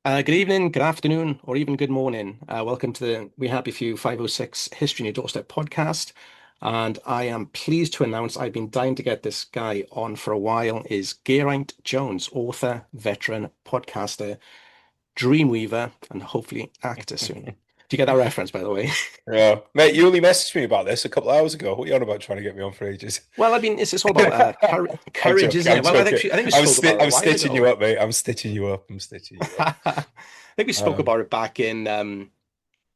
Good evening, good afternoon, or even good morning. Welcome to the We Happy Few 506 History in Your Doorstep podcast. And I am pleased to announce I've been dying to get this guy on for a while, is Geraint Jones, author, veteran, podcaster, dreamweaver, and hopefully actor soon. Do you get that reference, by the way? Yeah, mate, you only messaged me about this a couple of hours ago. What are you on about trying to get me on for ages? Well, I mean, it's all about I'm courage, joking. isn't I'm it? Well, joking. I think we spoke about it a I'm while stitching you ago. up, mate. I'm stitching you up. I'm stitching you up. I think we spoke Um, about it back in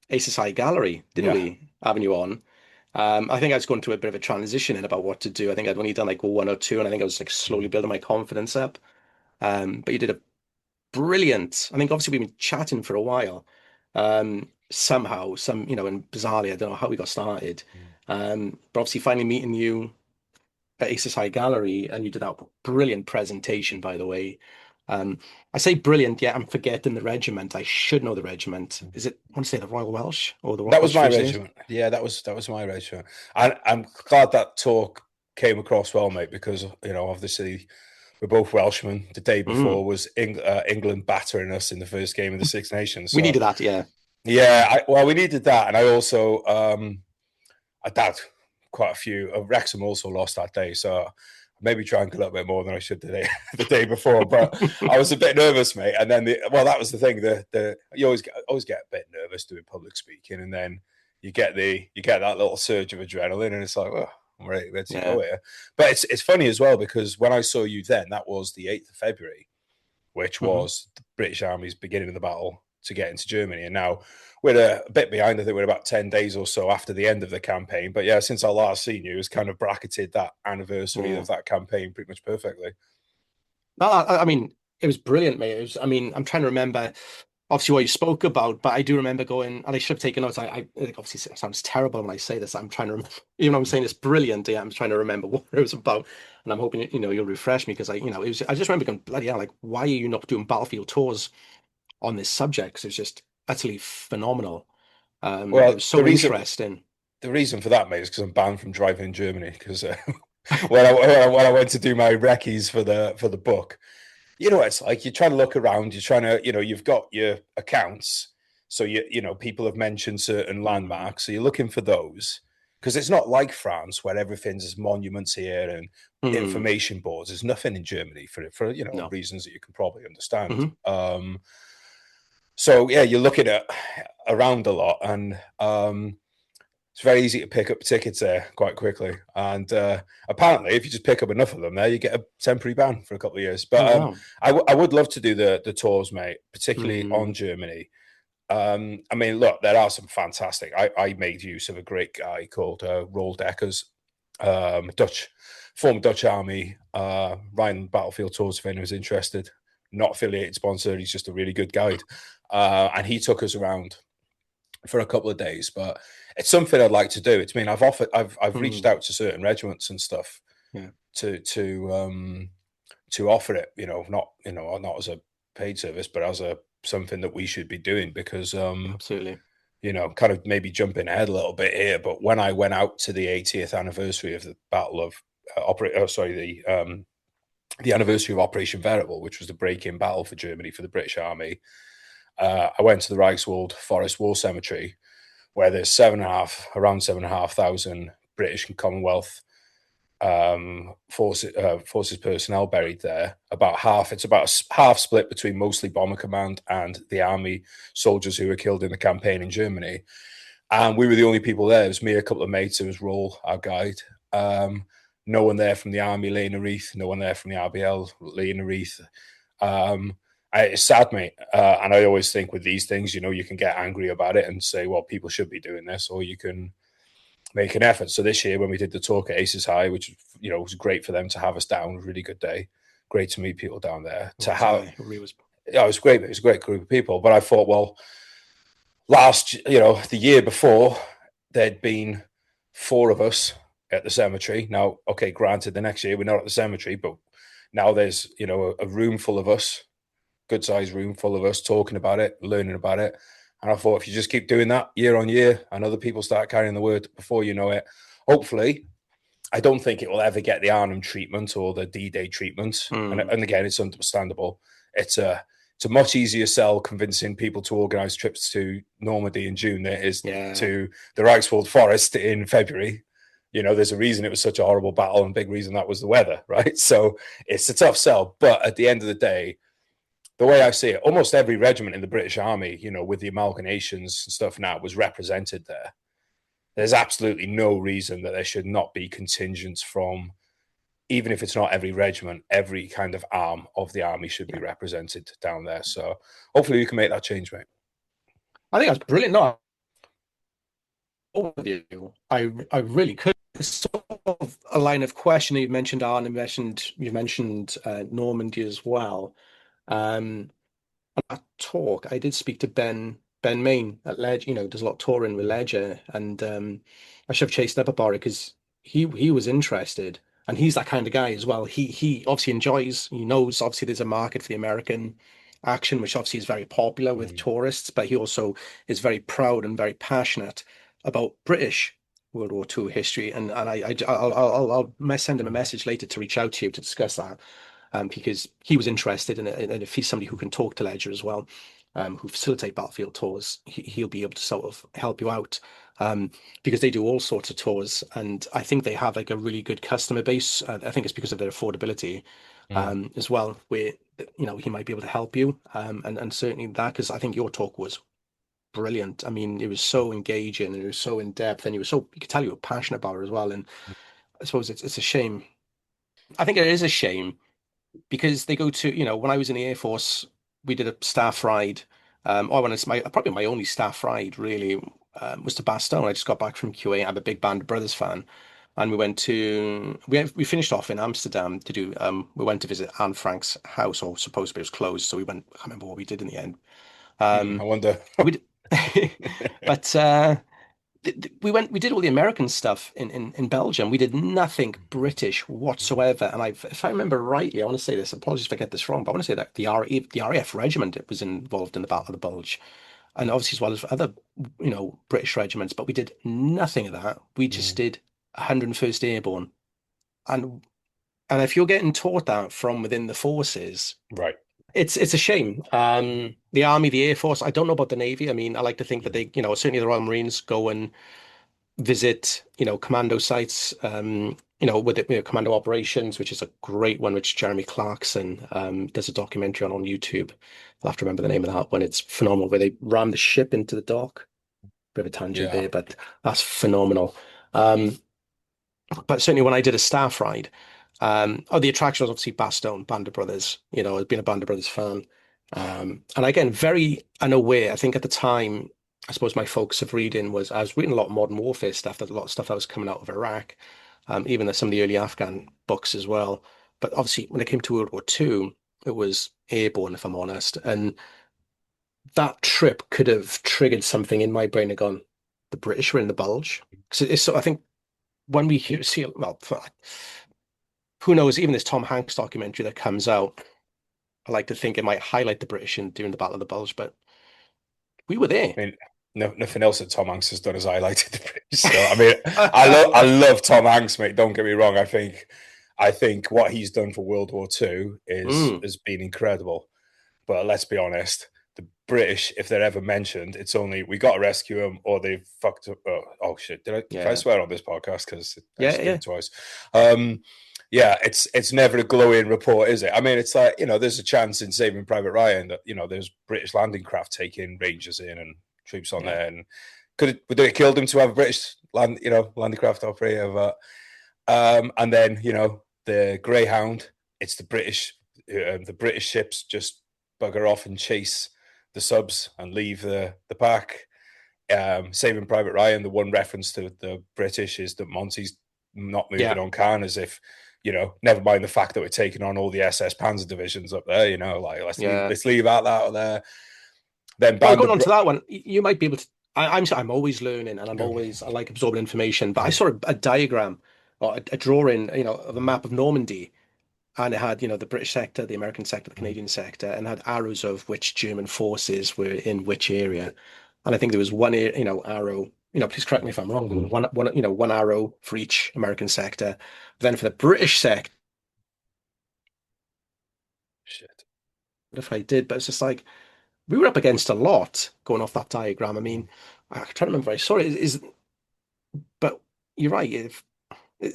Aces High Gallery, didn't yeah. we? Having you on. I think I was going through a bit of a transition in about what to do. I think I'd only done like one or two, and I think I was like slowly building my confidence up. But you did a brilliant. I think obviously we've been chatting for a while. Somehow, and bizarrely, I don't know how we got started. But obviously, finally meeting you at Aces High Gallery, and you did that brilliant presentation, by the way. Um, I say brilliant, yeah, I'm forgetting the regiment. I should know the regiment. Is it, I want to say the Royal Welsh or the That was Welsh my Fusiliers? regiment. Yeah, that was my regiment. And I'm glad that talk came across well, mate, because obviously we're both Welshmen. The day Mm, before was England battering us in the first game of the Six Nations. we So needed that, yeah. yeah, well, we needed that, and I also I doubt quite a few. Wrexham also lost that day, so maybe drank a little bit more than I should the day the day before. But I was a bit nervous, mate. And then that was the thing. The you always get a bit nervous doing public speaking, and then you get that little surge of adrenaline, and it's like, oh, I'm ready to Yeah. go here. But it's funny as well because when I saw you then, that was the 8th of February, which Hmm. was the British Army's beginning of the battle to get into Germany. And now we're a bit behind. I think we're about 10 days or so after the end of the campaign. But yeah, since I last seen you, it's kind of bracketed that anniversary Yeah. of that campaign pretty much perfectly. No, I mean, it was brilliant, mate. I mean, I'm trying to remember obviously what you spoke about, but I do remember going, and I should have taken notes. It obviously sounds terrible when I say this. I'm trying to remember, even though I'm saying it's brilliant, yeah, I'm trying to remember what it was about. And I'm hoping, you'll refresh me because I just remember going, bloody hell, like, why are you not doing battlefield tours on this subject? Because it was just utterly phenomenal. It Well, was the so reason interesting. the reason for that, mate, is because I'm banned from driving in Germany. Because when I went to do my recce's for the book, it's like you're trying to look around, you're trying to, you've got your accounts. So people have mentioned certain Mm. landmarks. So you're looking for those. Because it's not like France where everything's monuments here and Mm. information boards. There's nothing in Germany for No. reasons that you can probably understand. Hmm. So yeah, you're looking at around a lot, and it's very easy to pick up tickets there quite quickly. And apparently, if you just pick up enough of them there, you get a temporary ban for a couple of years. Oh, But wow. I would love to do the tours, mate, particularly Mm. on Germany. I mean, look, there are some fantastic. I made use of a great guy called Roald Deckers, Dutch, former Dutch Army, Ryan Battlefield Tours, if anyone's interested. Not affiliated sponsor, he's just a really good guide. And he took us around for a couple of days. But it's something I'd like to do. It's I mean I've reached Mm. out to certain regiments and stuff Yeah, to offer it. Not as a paid service, but as a something that we should be doing because absolutely. kind of maybe jumping ahead a little bit here. But when I went out to the 80th anniversary of the Battle of the anniversary of Operation Veritable, which was the break-in battle for Germany for the British Army, I went to the Reichswald Forest War Cemetery, where there's around 7,500 British and Commonwealth forces personnel buried there. It's about a half split between mostly Bomber Command and the army soldiers who were killed in the campaign in Germany. And we were the only people there. It was me, a couple of mates. It was Roll, our guide. No one there from the army laying a wreath. No one there from the RBL laying a wreath. It's sad, mate. And I always think with these things, you can get angry about it and say, well, people should be doing this, or you can make an effort. So this year, when we did the talk at Aces High, which was great for them to have us down, a really good day. Great to meet people down there. It was, it really was. Yeah, it was great. It was a great group of people. But I thought, well, the year before, there'd been four of us at the cemetery. Now, okay, granted, the next year we're not at the cemetery, but now there's a room full of us, good sized room full of us talking about it, learning about it. And I thought if you just keep doing that year on year and other people start carrying the word before you know it, hopefully, I don't think it will ever get the Arnhem treatment or the D-Day treatment. And, Mm. and again, it's understandable. It's a It's a much easier sell convincing people to organise trips to Normandy in June than it is Yeah. to the Reichswald Forest in February. There's a reason it was such a horrible battle, and big reason that was the weather, right? So it's a tough sell. But at the end of the day, the way I see it, almost every regiment in the British Army, with the amalgamations and stuff now, was represented there. There's absolutely no reason that there should not be contingents from, even if it's not every regiment, every kind of arm of the army should be Yeah. represented down there. So hopefully we can make that change, mate. I think that's brilliant. No, with you. I really could. It's sort of a line of questioning. You mentioned Arne, you mentioned Normandy as well. Um, that talk, I did speak to Ben Main at Ledger. Does a lot of touring with Ledger, and I should have chased up about it because he was interested, and he's that kind of guy as well. He obviously enjoys. He knows obviously there's a market for the American action, which obviously is very popular with Mm. tourists, but he also is very proud and very passionate about British World War II history, and I'll send him a message later to reach out to you to discuss that because he was interested in it. And if he's somebody who can talk to Ledger as well, who facilitate battlefield tours, he'll be able to sort of help you out because they do all sorts of tours. And I think they have like a really good customer base. I think it's because of their affordability Mm. as well, where he might be able to help you. And certainly that, because I think your talk was brilliant. I mean, it was so engaging and it was so in depth, and you could tell you were passionate about it as well. And I suppose it's a shame. I think it is a shame because they go to, when I was in the Air Force, we did a staff ride. I went, it's probably my only staff ride really was to Bastogne. I just got back from QA. I'm a big Band of Brothers fan. And we finished off in Amsterdam to do, we went to visit Anne Frank's house, or supposedly it was closed. So we went, I can't remember what we did in the end. I Um, wonder. we did, but we did all the American stuff in Belgium. We did nothing British whatsoever. And if I remember rightly, I want to say this. Apologies if I get this wrong, but I want to say that the RAF regiment was involved in the Battle of the Bulge, and obviously as well as other British regiments. But we did nothing of that. We just Mm. did 101st Airborne, and and if you're getting taught that from within the forces, Right. it's a shame. The Army, the Air Force. I don't know about the Navy. I mean, I like to think that Mm. they, certainly the Royal Marines go and visit, commando sites, with it, commando operations, which is a great one, which Jeremy Clarkson does a documentary on YouTube. I'll have to remember the name of that one. It's phenomenal, where they ram the ship into the dock. Bit of a tangent Yeah. there, but that's phenomenal. Um, but certainly when I did a staff ride, the attraction was obviously Bastogne, Band of Brothers. I've been a Band of Brothers fan. And again, very unaware. I think at the time, I suppose my focus of reading was I was reading a lot of modern warfare stuff, that a lot of stuff that was coming out of Iraq, even some of the early Afghan books as well. But obviously, when it came to World War II, it was airborne, if I'm honest. And that trip could have triggered something in my brain and gone, the British were in the Bulge. Because it's so, I think when we see, well, who knows, even this Tom Hanks documentary that comes out, I like to think it might highlight the British in during the Battle of the Bulge, but we were there. I mean, nothing else that Tom Hanks has done has highlighted the British. So I mean, I love Tom Hanks, mate. Don't get me wrong. I think what he's done for World War II is Mm, has been incredible. But let's be honest, the British, if they're ever mentioned, it's only we got to rescue them or they fucked up. Oh shit! Can I yeah, swear on this podcast? Because I yeah, just did yeah, it twice. Um, yeah, it's never a glowing report, is it? I mean, it's like there's a chance in Saving Private Ryan that there's British landing craft taking Rangers in and troops on yeah, there, and would it have killed him to have a British landing craft operator? But and then the Greyhound, it's the British ships just bugger off and chase the subs and leave the pack. Saving Private Ryan, the one reference to the British is that Monty's not moving yeah. on Cannes, as if never mind the fact that we're taking on all the SS Panzer divisions up there. Like Yeah. let's leave that out of there. Then Well, Band going of on to that one, you might be able to. I'm always learning, and oh, I like absorbing information. But I saw a diagram or a drawing, of a map of Normandy, and it had, the British sector, the American sector, the Canadian sector, and had arrows of which German forces were in which area. And I think there was one, arrow. Please correct me if I'm wrong. One arrow for each American sector. Then for the British sector, shit. if I did, but it's just like we were up against a lot going off that diagram. I mean, I'm trying to remember. I saw it. But you're right.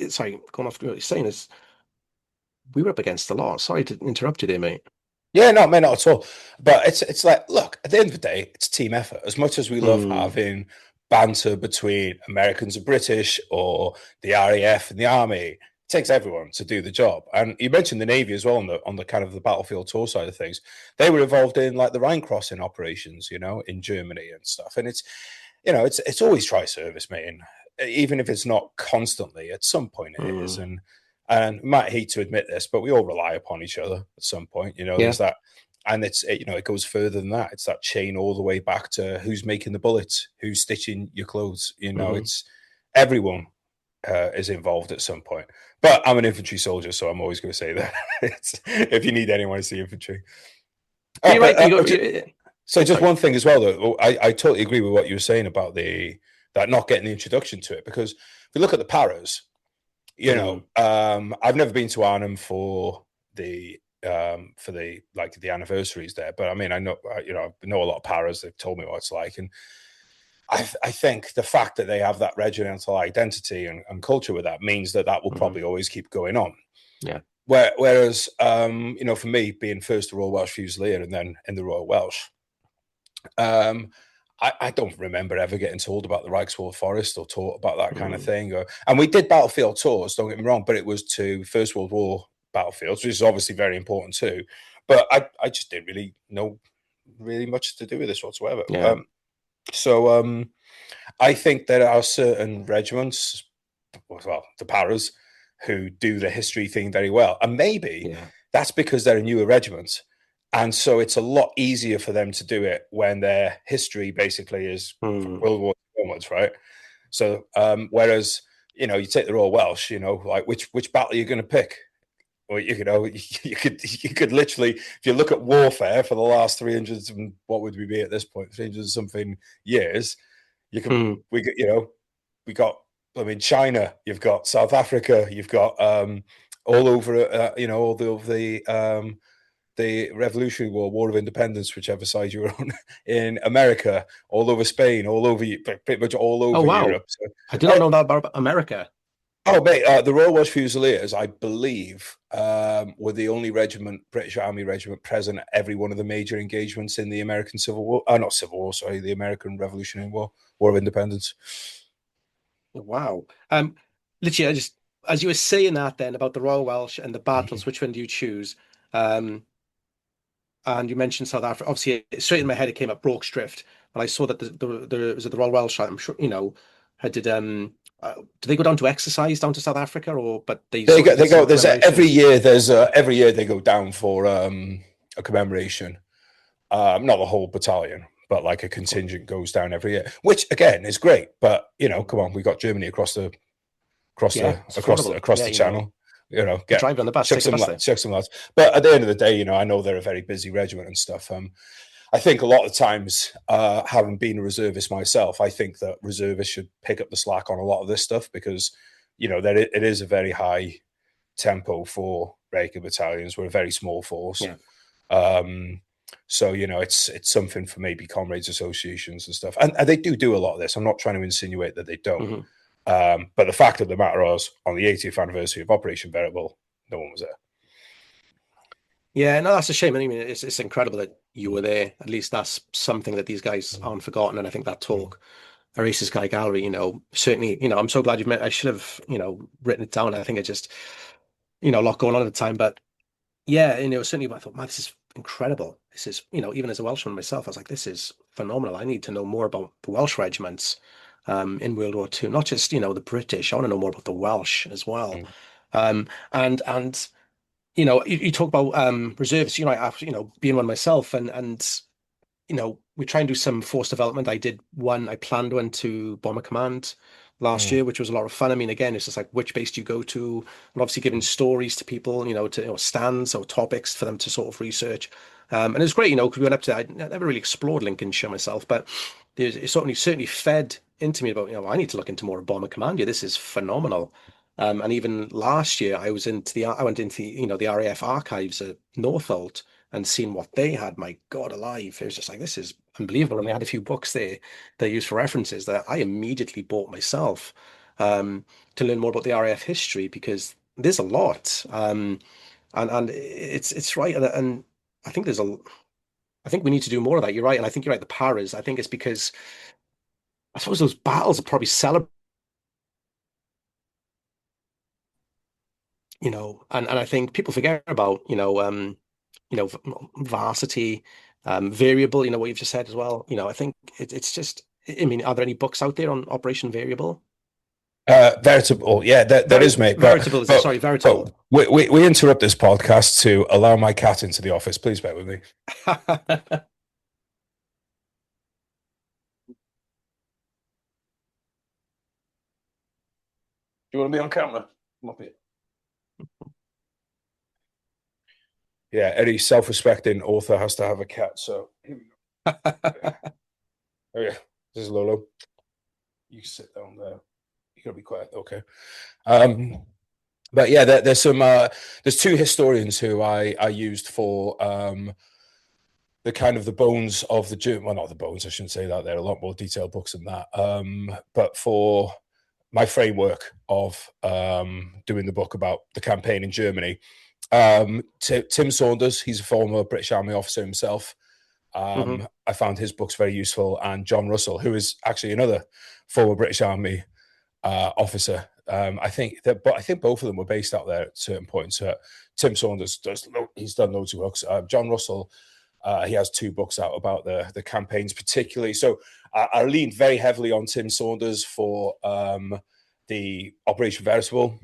Sorry, going off what you're saying is we were up against a lot. Sorry to interrupt you there, mate. Yeah, no, man, not at all. But it's like, look, at the end of the day, it's team effort. As much as we love Mm, having banter between Americans and British or the RAF and the Army, it takes everyone to do the job. And you mentioned the Navy as well on the kind of the battlefield tour side of things. They were involved in like the Rhine crossing operations, in Germany and stuff. And it's always try service, mate. And even if it's not constantly, at some point it is. mm. And we might hate to admit this, but we all rely upon each other at some point. Yeah. There's that, and it goes further than that. It's that chain all the way back to who's making the bullets, who's stitching your clothes. Hmm. It's everyone is involved at some point. But I'm an infantry soldier, so I'm always going to say that if you need anyone, it's the infantry. But Oh, you're but right. so just Sorry. one thing as well, though. I totally agree with what you were saying about that not getting the introduction to it, because if you look at the paras, Mm, I've never been to Arnhem for the anniversaries there, but I mean, I know a lot of paras. They've told me what it's like, and I think the fact that they have that regimental identity and culture with that means that will hmm. probably always keep going on. Yeah. Whereas, for me, being first the Royal Welsh Fusilier and then in the Royal Welsh, um, I don't remember ever getting told about the Reichswald Forest or taught about that kind of Mm, thing. And we did battlefield tours, don't get me wrong, but it was to First World War battlefields, which is obviously very important too. But I just didn't really know really much to do with this whatsoever. yeah. So I think there are certain regiments, well, the paras, who do the history thing very well. And maybe Yeah. that's because they're a newer regiment. And so it's a lot easier for them to do it when their history basically is from Mm. World War II onwards, right? So whereas, you take the Royal Welsh, like which battle are you going to pick? Or you could literally, if you look at warfare for the last 300 and what would we be at this point, 300 something years, you can Mm. we got, I mean, China, you've got South Africa, you've got all over all the Revolutionary War, War of Independence, whichever side you're on, in America, all over Spain, all over pretty much all Oh, over wow. Europe. So, I did not know that about America. mate, the Royal Welsh Fusiliers, I believe, were the only British Army regiment present at every one of the major engagements in the American Civil War. Not Civil War, sorry, the American Revolutionary War, War of Independence. Wow. Literally, as you were saying that then about the Royal Welsh and the battles, which one do you choose? Um, and you mentioned South Africa. Obviously, straight in my head it came up Broke's Drift, but I saw that the was it the Royal Welsh? I'm sure had did did they go down to exercise down to South Africa, or but they They sort of go. did They go. some There's every commemorations? year. Every year they go down for a commemoration. Not the whole battalion, but like a contingent goes down every year, which again is great. But come on, we got Germany Yeah, it's affordable. across Yeah, the channel. you Get drive on the bus, take the bus there. chuck some lads. But at the end of the day, I know they're a very busy regiment and stuff. I think a lot of times, having been a reservist myself, I think that reservists should pick up the slack on a lot of this stuff because that it is a very high tempo for regular battalions. We're a very small force. Yeah. Um, so it's something for maybe comrades associations and stuff, and they do a lot of this. I'm not trying to insinuate that they don't, Hmm. but the fact of the matter is, on the 80th anniversary of Operation Veritable, no one was there. Yeah, no, that's a shame. I mean, it's incredible that you were there. At least that's something that these guys aren't forgotten. And I think that talk, Eraser's Guy Gallery, certainly, I'm so glad you've met. I should have, written it down. I think I just, a lot going on at the time. But yeah, certainly I thought, man, this is incredible. This is, even as a Welshman myself, I was like, this is phenomenal. I need to know more about the Welsh regiments in World War II, not just, the British. I want to know more about the Welsh as well. Mm, And you talk about reserves, after, being one myself and we try and do some force development. I planned one to Bomber Command last mm, year, which was a lot of fun. I mean, again, it's just like which base do you go to? And obviously giving mm, stories to people, stands or topics for them to sort of research. And it was great, because we went up to, I never really explored Lincolnshire myself, but it certainly fed into me about, I need to look into more of Bomber Command. Yeah, this is phenomenal. And even last year, I went into the, the RAF archives at Northolt, and seeing what they had, my God alive, it was just like, this is unbelievable. And they had a few books there they used for references that I immediately bought myself to learn more about the RAF history because there's a lot. And it's right. And I think I think we need to do more of that. You're right. And I think you're right. The paras, I think it's because I suppose those battles are probably celebrated, and I think people forget about, varsity, variable, what you've just said as well. I think it's just, I mean, are there any books out there on Operation Variable? Veritable, yeah, there is, mate. Veritable, is it? Sorry, But Veritable. we interrupt this podcast to allow my cat into the office. Please bear with me. Do you want to be on camera? Come up here. Yeah, any self-respecting author has to have a cat. So here we go. Oh yeah, this is Lolo. You sit down there. You gotta be quiet. Okay. Um, but yeah, there's two historians who I used for the kind of the bones of the German. Well, not the bones. I shouldn't say that. There are a lot more detailed books than that. But for my framework of doing the book about the campaign in Germany, Tim Saunders, he's a former British Army officer himself. Hmm. I found his books very useful, and John Russell, who is actually another former British Army officer. But I think both of them were based out there at certain points. Tim Saunders he's done loads of books. John Russell, he has two books out about the campaigns particularly. So I leaned very heavily on Tim Saunders for the Operation Veritable,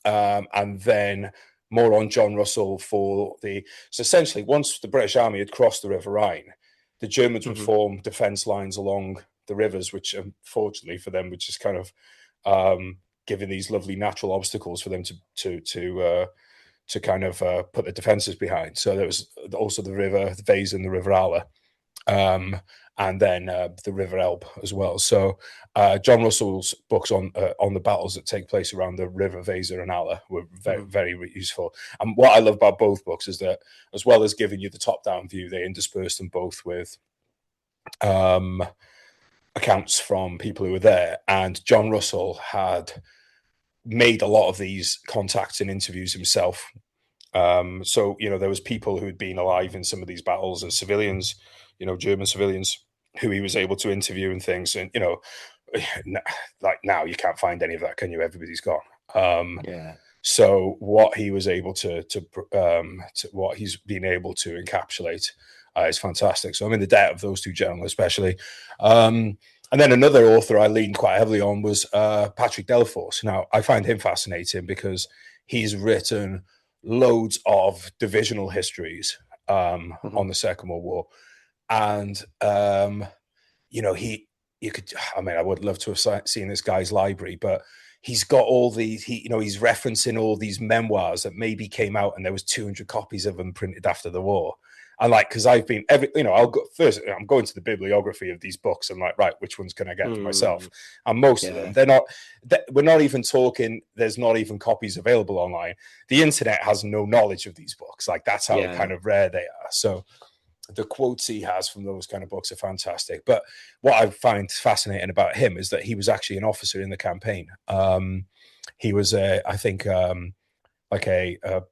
and then more on John Russell for the. So essentially, once the British Army had crossed the River Rhine, the Germans would Hmm. form defence lines along the rivers, which unfortunately for them, which is kind of giving these lovely natural obstacles for them to kind of put the defences behind. So there was also the River Weser and the River Aller, and then the River Elbe as well. So John Russell's books on the battles that take place around the River Weser and Aller were very, Hmm. very useful. And what I love about both books is that, as well as giving you the top-down view, they intersperse them both with um, accounts from people who were there. And John Russell had made a lot of these contacts and interviews himself. So there was people who had been alive in some of these battles as civilians, German civilians who he was able to interview and things. And like now you can't find any of that, can you? Everybody's gone. Yeah. So what he was able to what he's been able to encapsulate is fantastic. So I'm in the debt of those two gentlemen, especially. And then another author I leaned quite heavily on was Patrick Delaforce. Now I find him fascinating because he's written loads of divisional histories Hmm. on the Second World War, and he you could I mean I would love to have seen this guy's library, but he's got all these he's referencing all these memoirs that maybe came out and there was 200 copies of them printed after the war. And like, because I've been I'll go first, I'm going to the bibliography of these books and like, right, which ones can I get for myself? Mm. And most of them, Yeah. we're not even talking, there's not even copies available online. The internet has no knowledge of these books. Like, that's how Yeah. kind of rare they are. So the quotes he has from those kind of books are fantastic. But what I find fascinating about him is that he was actually an officer in the campaign. He was, I think, like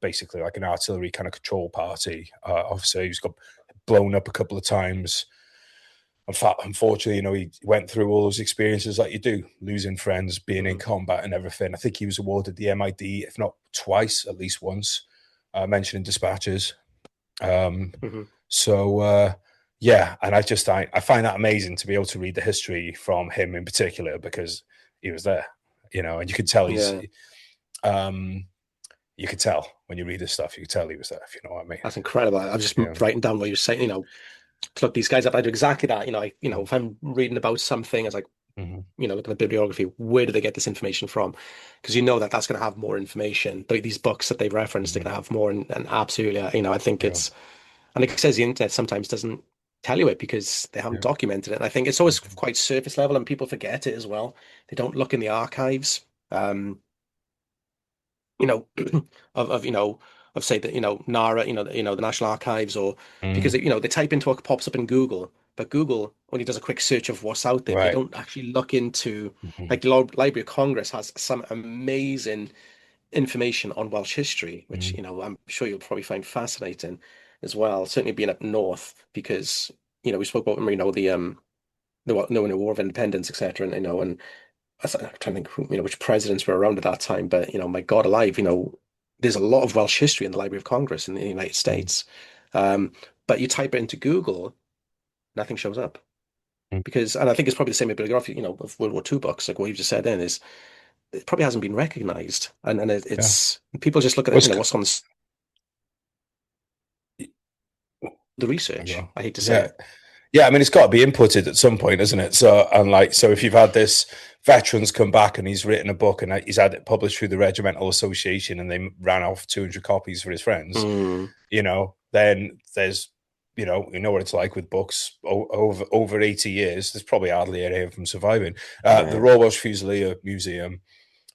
basically like an artillery kind of control party officer. He's got blown up a couple of times. In fact, unfortunately, he went through all those experiences like you do, losing friends, being in Hmm. combat and everything. I think he was awarded the MID, if not twice, at least once, mentioned in dispatches. Um, Hmm. so yeah, and I find that amazing to be able to read the history from him in particular because he was there, and you could tell Yeah. um, you could tell when you read his stuff, you could tell he was there, if you know what I mean. That's incredible. I'm just Yeah. writing down what you're saying, to look these guys up. I do exactly that. If I'm reading about something, it's like, Mm-hmm. look at the bibliography. Where do they get this information from? Because that's going to have more information. These books that they've referenced, they're Mm-hmm. going to have more. And absolutely, I think Yeah. and like it says, the internet sometimes doesn't tell you it because they haven't Yeah. documented it. And I think it's always Mm-hmm. quite surface level and people forget it as well. They don't look in the archives. Um, you know, of of say that, NARA, the National Archives, or because Mm. they type into what pops up in Google, but Google only does a quick search of what's out there. They Right. don't actually look into, Mhm. like, the Library of Congress has some amazing information on Welsh history, which, Mm. I'm sure you'll probably find fascinating as well. Certainly being up north, because, we spoke about, the War of Independence, etc. And I'm trying to think which presidents were around at that time, but my God alive, there's a lot of Welsh history in the Library of Congress in the United Mm. States. Um, but you type it into Google, nothing shows up. Mm. Because, and I think it's probably the same bibliography, of World War II books, like what you've just said then, is it probably hasn't been recognized. And Yeah. it's people just look at it, Was what's on the research. yeah. I hate to say Yeah. it. Yeah, I mean, it's got to be inputted at some point, isn't it? So, and like, so if you've had this veterans come back and he's written a book and he's had it published through the Regimental Association and they ran off 200 copies for his friends, Mm, then there's, you know what it's like with books over 80 years. There's probably hardly any of them surviving. The yeah. Royal Welsh Fusilier Museum,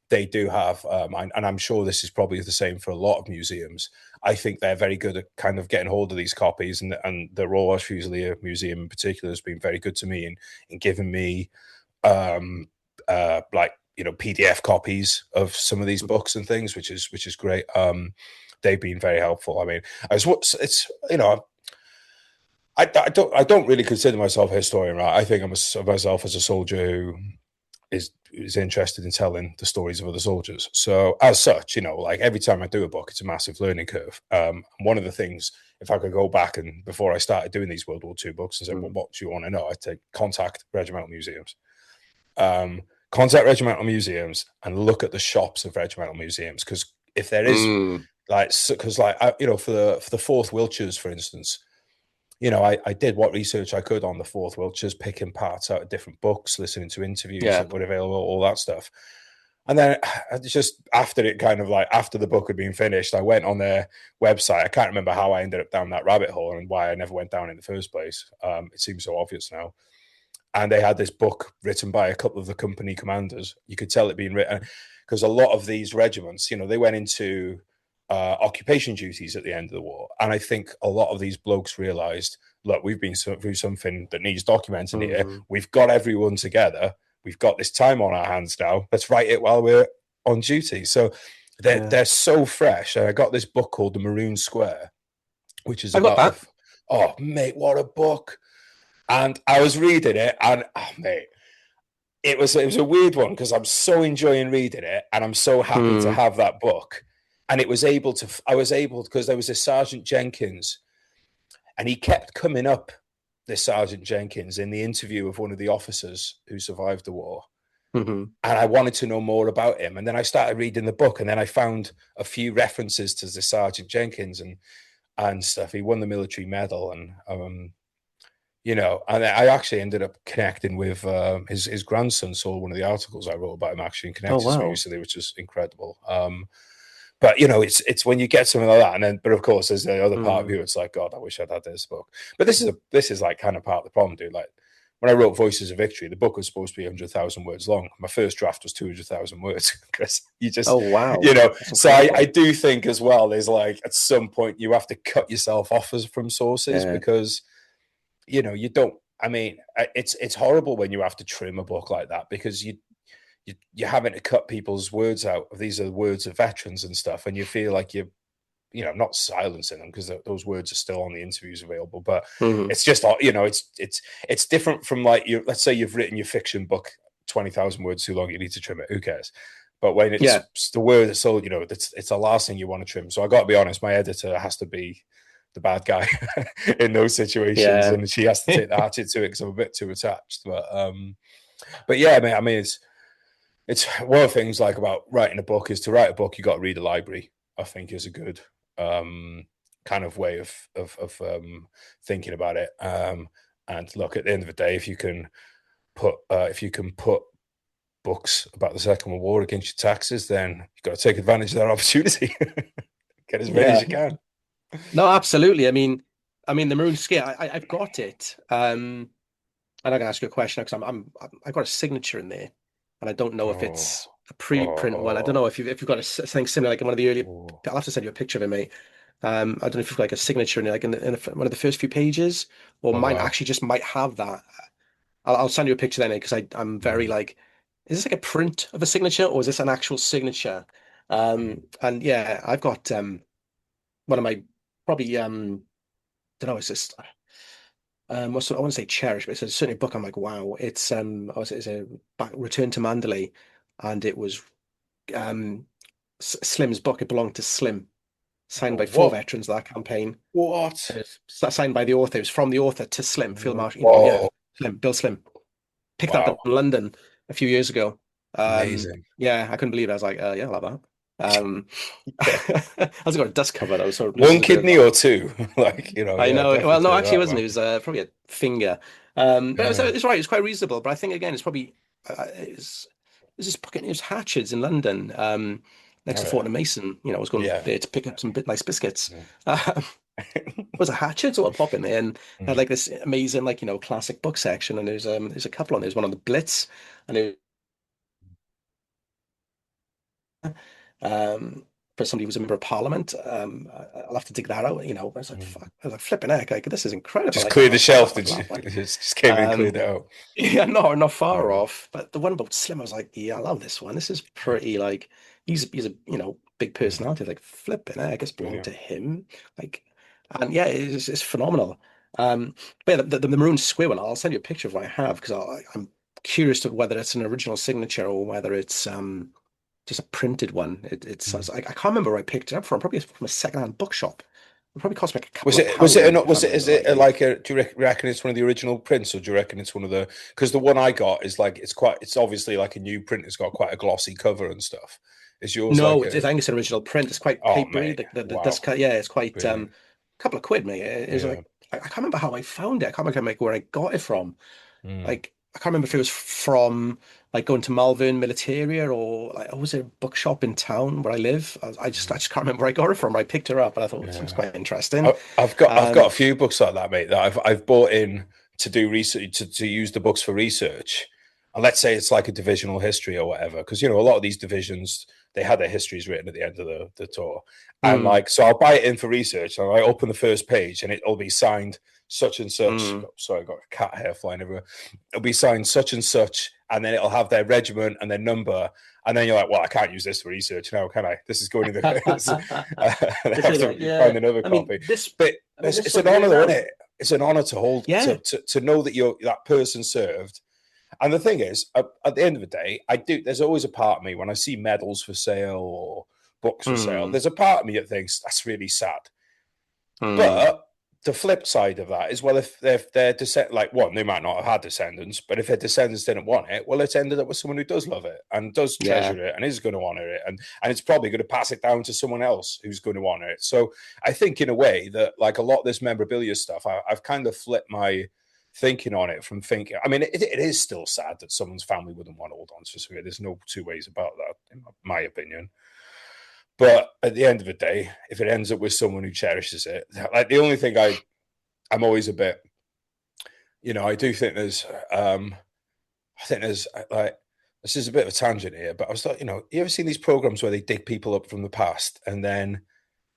they do have, and I'm sure this is probably the same for a lot of museums. I think they're very good at kind of getting hold of these copies, and the Royal Welsh Fusilier Museum in particular has been very good to me in giving me like PDF copies of some of these books and things, which is great. They've been very helpful. I mean, it's I don't really consider myself a historian, right? I think I'm myself as a soldier who is interested in telling the stories of other soldiers. So as such, like every time I do a book, it's a massive learning curve. One of the things, if I could go back and before I started doing these World War II books and said, well, Mm, what do you want to know? I'd take contact regimental museums. Um, Contact regimental museums and look at the shops of regimental museums, because if there is mm, like, because like for the Fourth Wiltshires, for instance, I did what research I could on the Fourth Wiltshires, picking parts out of different books, listening to interviews yeah. that were available, all that stuff. And then just after it kind of like after the book had been finished, I went on their website. I can't remember how I ended up down that rabbit hole and why I never went down in the first place. It seems so obvious now. And they had this book written by a couple of the company commanders. You could tell it being written because a lot of these regiments, they went into occupation duties at the end of the war. And I think a lot of these blokes realized, look, we've been through something that needs documenting here. Mm, We've got everyone together. We've got this time on our hands now. Let's write it while we're on duty. So yeah. they're so fresh. And I got this book called The Maroon Square, which is I've got about that. oh mate, what a book. And I was reading it, and oh mate, it was a weird one because I'm so enjoying reading it, and I'm so happy to Mm, have that book. And I was able because there was a Sergeant Jenkins, and he kept coming up, this Sergeant Jenkins, in the interview of one of the officers who survived the war. hmm And I wanted to know more about him. And then I started reading the book, and then I found a few references to the Sergeant Jenkins and stuff. He won the military medal, and and I actually ended up connecting with his grandson. Saw one of the articles I wrote about him actually and Oh, connected to me wow. recently, which is incredible. But it's when you get something like that, and then but of course there's the other part of Mm, you. It's like, God, I wish I'd had this book. But this is like kind of part of the problem, dude. Like when I wrote Voices of Victory, the book was supposed to be 100,000 words long. My first draft was 200,000 words because you just, oh, wow. That's So I incredible. do think as well, there's like at some point you have to cut yourself off from sources Yeah. because you don't. I mean, it's horrible when you have to trim a book like that because you're having to cut people's words out. These are the words of veterans and stuff, and you feel like you're not silencing them because those words are still on the interviews available. But hmm it's just it's different from like you. Let's say you've written your fiction book 20,000 words too long, you need to trim it. Who cares? But when Yeah. it's the word, so it's the last thing you want to trim. So I got to be honest, my editor has to be the bad guy in those situations, Yeah. and she has to take the hatchet to it because I'm a bit too attached. But yeah, I mean, it's one of the things like about writing a book is to write a book, you got to read a library. I think is a good um, kind of way of thinking about it. And look, at the end of the day, if you can put books about the Second World War against your taxes, then you've got to take advantage of that opportunity. Get as many as Yeah. you can. No, absolutely. I mean, the Maroon Scale, I've got it. And I'm gonna ask you a question because I've got a signature in there, and I don't know if Oh, it's a pre-print one. I don't Oh, know if you've got something similar, like in one of the early. oh, I'll have to send you a picture of it, mate. I don't know if you've got like a signature in it, like one of the first few pages, or oh mine wow. actually just might have that. I'll send you a picture then, because I'm very Mm, like, is this like a print of a signature or is this an actual signature? mm, And yeah, I've got one of my probably don't know, it's just I want to say cherish, but it's certainly a book I'm like, wow, it's a back Return to Mandalay, and it was um Slim's book. It belonged to Slim, signed oh, by four what? veterans of that campaign. What? And it's signed by the author. It was from the author to Slim, Field Marshal, yeah, Whoa. Bill Slim. Picked up in Wow. London a few years ago. Amazing. Yeah, I couldn't believe it. I was like, yeah, I'll have that. Yeah. Has got a dust cover though, so it One loses a bit of kidney that. or two? Like, I yeah, know. definitely Well, no, take actually, it that, wasn't. man. It was probably a finger. But Yeah. it's right. It's quite reasonable. But I think again, it's probably it's this pocket. It was Hatchards in London, next Oh to yeah. Fortnum Mason. You know, I was going Yeah. there to pick up some nice biscuits. Yeah. Was a Hatchards or a pop in there, and had Mm. like this amazing, like classic book section. And there's a couple on. There's one on the Blitz, and um, for somebody who was a member of Parliament. I'll have to dig that out. I was like, Mm. fuck, I was like, flipping heck, like this is incredible. Just Like, clear the I'll shelf, have did to you? have one. Just came in and Um, cleared it out. yeah, no, not far Yeah. off. But the one about Slim, I was like, yeah, I love this one. This is pretty like he's a big Mm. personality. Like flipping heck, it's belonged Yeah. to him. Like, and yeah, it's phenomenal. But yeah, the maroon square one, I'll send you a picture of what I have, because I'm curious to whether it's an original signature or whether it's just a printed one. Mm. I can't remember where I picked it up from. Probably from a secondhand bookshop. It probably cost me like a couple Was of it? Was pound, it? if I Was it? remember Is it rightly. like a? Do you reckon it's one of the original prints, or do you reckon it's one of the? Because the one I got is like it's quite. It's obviously like a new print. It's got quite a glossy cover and stuff. Is yours No, like I a? think it's an original print. It's quite Oh papery. mate, The dust wow, cut. Yeah, it's quite brilliant. a couple of quid, mate. It's Yeah. like I can't remember how I found it. I can't remember like where I got it from. Mm. Like I can't remember if it was from like going to Malvern Militaria, or like, was it a bookshop in town where I live? I Mm. just can't remember where I got it from. I picked her up and I thought it was Yeah. quite interesting. I've got a Um, few books like that, mate, that I've bought in to do research to use the books for research. And let's say it's like a divisional history or whatever, because a lot of these divisions they had their histories written at the end of the tour. And mm, like so I'll buy it in for research and I open the first page and it'll be signed such and such. mm. Oh, sorry, I got a cat hair flying everywhere. It'll be signed such and such, and then it'll have their regiment and their number. And then you're like, well, I can't use this for research now, can I? This is going in the. I This have is to right. Yeah. find another copy. But This it's an one here honor, though, isn't now. it? It's an honor to hold Yeah. to know that you're that person served. And the thing is, at the end of the day, I do. There's always a part of me when I see medals for sale or books for sale. Mm, There's a part of me that thinks that's really sad. mm. But the flip side of that is, well, if their descent, like one, they might not have had descendants, but if their descendants didn't want it, well, it's ended up with someone who does love it and does Yeah. treasure it and is going to honor it, and it's probably going to pass it down to someone else who's going to honor it. So I think in a way that like a lot of this memorabilia stuff, I've kind of flipped my thinking on it from thinking. I mean, it is still sad that someone's family wouldn't want to hold on to something. There's no two ways about that, in my opinion. But at the end of the day, if it ends up with someone who cherishes it, like the only thing I'm always a bit, I do think I think there's like, this is a bit of a tangent here, but I was like, you ever seen these programs where they dig people up from the past and then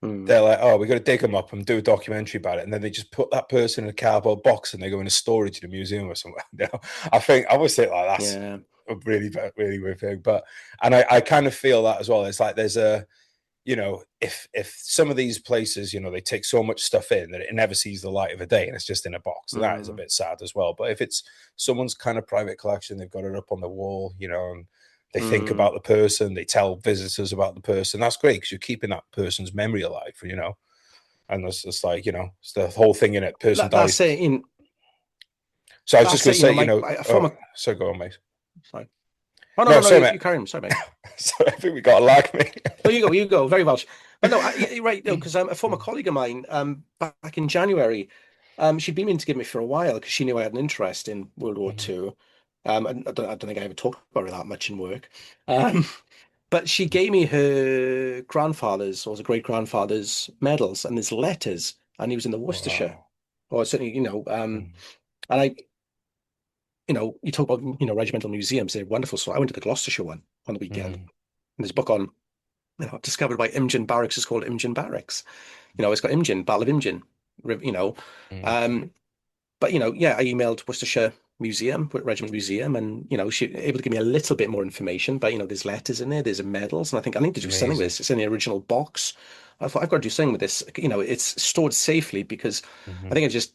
Mm. they're like, oh, we got to dig them up and do a documentary about it. And then they just put that person in a cardboard box and they go in a storage in a museum or somewhere. I always think like that's Yeah. a really, really weird thing. But, and I kind of feel that as well. It's like there's a, if some of these places, they take so much stuff in that it never sees the light of a day and it's just in a box, and that is a Mm. bit sad as well. But if it's someone's kind of private collection, they've got it up on the wall, and they think Mm. about the person, they tell visitors about the person. That's great because you're keeping that person's memory alive, And it's just like, it's the whole thing in it. Person That's dies. it. So I was just That's going it. to say, My a oh, former. so go on, mate. Sorry. Oh no, no, No, no. sorry, You mate. carry on. Sorry, mate. So I think we got a lag, mate. No, you go. You go. Very Welsh. But no, you're right. No, because a former colleague of mine, back in January, she'd been meaning to give me for a while because she knew I had an interest in World War Two. And I don't think I ever talked about it that much in work. Um, but she gave me her grandfather's, or was a great grandfather's medals and his letters, and he was in the Worcestershire, Wow. or certainly, and I you talk about, regimental museums, they're wonderful. So I went to the Gloucestershire one on the weekend. And Mm, there's a book on, discovered by Imjin Barracks, is called Imjin Barracks. It's got Imjin, Battle of Imjin, you know. mm, Um, but yeah, I emailed Worcestershire Museum, Regiment Museum, and she able to give me a little bit more information. But there's letters in there, there's medals, and I need to do something with amazing. this. It's in the original box. I thought I've got to do something with this. It's stored safely because I Hmm. think it's just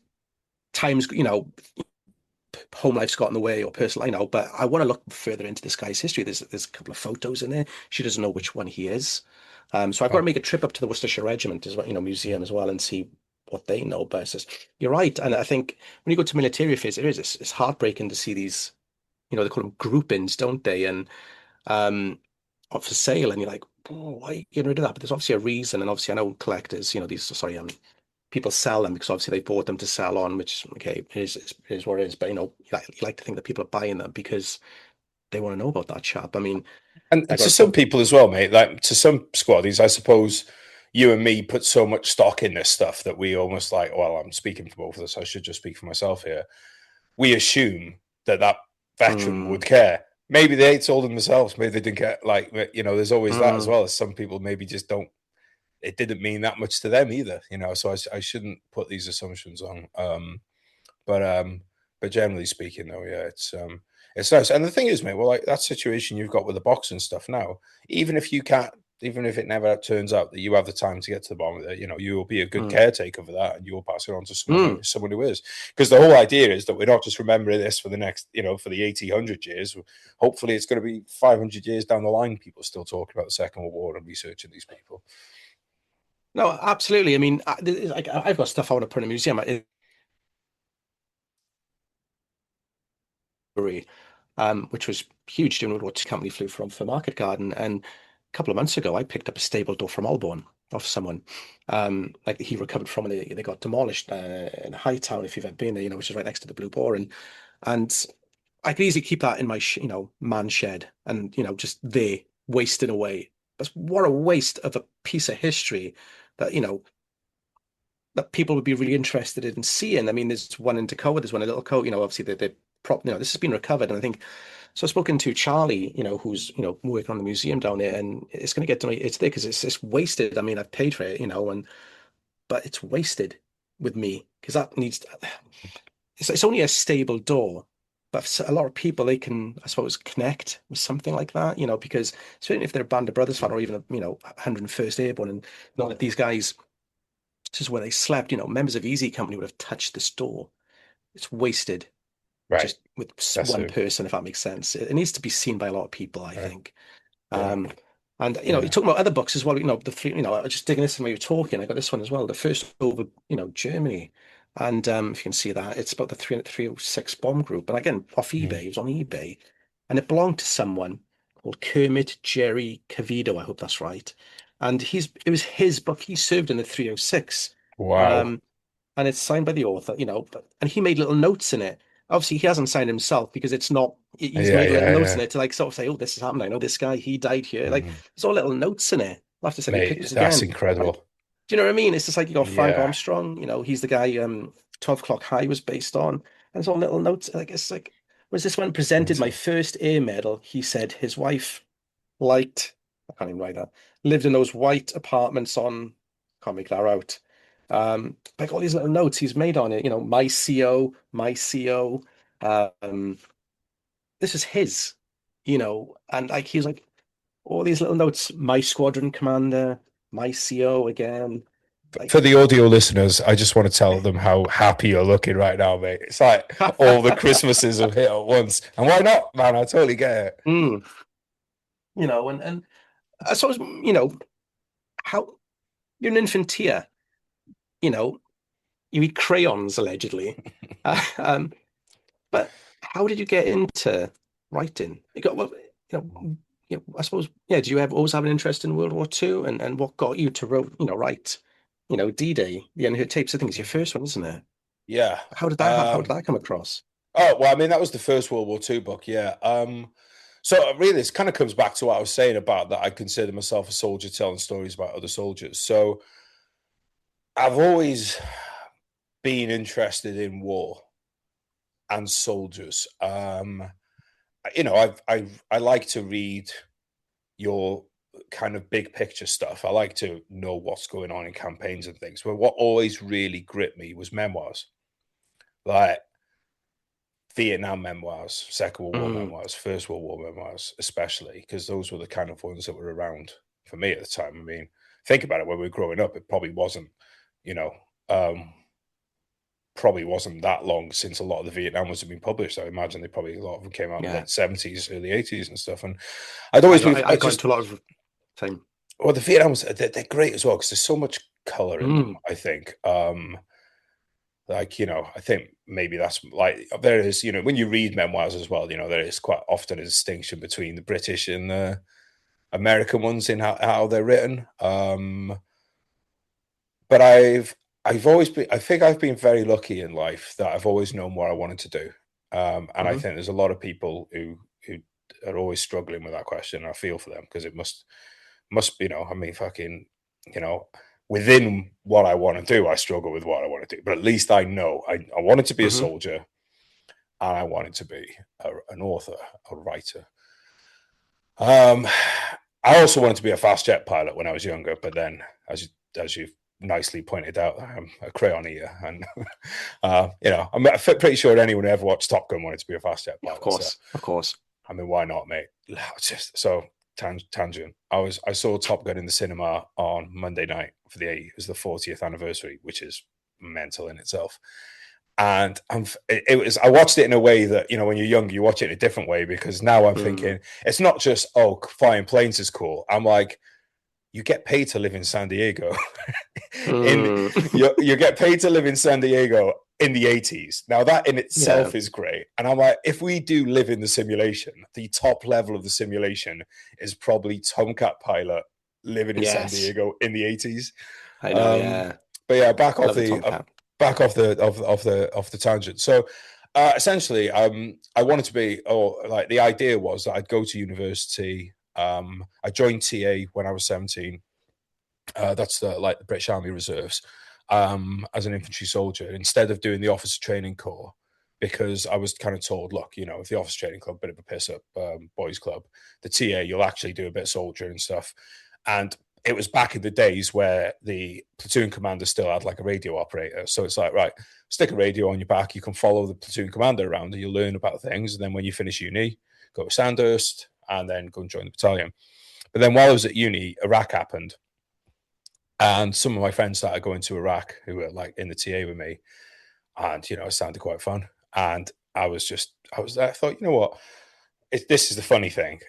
times, home life's got in the way or personal, but I want to look further into this guy's history. There's a couple of photos in there. She doesn't know which one he is. So I've got to Oh, make a trip up to the Worcestershire Regiment as well, museum as well, and see what they know. But it's just, you're right. And I think when you go to military affairs, it's heartbreaking to see these, they call them groupings, don't they? And up for sale. And you're like, oh, why are you getting rid of that? But there's obviously a reason. And obviously I know collectors, these, sorry, people sell them because obviously they bought them to sell on, which, okay, it is what it is. But you like to think that people are buying them because they want to know about that chap. I mean, and I got to a some photo. people as well, mate. Like to some squaddies, I suppose you and me put so much stock in this stuff that we almost like. Well, I'm speaking for both of us. I should just speak for myself here. We assume that that veteran Mm, would care. Maybe they told them themselves. Maybe they didn't care. Like there's always that as mm. well. As some people maybe just don't. It didn't mean that much to them either. So I shouldn't put these assumptions on. But but generally speaking, though, yeah, it's nice. And the thing is, mate, well, like that situation you've got with the box and stuff now, even if you can't, even if it never turns out that you have the time to get to the bottom of it, you will be a good Mm, caretaker for that, and you will pass it on to mm. someone who is. Because the whole idea is that we're not just remembering this for the next, for the 1800 years. Hopefully, it's going to be 500 years down the line. People still talking about the Second World War and researching these people. No, absolutely. I mean, I've got stuff I want to put in a museum. Which was huge doing what company flew from for Market Garden. And a couple of months ago, I picked up a stable door from Holborn off someone. Like he recovered from when they got demolished in Hightown, if you've ever been there, which is right next to the Blue Boar. And I could easily keep that in my, man shed and, just there wasting away. But what a waste of a piece of history that, that people would be really interested in seeing. I mean, there's one in Tacoma, there's one in Little Coat, obviously the prop, this has been recovered. And I think, so I've spoken to Charlie, who's, working on the museum down there, and it's going to get donated. It's there because it's wasted. I mean, I've paid for it, but it's wasted with me because that needs, it's only a stable door. But for a lot of people, they can, I suppose, connect with something like that, because certainly if they're a Band of Brothers fan or even a 101st Airborne and know that these guys, this is where they slept, members of Easy Company would have touched this door. It's wasted Right. just with That's one it. person, if that makes sense. It needs to be seen by a lot of people, I Right. think. Yeah. Um, and you're Yeah. talking about other books as well. The three, I was just digging this when we were talking. I got this one as well. The first over, Germany, and if you can see that, it's about the 306 bomb group. And again, off Mm. eBay, it was on eBay, and it belonged to someone called Kermit Jerry Cavido. I hope that's right. And it was his book. He served in the 306. Wow. Um, and it's signed by the author, and he made little notes in it. Obviously, he hasn't signed himself because it's not. He's Yeah. made little Yeah. notes in Yeah. it to like sort of say, "Oh, this has happened. I know this guy. He died here." Like Mm. there's all little notes in it. I'll have to send you Mate, pictures that's again. And incredible. do you know what I mean? It's just like you got Frank Yeah. Armstrong. He's the guy. 12 O'clock High was based on, and it's all little notes. Like it's like, was this one presented my Mental. first air medal? He said his wife liked. I can't even write that. Lived in those white apartments on. Can't make that out. Like all these little notes he's made on it. My CO, my CO. Um, this is his. And like he's like all these little notes. My squadron commander, my CO again. For Like, the audio listeners, I just want to tell them how happy you're looking right now, mate. It's like all the Christmases have hit at once. And why not, man? I totally get it. mm, and I suppose how you're an infantier. You know, you eat crayons allegedly. Um, But how did you get into writing? You got well, I suppose, yeah. Do you always have an interest in World War II, and what got you to write, D-Day, the Unheard Tapes? I think it's your first one, isn't it? Yeah. How did that come across? Oh, well, I mean, that was the first World War II book, yeah. So really, this kind of comes back to what I was saying about that I consider myself a soldier telling stories about other soldiers. So I've always been interested in war. and soldiers. You know, I like to read your kind of big picture stuff. I like to know what's going on in campaigns and things. But what always really gripped me was memoirs, like Vietnam memoirs, Second World War Mm, memoirs, First World War memoirs, especially because those were the kind of ones that were around for me at the time. I mean, think about it. When we were growing up, it probably wasn't, you know, probably wasn't that long since a lot of the Vietnam ones have been published. I imagine they probably a lot of them came out in the yeah. late 70s, early 80s and stuff. And I'd always be, I got into a lot of time. well, the Vietnam ones, they're great as well because there's so much color in them, Mm, I think. Like, you know, I think maybe that's like, there is, you know, when you read memoirs as well, you know, there is quite often a distinction between the British and the American ones in how they're written. But I've always been, I think I've been very lucky in life that I've always known what I wanted to do. And I hmm think there's a lot of people who are always struggling with that question. I feel for them because it must, you know, I mean, fucking, you know, within what I want to do, I struggle with what I want to do. But at least I know I wanted to be a hmm soldier and I wanted to be an author, a writer. Um, I also wanted to be a fast jet pilot when I was younger, but then, as you nicely pointed out, I'm a crayon eater, and you know, I'm pretty sure anyone who ever watched Top Gun wanted to be a fast jet Of pilot. So, course, of course. I mean, why not, mate? Just so tangent. I saw Top Gun in the cinema on Monday night for it was the 40th anniversary, which is mental in itself. And it was, I watched it in a way that, you know, when you're young, you watch it in a different way because now I'm Mm, thinking it's not just, oh, flying planes is cool. I'm like, you get paid to live in San Diego. in mm, you get paid to live in San Diego in the 80s. Now that in yeah. itself is great. And I'm like, if we do live in the simulation, the top level of the simulation is probably Tomcat pilot living in San Yes, Diego in the 80s. I know. Um, Yeah, but yeah, love a Tomcat. back off the tangent. So essentially, I wanted to be, or like the idea was that I'd go to university. I joined TA when I was 17. That's like the British Army Reserves, as an infantry soldier instead of doing the officer training corps, because I was kind of told, look, you know, if the officer training club, bit of a piss up boys club, the TA, you'll actually do a bit of soldier and stuff. And it was back in the days where the platoon commander still had like a radio operator. So it's like, right, stick a radio on your back. You can follow the platoon commander around and you'll learn about things. And then when you finish uni, go to Sandhurst and then go and join the battalion. But then while I was at uni, Iraq happened. And some of my friends started going to Iraq who were like in the TA with me. And, you know, it sounded quite fun. And I was there. I thought, you know what? This is the funny thing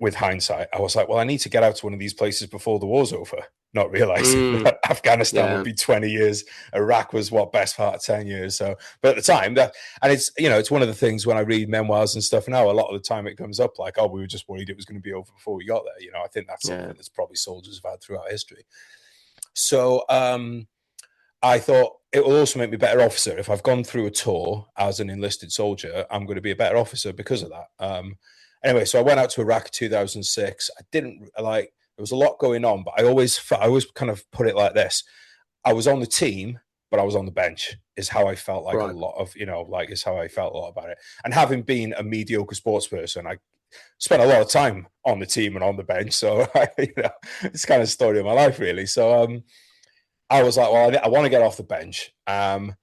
with hindsight. I was like, well, I need to get out to one of these places before the war's over, not realizing Mm, that Afghanistan would yeah, be 20 years. Iraq was what, best part of 10 years. So, but at the time and it's, you know, it's one of the things when I read memoirs and stuff now, a lot of the time it comes up like, oh, we were just worried it was going to be over before we got there. You know, I think that's something yeah. that's probably soldiers have had throughout history. So I thought it will also make me a better officer. If I've gone through a tour as an enlisted soldier, I'm going to be a better officer because of that. Anyway, so I went out to Iraq in 2006. I didn't like, there was a lot going on, but I always kind of put it like this. I was on the team, but I was on the bench is how I felt like a Right. lot of, you know, like is how I felt a lot about it. And having been a mediocre sports person, I spent a lot of time on the team and on the bench. So, you know, it's kind of the story of my life, really. So, I was like, well, I want to get off the bench. And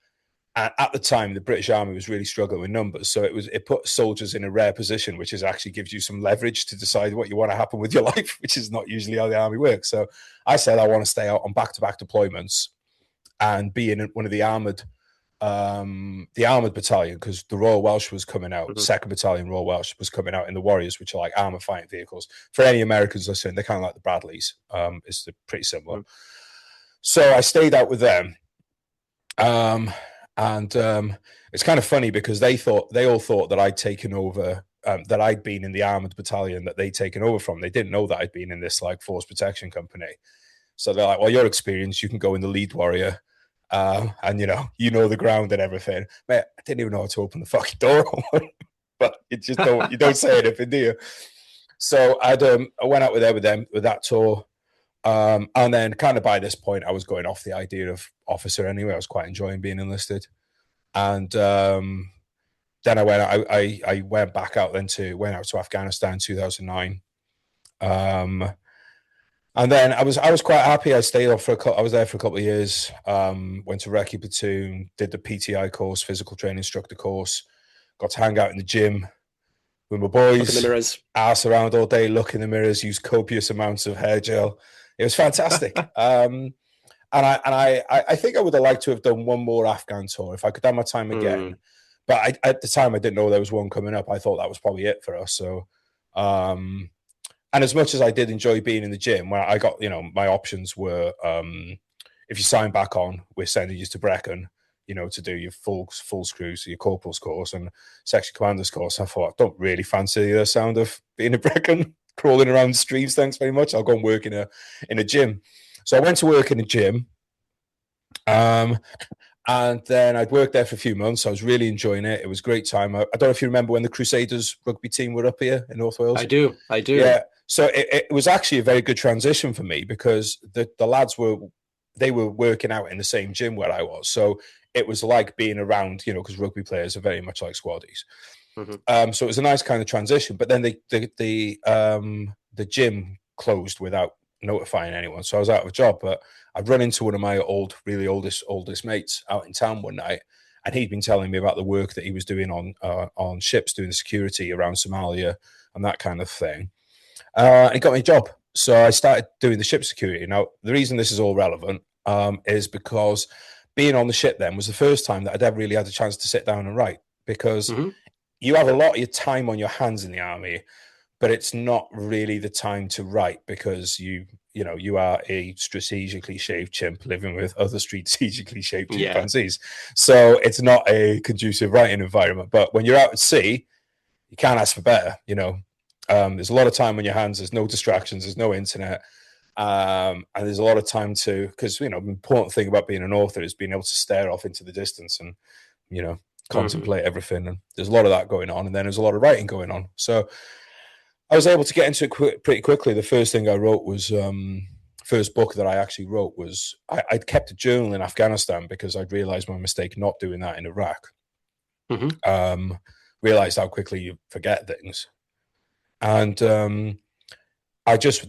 at the time, the British Army was really struggling with numbers, so it put soldiers in a rare position, which is actually gives you some leverage to decide what you want to happen with your life, which is not usually how the army works. So I said I want to stay out on back-to-back deployments and be in one of the armored battalion because the Royal Welsh was coming out. hmm Second Battalion Royal Welsh was coming out in the Warriors, which are like armored fighting vehicles. For any Americans listening, they're kind of like the Bradleys. It's pretty similar. hmm So I stayed out with them. Um, and it's kind of funny because they all thought that I'd taken over, that I'd been in the armored battalion that they'd taken over from. They didn't know that I'd been in this like force protection company. So they're like, "Well, you're experienced. You can go in the lead warrior, and you know the ground and everything." Mate, I didn't even know how to open the fucking door, but you don't say anything, do you? So I went out with them with that tour. And then kind of by this point, I was going off the idea of officer anyway. I was quite enjoying being enlisted. And then I went back out then went out to Afghanistan in 2009. And then I was quite happy. I stayed off I was there for a couple of years. Went to Recce Platoon, did the PTI course, physical training instructor course. Got to hang out in the gym with my Look in the boys, mirrors. ass around all day, look in the mirrors, use copious amounts of hair gel. It was fantastic. I think I would have liked to have done one more Afghan tour if I could have my time again. Mm. But at the time, I didn't know there was one coming up. I thought that was probably it for us. So, and as much as I did enjoy being in the gym, when I got, my options were, if you sign back on, we're sending you to Brecon, to do your full screws, so your corporal's course and section commander's course. I thought, I don't really fancy the sound of being a Brecon, crawling around the streets. Thanks very much. I'll go and work in a gym. So I went to work in a gym. And then I'd worked there for a few months. I was really enjoying it. It was a great time. I don't know if you remember when the Crusaders rugby team were up here in North Wales. I do. I do. Yeah. So it was actually a very good transition for me because the lads were working out in the same gym where I was. So it was like being around, because rugby players are very much like squaddies. Mm-hmm. So it was a nice kind of transition. But then the gym closed without notifying anyone. So I was out of a job, but I'd run into one of my really oldest mates out in town one night, and he'd been telling me about the work that he was doing on ships, doing the security around Somalia and that kind of thing. And he got me a job. So I started doing the ship security. Now, the reason this is all relevant is because being on the ship then was the first time that I'd ever really had a chance to sit down and write, because Mm-hmm. you have a lot of your time on your hands in the army, but it's not really the time to write because you are a strategically shaped chimp living with other strategically shaped Yeah. chimpanzees. So it's not a conducive writing environment. But when you're out at sea, you can't ask for better. There's a lot of time on your hands. There's no distractions. There's no internet. And there's a lot of time because the important thing about being an author is being able to stare off into the distance and, contemplate everything. And there's a lot of that going on. And then there's a lot of writing going on. So I was able to get into it pretty quickly. The first thing I wrote was, first book that I actually wrote was, I'd kept a journal in Afghanistan because I'd realized my mistake not doing that in Iraq. Mm-hmm. Realized how quickly you forget things. And the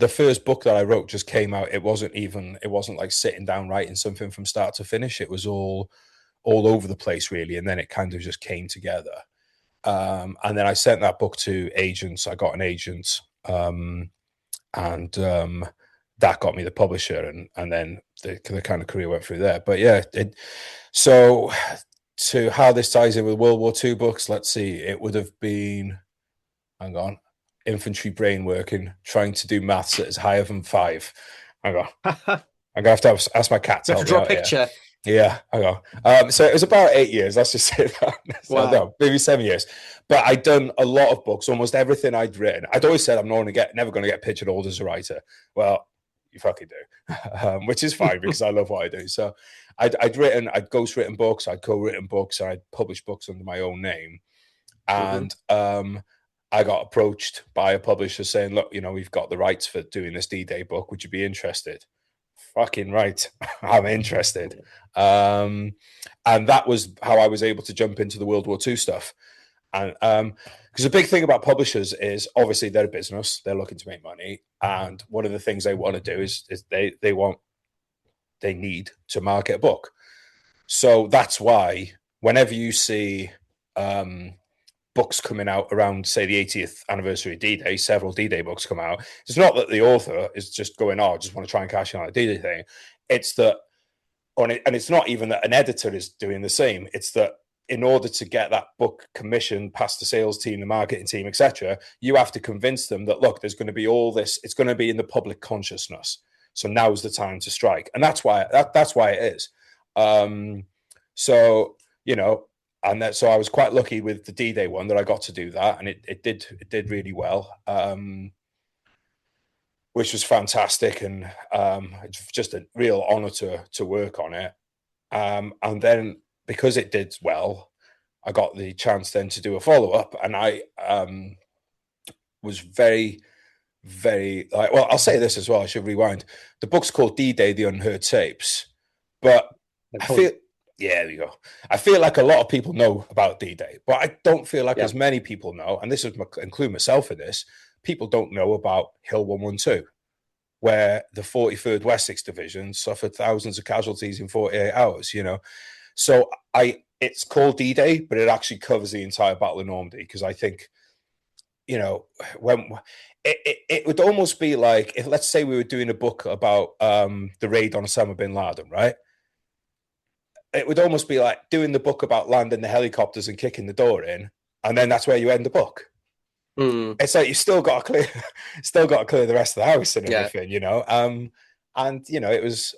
first book that I wrote just came out. It wasn't like sitting down writing something from start to finish. It was all over the place, really. And then it kind of just came together. And then I sent that book to agents. I got an agent, and that got me the publisher, and then the kind of career went through there. But yeah, so to how this ties in with World War II books, let's see, it would have been, hang on, infantry brain working, trying to do maths that is higher than 5. Hang on. I'm going to have to ask my cat to You have help to me draw a out here. picture. Yeah, I go. So it was about 8 years. Let's just say that. Wow. No, maybe 7 years. But I'd done a lot of books, almost everything I'd written. I'd always said I'm never going to get pigeonholed as a writer. Well, you fucking do, which is fine because I love what I do. So I'd ghostwritten books, I'd co-written books, I'd published books under my own name, and I got approached by a publisher saying, "Look, we've got the rights for doing this D-Day book. Would you be interested?" Fucking right, I'm interested. And that was how I was able to jump into the World War II stuff. And because the big thing about publishers is obviously they're a business, they're looking to make money, and one of the things they want to do is they need to market a book. So that's why whenever you see books coming out around, say, the 80th anniversary of D-Day, several D-Day books come out. It's not that the author is just going, I just want to try and cash in on a D-Day thing. It's that, and it's not even that an editor is doing the same. It's that in order to get that book commissioned past the sales team, the marketing team, etc., you have to convince them that, look, there's going to be all this. It's going to be in the public consciousness. So now's the time to strike, and that's why it is. So so I was quite lucky with the D-Day one that I got to do that, and it did really well, which was fantastic, and it's just a real honor to work on it. And then because it did well, I got the chance then to do a follow-up, and I was very, very well. I'll say this as well. I should rewind. The book's called D-Day: The Unheard Tapes, but Yeah, there you go. I feel like a lot of people know about D-Day, but I don't feel like Yeah. as many people know, and this is include myself in this, people don't know about Hill 112, where the 43rd Wessex Division suffered thousands of casualties in 48 hours, you know. So it's called D-Day, but it actually covers the entire Battle of Normandy, because I think, you know, when it would almost be like, if let's say we were doing a book about the raid on Osama bin Laden, right? It would almost be like doing the book about landing the helicopters and kicking the door in, and then that's where you end the book. Mm, It's like you still got to clear, still got to clear the rest of the house and yeah. everything, you know. And you know, it was,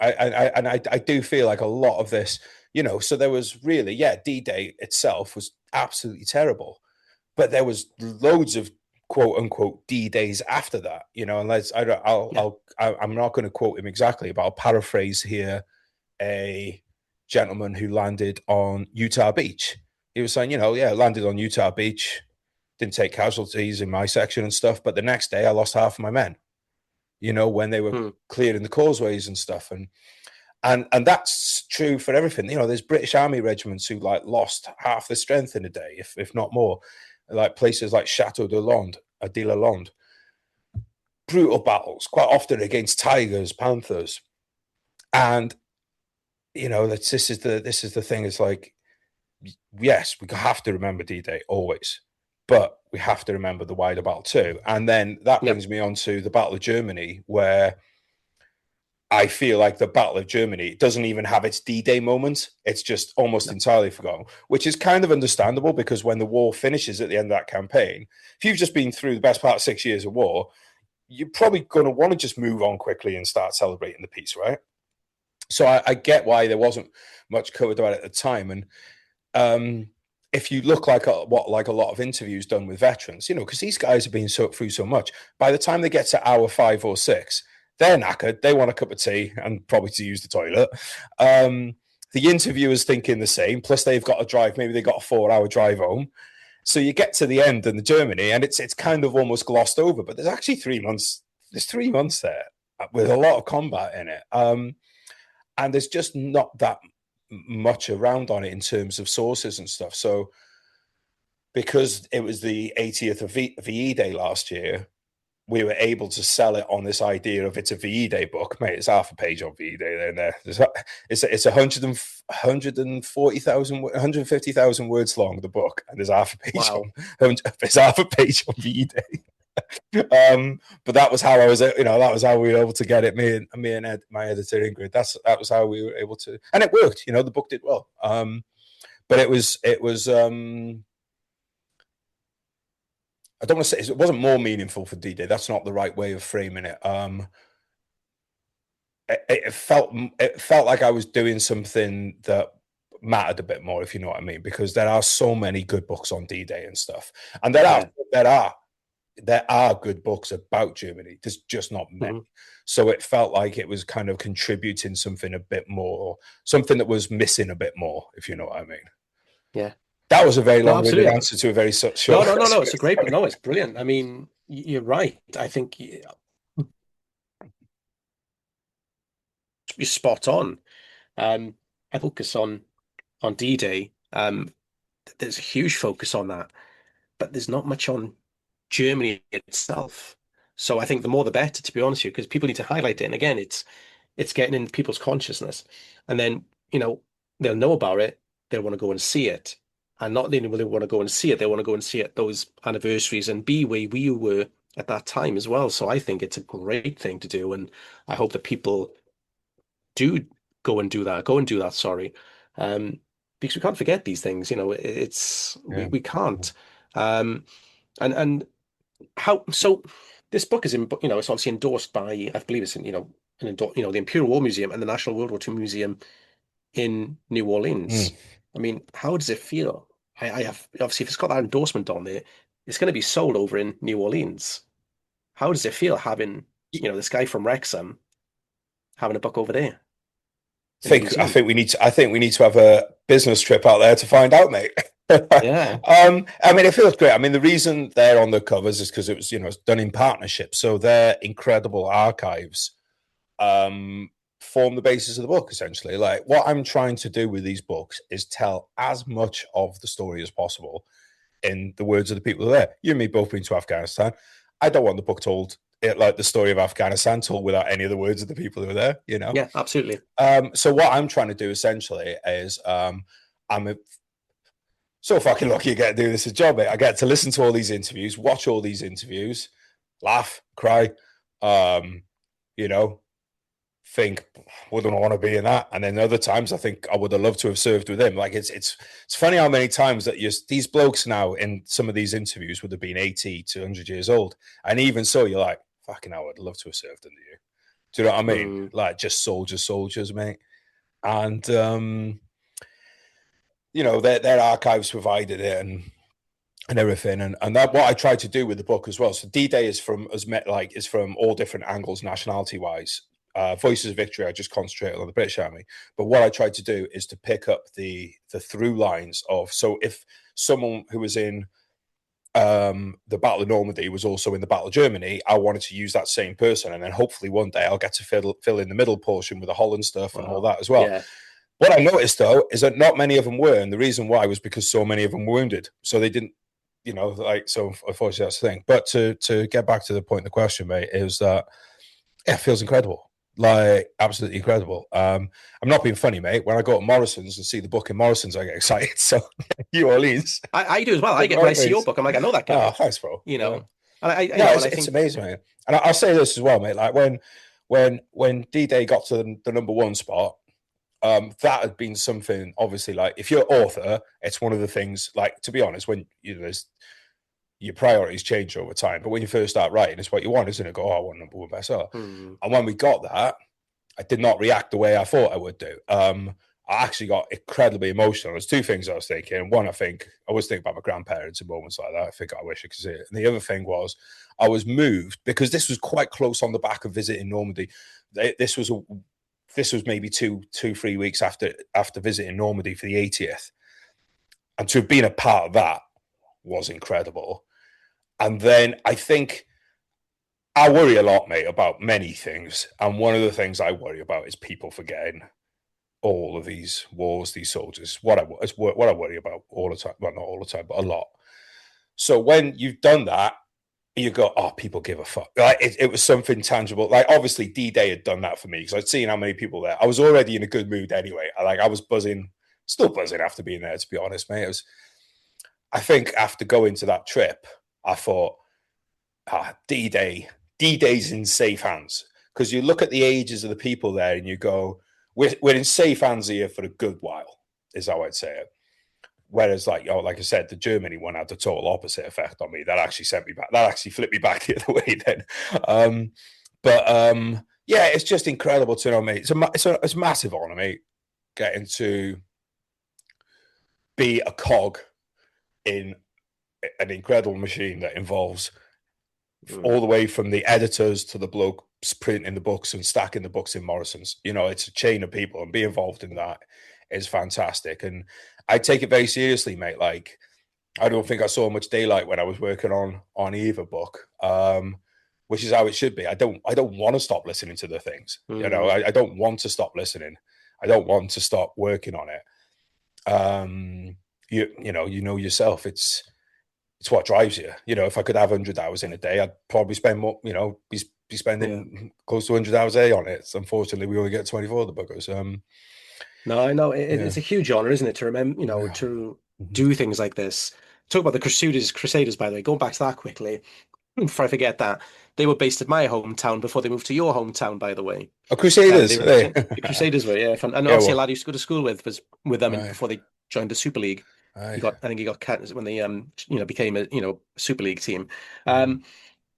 I do feel like a lot of this, you know. So there was really, yeah, D-Day itself was absolutely terrible, but there was loads of quote unquote D-Days after that, you know. And Yeah. I'm not going to quote him exactly, but I'll paraphrase here a gentleman who landed on Utah Beach. He was saying, you know, yeah, landed on Utah Beach, didn't take casualties in my section and stuff, but the next day I lost half of my men, you know, when they were Mm, clearing the causeways and stuff. And that's true for everything. You know, there's British Army regiments who like lost half the strength in a day, if not more. Like places like Chateau de Londe, de la Londe. Brutal battles, quite often against tigers, panthers. And you know, this is the thing. It's like, yes, we have to remember D-Day always, but we have to remember the wider battle too. And then that yep. brings me on to the Battle of Germany, where I feel like the Battle of Germany doesn't even have its D-Day moment. It's just almost No. entirely forgotten, which is kind of understandable, because when the war finishes at the end of that campaign, if you've just been through the best part of 6 years of war, you're probably going to want to just move on quickly and start celebrating the peace, right? So I get why there wasn't much covered about it at the time. And if you look like like a lot of interviews done with veterans, you know, because these guys have been through so much, by the time they get to hour 5 or 6, they're knackered. They want a cup of tea and probably to use the toilet. The interviewers thinking the same. Plus, they've got to drive. Maybe they got a 4-hour drive home. So you get to the end in the Germany, and it's kind of almost glossed over. But there's actually 3 months. There's 3 months there with a lot of combat in it. And there's just not that much around on it in terms of sources and stuff. So because it was the 80th of VE Day last year, we were able to sell it on this idea of it's a VE Day book. Mate, it's half a page on VE Day there. It's 140,000, 150,000 words long, the book, and there's half a page Wow. there's half a page on VE Day. But that was how I was, you know, that was how we were able to get it. Me and Ed, my editor Ingrid. That was how we were able to, and it worked. You know, the book did well. But it was. I don't want to say it wasn't more meaningful for D-Day. That's not the right way of framing it. It felt like I was doing something that mattered a bit more, if you know what I mean, because there are so many good books on D-Day and stuff, and Yeah. there are good books about Germany. There's just not many. Hmm. So it felt like it was kind of contributing something a bit more, something that was missing a bit more, if you know what I mean. Yeah. That was a very No, long-winded absolutely. answer to a very short No, no, no, no. question. It's a great, no, it's brilliant. I mean, you're right. I think you're spot on. I focus on D-Day. There's a huge focus on that, but there's not much on Germany itself. So I think the more the better, to be honest with you, because people need to highlight it. And again, it's getting in people's consciousness. And then, they'll know about it, they'll want to go and see it. And not only will they want to go and see it, they want to go and see it those anniversaries and be where we were at that time as well. So I think it's a great thing to do. And I hope that people do go and do that, sorry. Because we can't forget these things, it's we Yeah. we can't. Um, and how so this book is it's obviously endorsed by, I believe it's in, the Imperial War Museum and the National World War II Museum in New Orleans. Mm. I mean, how does it feel? I have obviously, if it's got that endorsement on there, it's going to be sold over in New Orleans. How does it feel having, this guy from Wrexham having a book over there in the I museum? think we need to have a business trip out there to find out, mate. Yeah. I mean, it feels great. I mean, the reason they're on the covers is because it was, done in partnership. So they're incredible archives form the basis of the book, essentially. Like, what I'm trying to do with these books is tell as much of the story as possible in the words of the people there. You and me both been to Afghanistan. I don't want the book told like the story of Afghanistan told without any of the words of the people who were there, you know? Yeah, absolutely. So what I'm trying to do essentially is I'm so fucking lucky I get to do this as a job, mate. I get to listen to all these interviews, watch all these interviews, laugh, cry, um, you know, think wouldn't want to be in that. And then other times I think I would have loved to have served with him. Like it's funny how many times that these blokes now in some of these interviews would have been 80 to 100 years old. And even so, you're like, fucking hell, I'd love to have served under you. Do you know what I mean? Mm. Like just soldiers, mate. And you know, their archives provided it and everything. And that what I tried to do with the book as well. So D-Day is from all different angles, nationality wise. Voices of Victory, I just concentrated on the British Army. But what I tried to do is to pick up the through lines of, so if someone who was in the Battle of Normandy was also in the Battle of Germany, I wanted to use that same person, and then hopefully one day I'll get to fill in the middle portion with the Holland stuff and all Wow. that as well. Yeah. What I noticed though is that not many of them were, and the reason why was because so many of them were wounded, so they didn't, you know, like, so unfortunately that's the thing. But to get back to the point of the question, mate, is that it feels incredible, like absolutely incredible. I'm not being funny, mate. When I go to Morrison's and see the book in Morrison's, I get excited. So New Orleans, I do as well. I big get when I right, see your mate. book, I'm like, I know that Oh, guy, thanks, bro. you Yeah. know. And No, and I it's think amazing, man. And I'll say this as well, mate. Like when D-Day got to the number one spot, that had been something. Obviously, like if you're an author, it's one of the things. Like, to be honest, when you know, there's your priorities change over time, but when you first start writing, it's what you want, isn't it? Go, oh, I want number one bestseller. hmm, And when we got that, I did not react the way I thought I would do. I actually got incredibly emotional. There's two things I was thinking. One, I was thinking about my grandparents in moments like that. I think I wish I could see it. And the other thing was, I was moved because this was quite close on the back of visiting Normandy. This was maybe 3 weeks after visiting Normandy for the 80th, and to have been a part of that was incredible. And then I think I worry a lot, mate, about many things, and one of the things I worry about is people forgetting all of these wars, these soldiers. It's what I worry about all the time. Well, not all the time, but a lot. So when you've done that, you go, oh, people give a fuck. Like it was something tangible. Like obviously D-Day had done that for me because I'd seen how many people there. I was already in a good mood anyway. I was buzzing, still buzzing after being there, to be honest, mate. I think after going to that trip, I thought, D-Day's in safe hands. Because you look at the ages of the people there and you go, we're in safe hands here for a good while, is how I'd say it. Whereas, like I said, the Germany one had the total opposite effect on me. That actually sent me back. That actually flipped me back the other way then. Yeah, it's just incredible to know, mate. It's a massive honor, mate, getting to be a cog in an incredible machine that involves hmm. all the way from the editors to the bloke printing the books and stacking the books in Morrison's. You know, it's a chain of people, and be involved in that is fantastic. And I take it very seriously, mate. Like, I don't think I saw much daylight when I was working on either book, which is how it should be. I don't want to stop listening to the things. You know, Hmm. I don't want to stop listening. I don't want to stop working on it. You know yourself. It's what drives you. You know, if I could have 100 hours in a day, I'd probably spend more. You know, be Yeah. spending close to 100 hours a day on it. So unfortunately, we only get 24 of the bookers. No, I know Yeah, it's a huge honor, isn't it, to remember, yeah. to Mm-hmm. do things like this. Talk about the Crusaders, by the way, going back to that quickly, before I forget that, they were based at my hometown before they moved to your hometown, by the way. Oh, They Crusaders, were hey. the Crusaders were, yeah, and Yeah, obviously a well, lad I used to go to school with was with them aye, before they joined the Super League. aye. I think he got cut when they became a Super League team. Mm. Um,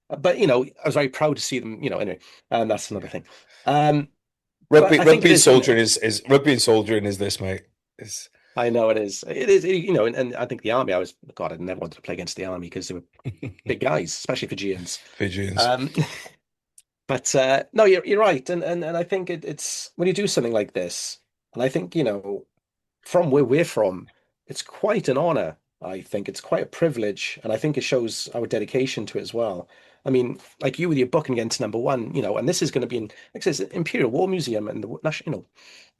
but I was very proud to see them. Anyway, and that's another thing. But I think it Rugby and is, soldiering is rugby and soldiering is this, mate. It's I know it is. It is, and I think the army. God, I never wanted to play against the army because they were big guys, especially Fijians. Fijians. Um, but no, you're right, and I think it's when you do something like this, and I think from where we're from, it's quite an honor I think it's quite a privilege, and I think it shows our dedication to it as well. I mean, like you with your book and getting to number one, and this is going to be in, like I said, Imperial War Museum and the national,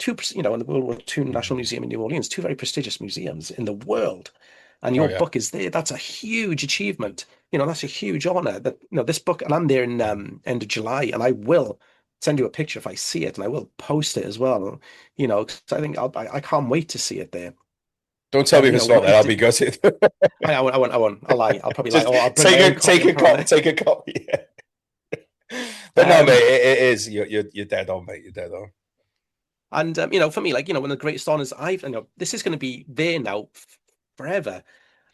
and the World War II National Mhm. Museum in New Orleans, two very prestigious museums in the world, and Oh your yeah. book is there. That's a huge achievement. That's a huge honor. That this book, and I'm there in end of July, and I will send you a picture if I see it, and I will post it as well. 'Cause I think I can't wait to see it there. Don't tell me And if it's not what there. it I'll be did. gutted. I won't. I won't. I won't. I'll lie. I'll probably lie. Just Or I'll bring my own copy and put on it. take a copy. Yeah. But no, mate, Um, it is. You're dead on, mate. You're dead on. and for me, like, one of the greatest honors this is going to be there now forever.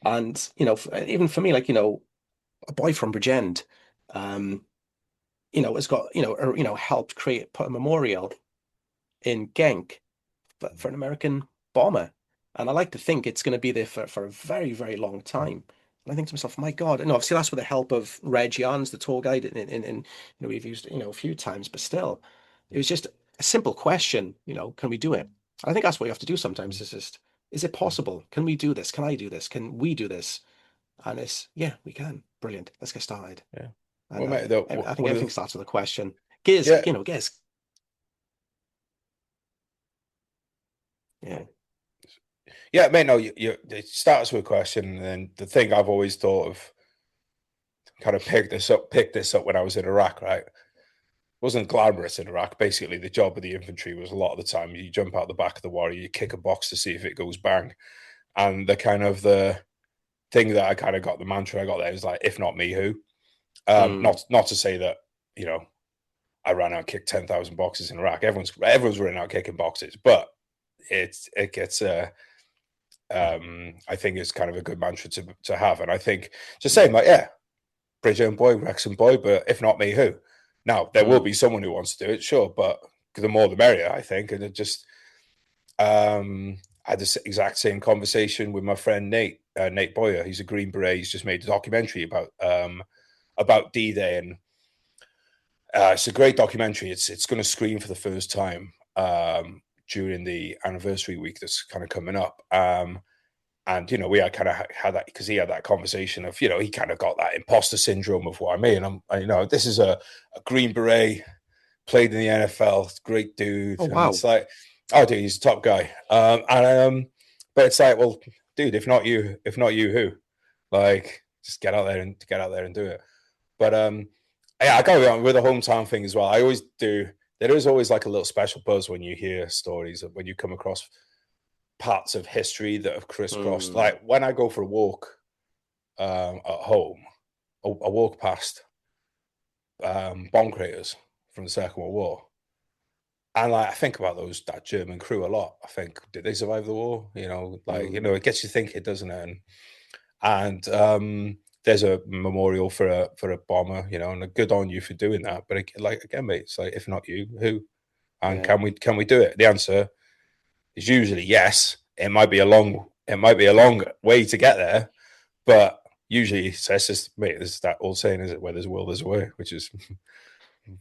And even for me, like, a boy from Bridgend, um, has got helped put a memorial in Genk for an American bomber. And I like to think it's going to be there for a very, very long time. And I think to myself, my God, and obviously that's with the help of Reg Jans, the tour guide, and we've used a few times, but still, it was just a simple question, can we do it? And I think that's what you have to do sometimes. Is just, is it possible? Can we do this? Can I do this? Can we do this? And it's, yeah, we can. Brilliant. Let's get started. Yeah. Well, And mate, I think one of everything the starts with a question. Gears, yeah, gears. Yeah. yeah, mate. No, it starts with a question, and then the thing I've always thought of, kind of picked this up when I was in Iraq. Right, wasn't glamorous in Iraq. Basically, the job of the infantry was a lot of the time you jump out the back of the warrior, you kick a box to see if it goes bang, and the thing that I kind of got the mantra I got there is like, if not me, who? Mm, Not to say that you know I ran out and kicked 10,000 boxes in Iraq. Everyone's running out kicking boxes, but it gets I think it's kind of a good mantra to have, and I think just saying yeah. like, yeah, Bridget boy, Wrexham boy, but if not me, who? Now there will be Mm, someone who wants to do it, sure, but the more the merrier, I think. And it just I had this exact same conversation with my friend Nate Boyer. He's a Green Beret. He's just made a documentary about D-Day, and it's a great documentary. It's going to screen for the first time during the anniversary week that's kind of coming up. And we had kind of had that because he had that conversation of he kind of got that imposter syndrome of what I mean. This is a Green Beret, played in the NFL, great oh, dude, and it's wow. like, oh, dude, he's a top guy. But it's like, well, dude, if not you, who? Like, just get out there and do it. But yeah, I go with the hometown thing as well. I always do. There is always like a little special buzz when you hear stories of when you come across parts of history that have crisscrossed. Mm, Like when I go for a walk at home, I walk past bomb craters from the Second World War, and like I think about that German crew a lot. I think, did they survive the war? mm, It gets you thinking, doesn't it? And there's a memorial for a bomber, and good on you for doing that. But like again, mate, it's like, if not you, who? And yeah. can we do it? The answer is usually yes. It might be a long way to get there, but usually it's just, mate, there's that old saying, is it, where there's a will, there's a way, which is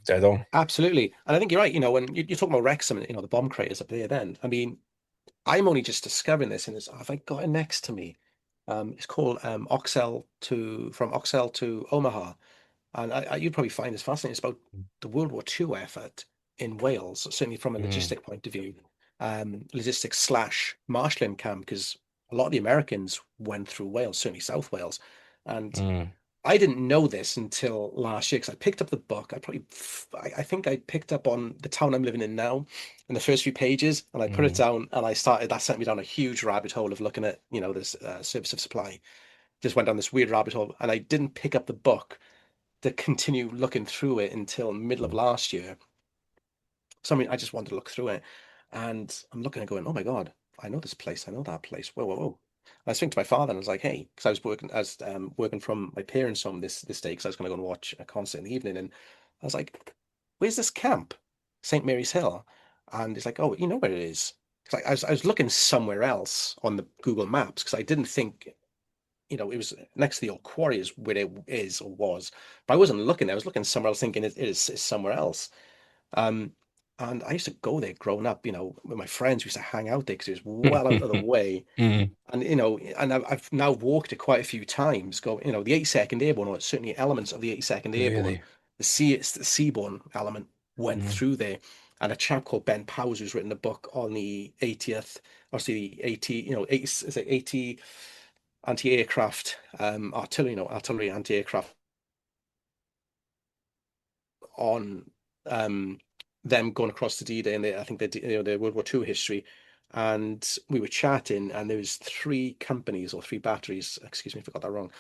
dead on. Absolutely. And I think you're right. When you're talking about Wrexham, the bomb craters up there then. I mean, I'm only just discovering this, and have I got it next to me? It's called from Oxel to Omaha. And you'd probably find this fascinating. It's about the World War II effort in Wales, certainly from a Mm, logistic point of view, logistics slash marshalling camp, because a lot of the Americans went through Wales, certainly South Wales. And mm, I didn't know this until last year because I picked up the book. I think I picked up on the town I'm living in now in the first few pages, and I put it mm, down, and that sent me down a huge rabbit hole of looking at, this service of supply. Just went down this weird rabbit hole, and I didn't pick up the book to continue looking through it until middle of last year. So I mean, I just wanted to look through it, and I'm looking and going, "Oh my God, I know this place. I know that place. Whoa, whoa, whoa!" And I was speaking to my father, and I was like, "Hey," because I was working from my parents' home this day, because I was going to go and watch a concert in the evening, and I was like, "Where's this camp, St. Mary's Hill?" And he's like, "Oh, you know where it is." Because I was looking somewhere else on the Google Maps because I didn't think it was next to the old quarry is where it is or was. But I wasn't looking. I was looking somewhere else, thinking it is somewhere else. Um, And I used to go there growing up, with my friends. We used to hang out there because it was well out of the way. Mm, And, and I've now walked it quite a few times. The 82nd Airborne, or certainly elements of the 82nd Airborne, really? it's the seaborne element went Mm, through there. And a chap called Ben Powers, who's written a book on the 80th, obviously the 80, 80, is it 80 anti-aircraft, artillery anti-aircraft on them going across to D-Day, and I think their World War II history. And we were chatting, and there was three companies or three batteries. Excuse me, I forgot that wrong.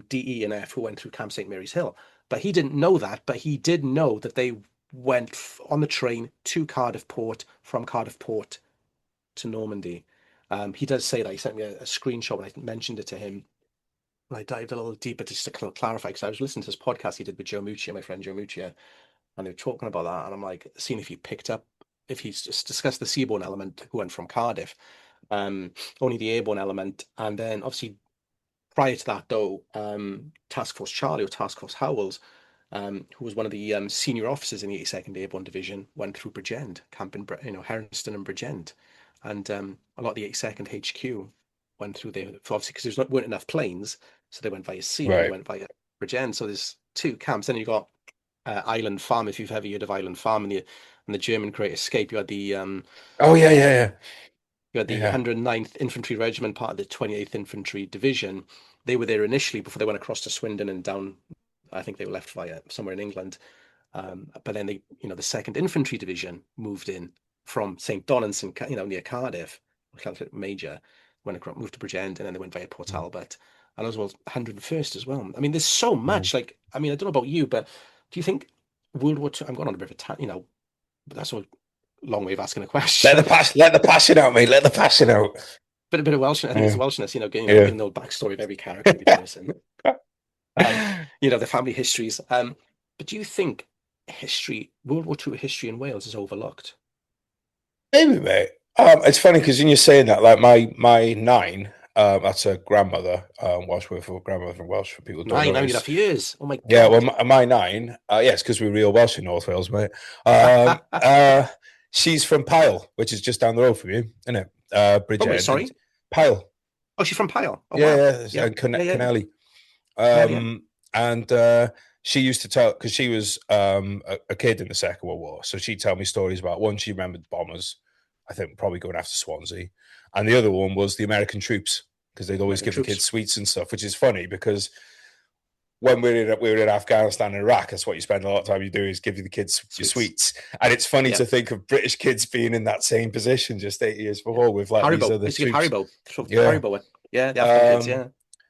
D, E, and F, who went through Camp St Mary's Hill. But he didn't know that. But he did know that they went on the train to Cardiff Port, from Cardiff Port to Normandy. He does say that. He sent me a screenshot when I mentioned it to him. And I dived a little deeper just to clarify, because I was listening to this podcast he did with Joe Muccia, my friend Joe Muccia, and they were talking about that, and I'm like, seeing if he's just discussed the seaborne element who went from Cardiff, um, only the airborne element, and then obviously prior to that though, Task Force Charlie or Task Force Howells, who was one of the senior officers in the 82nd Airborne Division, went through Bridgend, camp in Heronston and Bridgend, and a lot of the 82nd HQ went through there, obviously because weren't enough planes, so they went via sea and they right. went via Bridgend. So there's two camps. Then you got Island Farm, if you've ever heard of Island Farm, and the German Great Escape. Oh yeah, yeah, You had the yeah. 109th Infantry Regiment, part of the 28th Infantry Division. They were there initially before they went across to Swindon and down. I think they were left via somewhere in England. But then the Second Infantry Division moved in from St. Donans, and near Cardiff, Major, moved to Bridgend, and then they went via Port Yeah. Talbot, and as well as 101st as well. I mean, there's so Mm. much. Like, I mean, I don't know about you, but do you think World War II? I'm going on a bit of but that's a long way of asking a question. Let the passion out, mate. Let the passion out. But a bit of Welsh. I think it's Yeah, the Welshness. yeah. Giving the backstory of every character, every person. Um, the family histories. But do you think World War II history in Wales is overlooked? Maybe, mate. It's funny because when you're saying that, like my nine, that's a grandmother, Welsh word for grandmother from Welsh. For people who don't Nine. know, I mean, is that for years. Oh my yeah. Well, God. my nine, yes, because we're real Welsh in North Wales, mate. She's from Pyle, which is just down the road from you, isn't it? From where? Bridgend and Sorry. Pyle. Oh, she's from Pyle. Oh, Yeah, wow. yeah, Yeah. and Yeah. Yeah. Yeah. Kennelly. Yeah. Yeah. And she used to tell, because she was a kid in the Second World War, so she'd tell me stories about one. She remembered bombers, I think probably going after Swansea, and the other one was the American troops, because they'd always American give the troops. kids sweets and stuff, which is funny because when we were in Afghanistan and Iraq, that's what you spend a lot of time you do is give the kids your Sweets. sweets, and it's funny Yeah. to think of British kids being in that same position just 8 years Yeah. before with like these Haribo. other Used to give troops. Haribo. Yeah. Haribo. Yeah. The Afghan kids. Um, Yeah.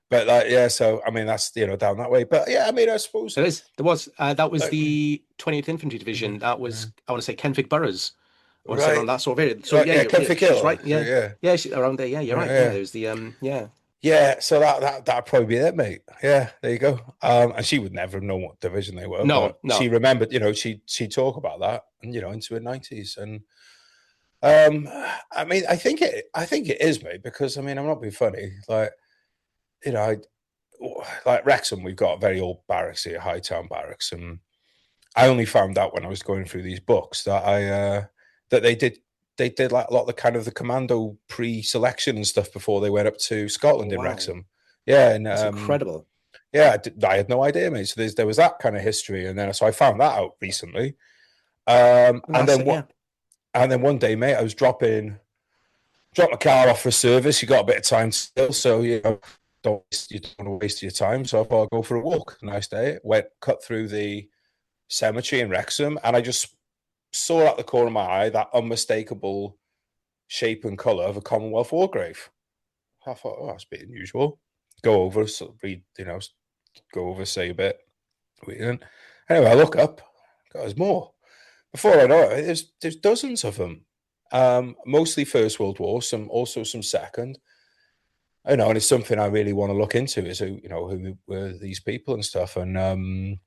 but like, yeah, so I mean, that's down that way. But yeah, I mean, I suppose There is. There was. That was like, the 20th Infantry Division. That was, I want to say, Kenfig Boroughs. I want to say right, around that sort of area. So right, yeah, yeah, yeah, Kenfig she's Hill, right. Yeah. yeah, Yeah, around there. Yeah, you're right. Yeah, yeah, there's the yeah. yeah. So that'd probably be it, mate. Yeah, there you go. And she would never have known what division they were, No, but she no. remembered. She'd talk about that, and into her 90s, and I mean, I think it is, mate, because I mean, I'm not being funny. Like, I like Wrexham, we've got a very old barracks here, Hightown Barracks, and I only found out when I was going through these books that that they did like a lot of the kind of the commando pre-selection and stuff before they went up to Scotland in Wow, Wrexham. Yeah, and that's incredible. yeah, I had no idea, mate. So there was that kind of history, and then so I found that out recently. And And that's then it. Yeah. one day, mate, I was drop my car off for service. You got a bit of time still, so you don't want to waste your time. So I thought I'd go for a walk. Nice day. Cut through the cemetery in Wrexham, and I just saw out the corner of my eye that unmistakable shape and colour of a Commonwealth war grave. I thought, oh, that's a bit unusual. Go over, read, go over, say a bit. Anyway, I look up. God, there's more. Before I know it, there's dozens of them. Mostly First World War, also some Second. And it's something I really want to look into is who were these people and stuff, and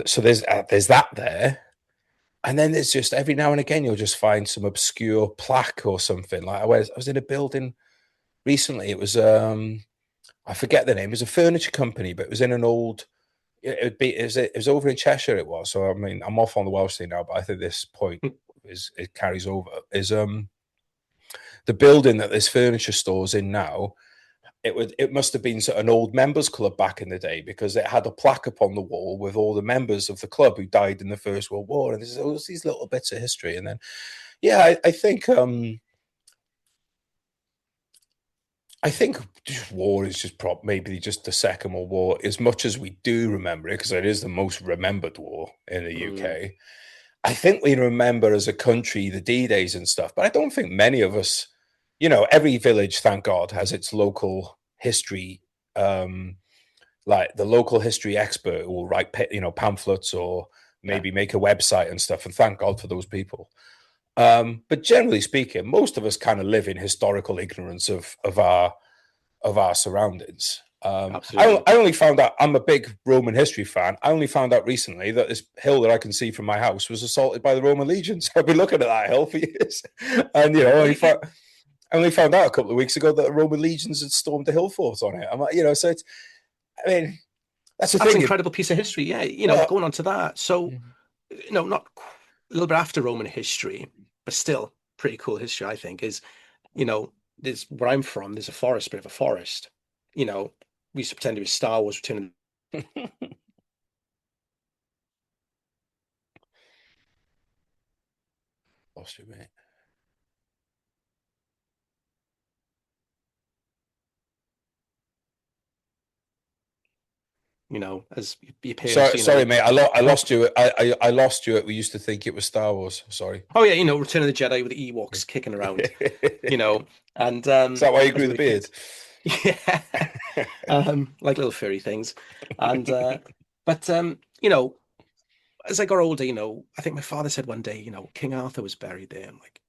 so there's that there. And then there's just every now and again you'll just find some obscure plaque or something. Like I was in a building recently. It was I forget the name. It was a furniture company, but it was in an old it was over in Cheshire. It was. So I mean, I'm off on the Welsh thing now, but I think this point is it carries over. Is the building that this furniture store's in now? It must have been an old members club back in the day, because it had a plaque upon the wall with all the members of the club who died in the First World War, and there's all these little bits of history. And then, yeah, I think war is just maybe just the Second World War, as much as we do remember it, because it is the most remembered war in the Mm, UK. I think we remember as a country the D-Days and stuff, but I don't think many of us, every village, thank God, has its local history, like the local history expert who will write, pamphlets or yeah, maybe make a website and stuff. And thank God for those people. But generally speaking, most of us kind of live in historical ignorance of our surroundings. absolutely. I only found out, I'm a big Roman history fan. I only found out recently that this hill that I can see from my house was assaulted by the Roman legions. I've been looking at that hill for years, and Well, I only found out a couple of weeks ago that the Roman legions had stormed the hill fort on it. I'm like, so it's, I mean, that's the that's an thing. incredible piece of history. Yeah, Well, going on to that. So, not a little bit after Roman history, but still pretty cool history, I think, is, there's where I'm from, there's a forest, bit of a forest. You know, we used to pretend it was Star Wars Return. lost you, mate. As your parents, Sorry, mate. I lost you. I lost you. We used to think it was Star Wars. Sorry. oh yeah, Return of the Jedi with the Ewoks kicking around, you Is know, and that why you as grew we the were beard? kids, yeah, like little furry things, and but as I got older, I think my father said one day, King Arthur was buried there. I'm like,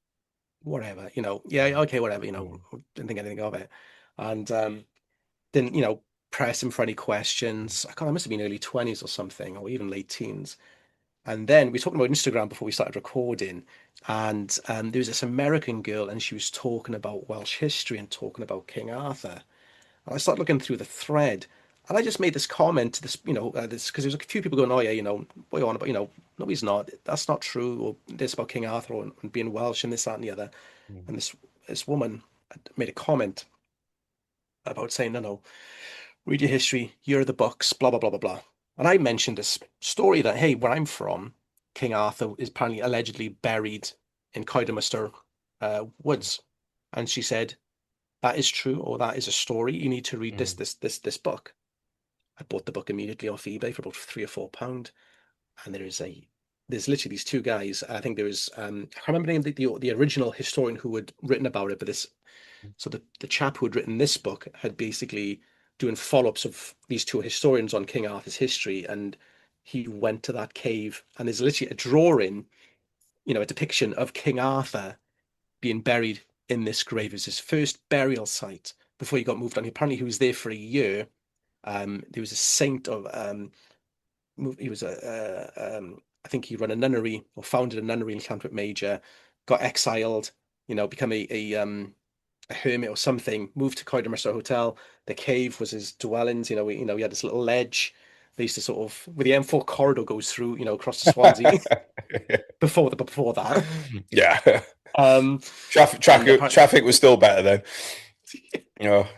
whatever, yeah, okay, whatever, Mm, didn't think anything of it, and didn't, press him for any questions. I can't, I must have been early 20s or something, or even late teens. And then we were talking about Instagram before we started recording, and there was this American girl, and she was talking about Welsh history and talking about King Arthur. And I started looking through the thread, and I just made this comment to this, this because there was a few people going, "Oh yeah, what are you on about?" No, he's not. That's not true. Or this about King Arthur and being Welsh and this, that, and the other. mm, And this woman made a comment about saying, "No, no, read your history. Here are the books. Blah blah blah blah blah." And I mentioned this story that, hey, where I'm from, King Arthur is apparently allegedly buried in Coedemyster woods, and she said that is true, or that is a story. You need to read mm, this book. I bought the book immediately off eBay for about £3 or £4, and there's literally these two guys. I think there was I can't remember the name of the original historian who had written about it, but this so the chap who had written this book had basically doing follow-ups of these two historians on King Arthur's history, and he went to that cave, and there's literally a drawing, a depiction of King Arthur being buried in this grave. It was his first burial site before he got moved on. Apparently, he was there for a year. There was a saint of he was I think he ran a nunnery or founded a nunnery in Llantwit Major, got exiled, become a hermit or something, moved to Coedemyster Hotel. The cave was his dwellings. He had this little ledge. They used to sort of, where the M4 corridor goes through, across to Swansea. mm. Before that, Yeah. um, Traffic, and traffic, apparently, traffic was still better then. You know.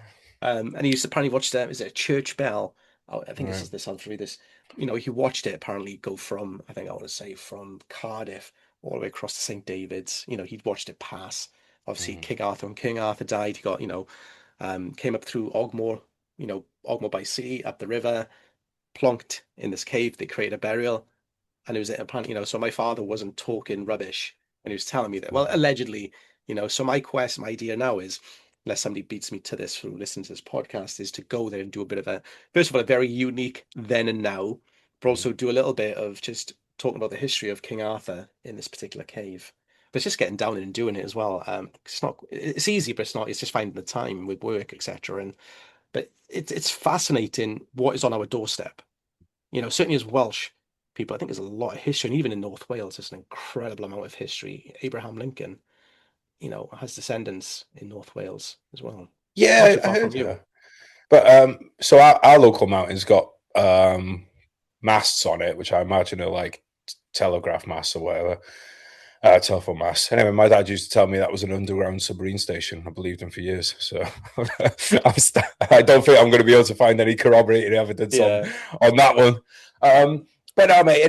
and he used to apparently watch is it a church bell? Oh, I think this Right. is this. I'll read this. He watched it apparently go from, I think I want to say, from Cardiff all the way across to St. David's. He'd watched it pass. Obviously, Mm, King Arthur, when King Arthur died, he got, came up through Ogmore, Ogmore by sea, up the river, plonked in this cave. They created a burial, and it was apparently, so my father wasn't talking rubbish when he was telling me that. Well, mm, allegedly, so my idea now is, unless somebody beats me to this who listens to this podcast, is to go there and do a bit of first of all, a very unique then and now, but mm. also do a little bit of just talking about the history of King Arthur in this particular cave. But it's just getting down and doing it as well. It's easy, but it's just finding the time with work, etc. But it's fascinating what is on our doorstep. Certainly as Welsh people, I think there's a lot of history, and even in North Wales, there's an incredible amount of history. Abraham Lincoln, has descendants in North Wales as well. Not Yeah, too I far heard from that. you. But so our local mountain's got masts on it, which I imagine are like telegraph masts or whatever, telephone masts. Anyway, my dad used to tell me that was an underground submarine station. I believed him for years. So I don't think I'm going to be able to find any corroborating evidence Yeah. on that one. But no, mate,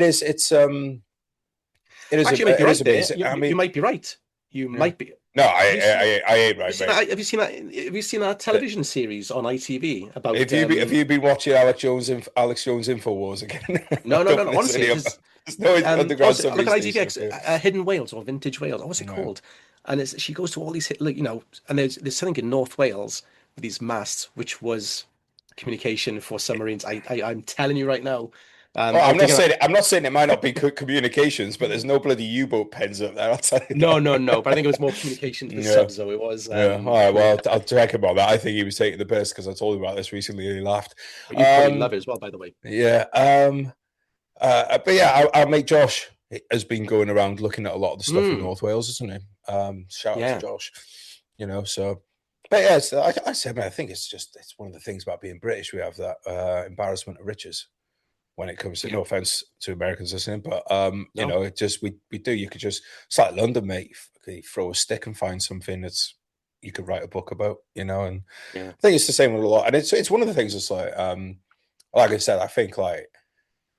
Actually, you might be it is right there. amazing. I You mean, might be right. You yeah. might be. No, Have you seen? I ain't Have you right, seen mate. that? Have you seen that? Have you seen that But television series on ITV about? have you been watching Alex Jones Infowars again? No, no, no, no. Honestly, There's no underground also look submarine at station ITVX, up here. Hidden Wales or Vintage Wales. Or what's it No. called? And she goes to all these, like, and there's something in North Wales with these masts, which was communication for submarines. I'm telling you right now. Oh, I was digging up. I'm not saying it might not be communications, but there's no bloody U-boat pens up there. I'll tell you No, no, that. no. But I think it was more communication for Yeah. subs, though. It was. Yeah. All right. But Well, yeah, I'll check him on that. I think he was taking the piss because I told him about this recently and he laughed. but you'd probably Um, love it as well, by the way. yeah. But yeah, our mate Josh has been going around looking at a lot of the stuff in Mm, North Wales, isn't he? Shout out to yeah, Josh. So. But yeah, I said, man, I think it's one of the things about being British. We have that embarrassment of riches when it comes to, yeah. no offense to Americans listening, but No, it just we do. You could just, it's like London, mate. You throw a stick and find something that's you could write a book about, and yeah, I think it's the same with a lot. And it's one of the things that's like I said, I think like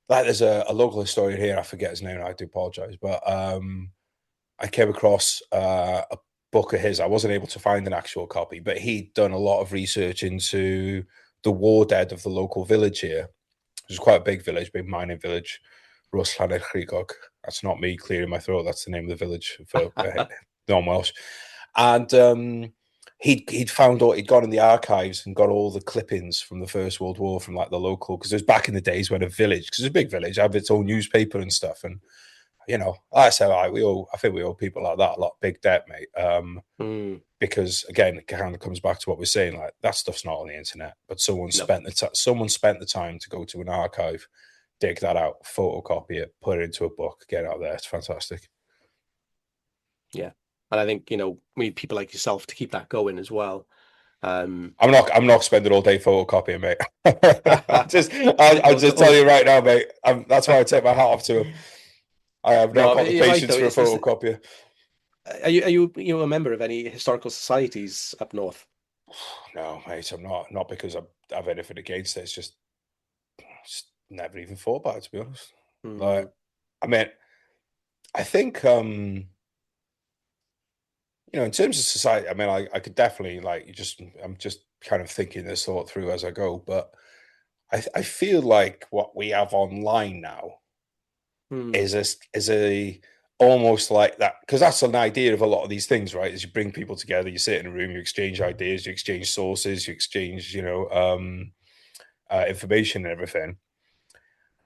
there's a local historian here. I forget his name. I do apologize, but I came across a book of his. I wasn't able to find an actual copy, but he'd done a lot of research into the war dead of the local village here. It was quite a big village, big mining village. Rwslanech. That's not me clearing my throat. That's the name of the village for non-Welsh. And he'd found out, he'd gone in the archives and got all the clippings from the First World War from like the local, because it was back in the days when a village, because it's a big village, had its own newspaper and stuff. And like I said, I think we owe people like that a lot, big debt, mate. mm, Because again, it kind of comes back to what we're saying, like that stuff's not on the internet, but someone no, spent the time to go to an archive, dig that out, photocopy it, put it into a book, get it out there. It's fantastic. yeah. And I think we need people like yourself to keep that going as well. I'm not spending all day photocopying, mate. I'll no, just tell you right now, mate. That's why I take my hat off to him. I have not no, got the you're right patience though. for a It's photocopier. are you a member of any historical societies up north? No, mate, I'm not. Not because I have anything against it. It's just never even thought about it, to be honest. Mm, Like, I mean, I think in terms of society, I mean, I could definitely I'm just kind of thinking this thought through as I go, but I feel like what we have online now mm, is a almost like that, because that's an idea of a lot of these things, right? Is you bring people together, you sit in a room, you exchange ideas, you exchange sources, you exchange information and everything.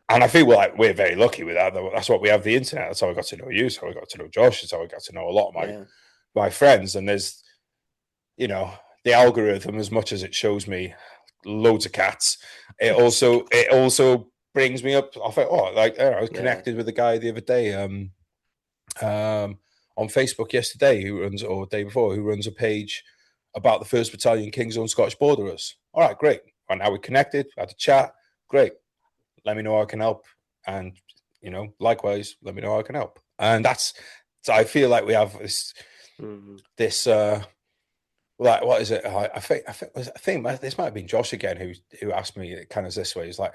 And I feel like we're very lucky with that. That's what we have, the internet. That's how I got to know you. That's how I got to know Josh. That's how I got to know a lot of yeah, my friends. And there's, the algorithm, as much as it shows me loads of cats, it also brings me up. I thought, I was yeah. connected with a guy the other day on Facebook yesterday or day before, who runs a page about the 1st Battalion King's Own Scottish Borderers. All right, great. And now we're connected, had a chat. Great. Let me know how I can help. And, likewise, let me know how I can help. And so I feel like we have Mm, this like, what is it? I think this might have been Josh again who asked me kind of this way. He's like,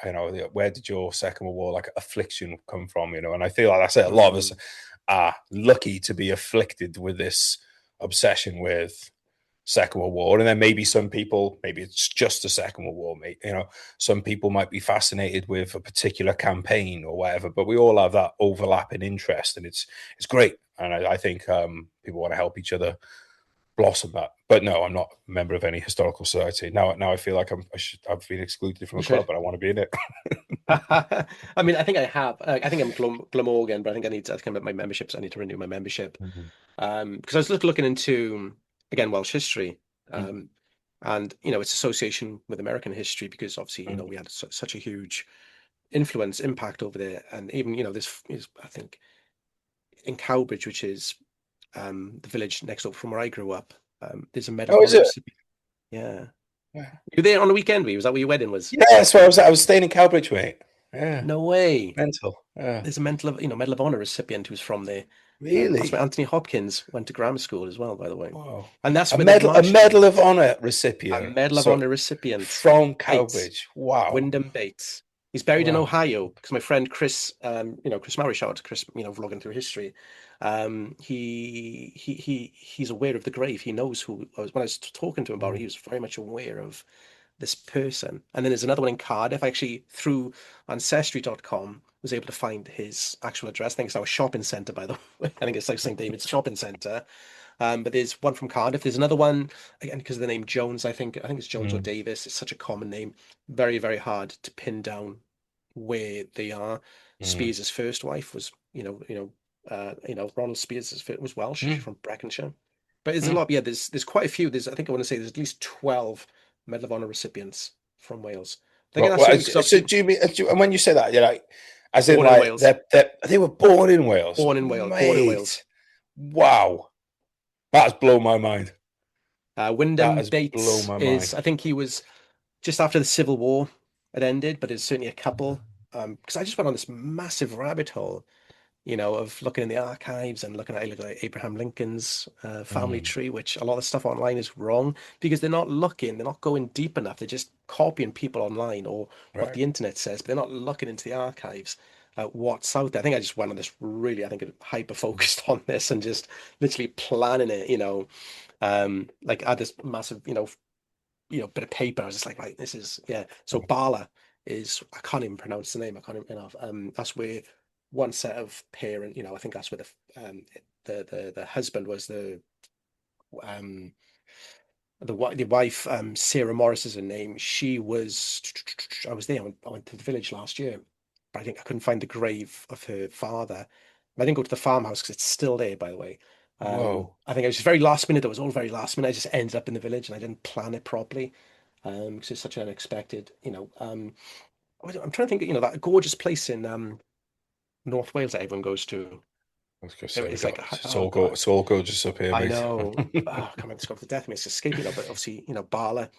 where did your Second World War affliction come from? And I feel like that's it. A lot of us mm, are lucky to be afflicted with this obsession with Second World War, and then maybe some people, maybe it's just the Second World War, mate. Some people might be fascinated with a particular campaign or whatever, but we all have that overlapping interest, and it's great. And I think people want to help each other blossom that. But no, I'm not a member of any historical society. Now I feel like I've been excluded from you a club, should. and I want to be in it. I mean, I think I have. I think I'm Glamorgan, but I think my memberships. I need to renew my membership. Mhm. Because I was looking into again Welsh history, Mhm. and its association with American history, because obviously Mhm. we had such a huge impact over there, and even this is, I think, in Cowbridge, which is the village next door from where I grew up. There's a Oh, is it? metamorphosis. Yeah, Yeah. you were there on the weekend? Was that where your wedding was? Yeah, that's why I was staying in Cowbridge, mate. Yeah, No way. mental. Yeah, There's a Medal of Honor recipient who's from there. That's where really. Anthony Hopkins went to grammar school as well, by the way. Wow. And that's A where they've medal, a marched Medal him. of Honor A recipient. Medal of So Honor recipient, from Bates, Cowbridge. Wow. Wyndham Bates. He's buried in Wow. Ohio because my friend Chris, Chris Murray, shout out to Chris, vlogging through history. He's aware of the grave. He knows who. When I was talking to him about it, Mm, he was very much aware of this person. And then there's another one in Cardiff. I actually, through Ancestry.com, was able to find his actual address. I think it's now a shopping centre, by the way. I think it's like St. David's Shopping Centre. But there's one from Cardiff. There's another one, again, because of the name Jones, I think it's Jones or mm, Davis. It's such a common name. Very, very hard to pin down where they are. mm, Spears' first wife was, Ronald Spears was Welsh. She's mm, from Breconshire. But there's a mm. lot. Yeah, there's quite a few. I think I want to say there's at least 12 Medal of Honor recipients from Wales. I think Well, that's certainly because so obviously do you mean, and when you say that, you're like, as in born in like Wales, they were born in Wales, born in Wales. mate. Wow, that's blown my mind. That Wyndham has blown Bates my is, mind. I think he was just after the Civil War had ended, but there's certainly a couple. Because I just went on this massive rabbit hole, of looking in the archives and looking at like Abraham Lincoln's family Mm, tree, which a lot of stuff online is wrong because they're not going deep enough. They're just copying people online or what right. the internet says, but they're not looking into the archives. What's out there. I think I just went on this really, I think, hyper focused on this and just literally planning it, like I had this massive, bit of paper. I was just like, right, this is yeah. So Bala is I can't even pronounce the name. I can't even that's where one set of parent, I think that's where the husband was um the wife, Sarah Morris is her name. She was I was there. I went to the village last year, but I think I couldn't find the grave of her father. I didn't go to the farmhouse because it's still there, by the way. Whoa. I think it was just very last minute. It was all very last minute. I just ended up in the village and I didn't plan it properly because it's such an unexpected, I'm trying to think, that gorgeous place in North Wales that everyone goes to. I was gonna say we It's like, got oh God, it's all go just up here, I mate. know. Oh, I can't remember the scope of death. I mean, it's escaping now, but obviously, Bala.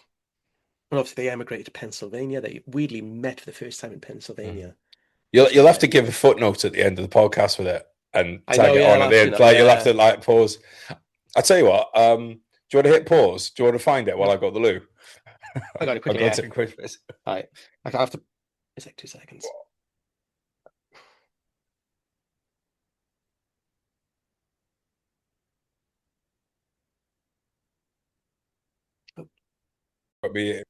And obviously, they emigrated to Pennsylvania. They weirdly met for the first time in Mm. Pennsylvania, You'll which was have to give a footnote at the end of the podcast with it and I know, tag it yeah, on I'll at the have to end. know. Like you'll have Yeah. to like pause. I tell you what, do you want to hit pause? Do you want to find it while Yep. I got the loo? I got it I'll quickly. go Yeah. take a quick piss. All right. I have to. It's like 2 seconds. Oh. Be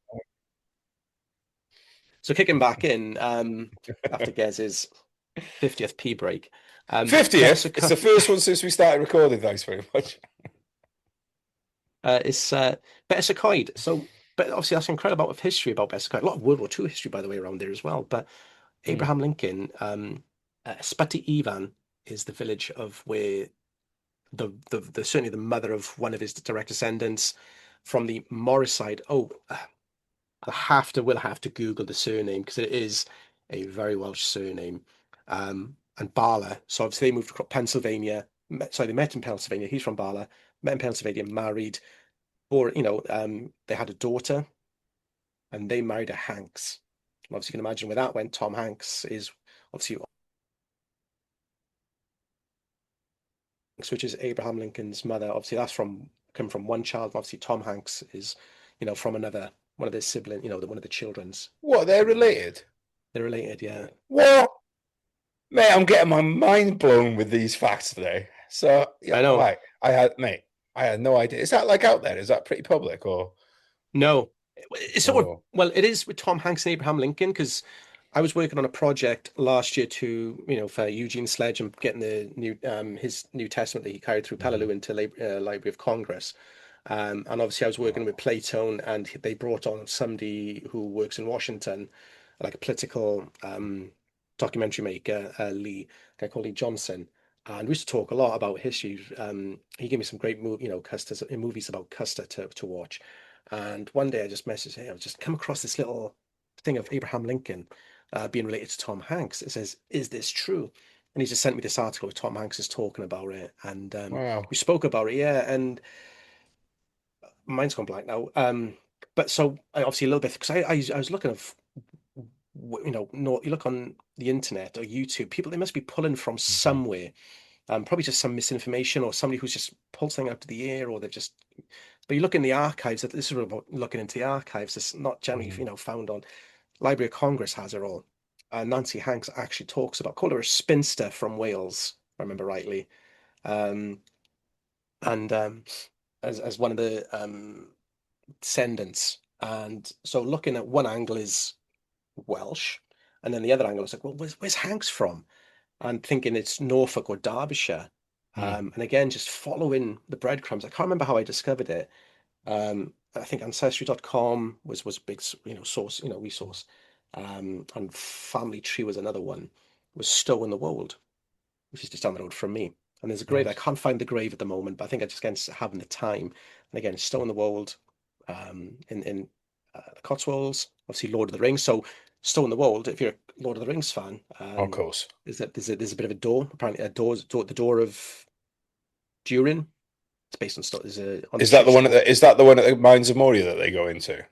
So kicking back in after Gez's 50th pee break, 50th. It's the Persica first one since we started recording. Thanks very much. is Persicoid. So, but obviously that's an incredible amount of history about Persicoid. A lot of World War II history, by the way, around there as well. But Mm. Abraham Lincoln, Sputi Ivan is the village of where the certainly the mother of one of his direct descendants from the Morris side. Oh, will have to Google the surname because it is a very Welsh surname. And Bala. So obviously they moved across Pennsylvania. Sorry, they met in Pennsylvania. He's from Bala. Met in Pennsylvania, married, or they had a daughter, and they married a Hanks. And obviously, you can imagine where that went. Tom Hanks is obviously, which is Abraham Lincoln's mother. Obviously, that's from come from one child. Obviously, Tom Hanks is, from another one of their siblings. One of the children's What? They're children. related? They're related, yeah. What? Mate, I'm getting my mind blown with these facts today. So yeah, I know. like I had no idea. Is that like out there? Is that pretty public or? No, it's sort of Oh, well, it is with Tom Hanks and Abraham Lincoln because I was working on a project last year to for Eugene Sledge and getting the new his New Testament that he carried through mhm. Peleliu into Library of Congress. And obviously, I was working with Plato, and they brought on somebody who works in Washington, like a political documentary maker, a guy called Lee Johnson. And we used to talk a lot about history. He gave me some great movies about Custer to watch. And one day I just messaged, hey, I've just come across this little thing of Abraham Lincoln being related to Tom Hanks. It says, is this true? And he just sent me this article where Tom Hanks is talking about it. And Wow. we spoke about it, yeah. And mine's gone blank now. But so I obviously a little bit because I was looking at no, you look on the internet or YouTube, people they must be pulling from Mhm. somewhere. Probably just some misinformation or somebody who's just pulled something out of the air, or they've just. But you look in the archives. This is about looking into the archives. It's not generally, Mhm. found on. Library of Congress has it all. Nancy Hanks actually talks about, called her a spinster from Wales, if I remember rightly. Um, and as one of the descendants. And so looking at one angle is Welsh, and then the other angle is like, well, where's Hanks from? And thinking it's Norfolk or Derbyshire. Mm. And again, just following the breadcrumbs. I can't remember how I discovered it. I think Ancestry.com was a big, source, resource. And Family Tree was another one. Was Stow in the Wold, which is just down the road from me. And there's a grave. I Nice. can't find the grave at the moment, but I think I just again having the time. And again, Stow in the Wold, in the Cotswolds. Obviously, Lord of the Rings. So Stow in the Wold. If you're a Lord of the Rings fan, Of course. there's a bit of a door. Apparently, the door of Durin. It's based on There's on the Is that the church one? door. Is that the one at the Mines of Moria that they go into?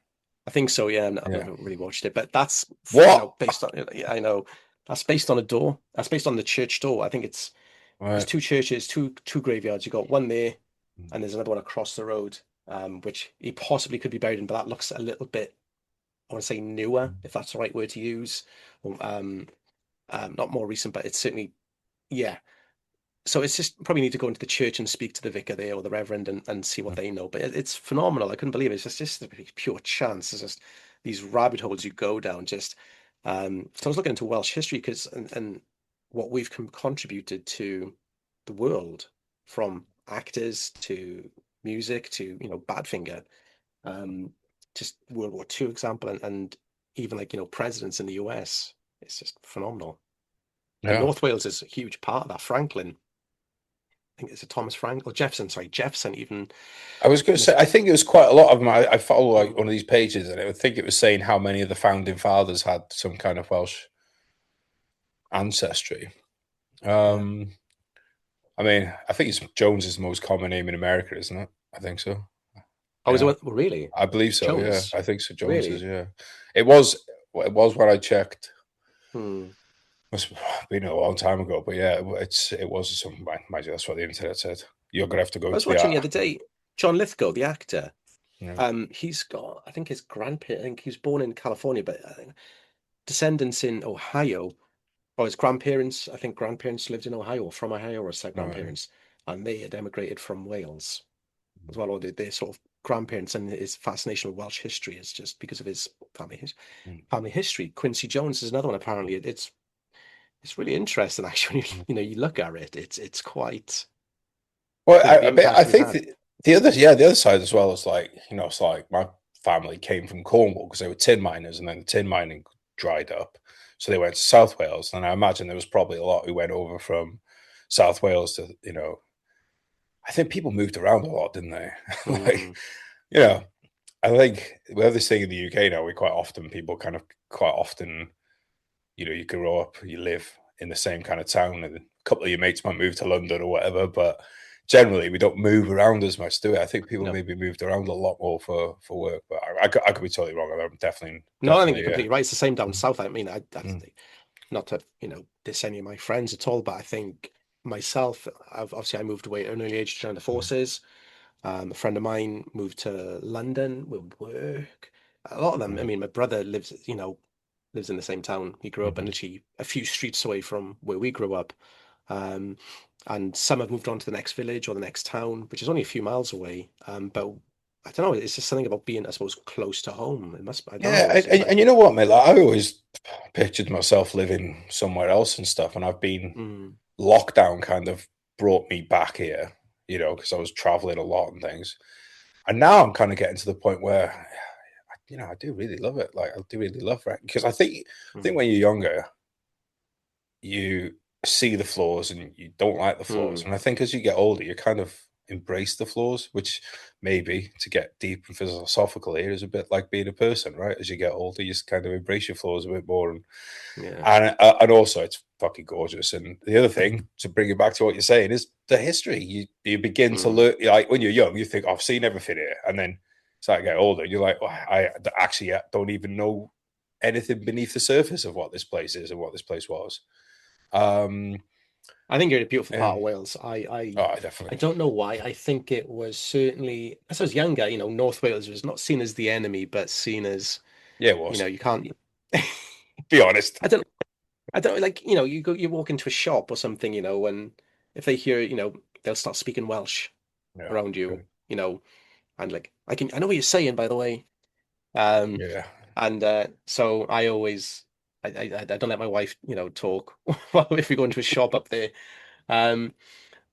I think so. Yeah, I've Yeah. never really watched it, but that's What? based on. Yeah, I know that's based on a door. That's based on the church door. I think there's Right. two churches, two graveyards. You got one there, and there's another one across the road, which he possibly could be buried in, but that looks a little bit, I want to say newer, if that's the right word to use. Not more recent, but it's certainly, yeah. So it's just probably need to go into the church and speak to the vicar there or the reverend and see what they know. But it's phenomenal. I couldn't believe it. It's just a pure chance. It's just these rabbit holes you go down. So I was looking into Welsh history because and what we've contributed to the world, from actors to music to Badfinger, um, just World War II example, and even like presidents in the US. It's just phenomenal. And Yeah. North Wales is a huge part of that. Franklin, I think it's a Thomas Frank or Jefferson. Sorry, Jefferson. Even I was going to in his. say, I think it was quite a lot of them. I follow like Mm, one of these pages, and I would think it was saying how many of the founding fathers had some kind of Welsh ancestry. yeah. Um, I mean, I think it's Jones is the most common name in America, isn't it? I think so. Oh, is it Yeah, really I believe so. Yeah, Jones? I think so. Jones is. Really? Yeah, it was. It was when I checked. Hmm. Must have been a long time ago, but yeah, it was something. Mind you, that's what the internet said. You're gonna have to go I to was the watching art. the other day. John Lithgow, the actor. Yeah, He's got. I think his grandparents. I think he was born in California, but I think descendants in Ohio. Or his grandparents. I think grandparents lived in Ohio, or from Ohio, or step right. grandparents, and they had emigrated from Wales as well. Or their sort of grandparents, and his fascination with Welsh history is just because of his Mm. family history. Quincy Jones is another one. Apparently, it's really interesting actually. You look at it. It's quite Well, the I impact he's think had. the other side as well is like it's like my family came from Cornwall because they were tin miners, and then the tin mining dried up, so they went to South Wales, and I imagine there was probably a lot who went over from South Wales to I think people moved around a lot, didn't they? Like Mm, you know, I think we have this thing in the UK now. We quite often people kind of quite often you grow up, you live in the same kind of town, and a couple of your mates might move to London or whatever, but generally we don't move around as much, do we? I think people no, maybe moved around a lot more for work, but I could be totally wrong. I'm no, I think you're yeah. completely right. It's the same down south. I mean, Mm, not to diss any of my friends at all, but I think myself, obviously I moved away at an early age to join the mm, forces. A friend of mine moved to London with work. A lot of them. I right, mean, my brother lives in the same town. He grew up and mhm. literally a few streets away from where we grew up. Um, and some have moved on to the next village or the next town, which is only a few miles away. But I don't know. It's just something about being, I suppose, close to home. It must. I don't Yeah, know. It's and like. you know what, mate? Like, I always pictured myself living somewhere else and stuff, and I've been Mm, lockdown kind of brought me back here, because I was traveling a lot and things. And now I'm kind of getting to the point where, I do really love it. Like I do really love it because I think mm, when you're younger, you see the flaws and you don't like the flaws. mm, And I think as you get older, you kind of embrace the flaws, which maybe to get deep and philosophical here is a bit like being a person, right? As you get older, you just kind of embrace your flaws a bit more, and yeah. and also it's fucking gorgeous. And the other thing to bring it back to what you're saying is the history. You begin to Mm, learn, like when you're young, you think, "Oh, I've seen everything here," and then start to get older, you're like, oh, I actually don't even know anything beneath the surface of what this place is and what this place was. Um, I think you're in a beautiful part and of Wales. oh, I definitely, don't know why. I think it was certainly as I was younger, North Wales was not seen as the enemy, but seen as, yeah, it was. you can't. Be honest. I don't. I don't like. You walk into a shop or something, and if they hear, they'll start speaking Welsh Yeah, around good. you, and like I know what you're saying, by the way. Um, Yeah. and so I always, I don't let my wife, talk while if we go into a shop up there. Um,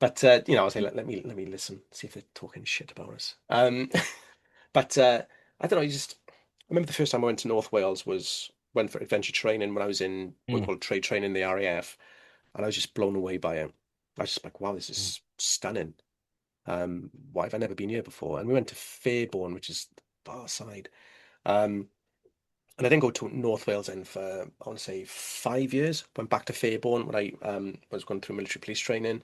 but I was like, let me listen, see if they're talking shit about us. But I don't know. I remember the first time I went to North Wales went for adventure training when I was in what we Mm, call trade training in the RAF, and I was just blown away by it. I was just like, wow, this mm, is stunning. Why have I never been here before? And we went to Fairborn, which is the far side. Um, and I didn't go to North Wales then for, I want to say, 5 years. Went back to Fairborn when I was going through military police training.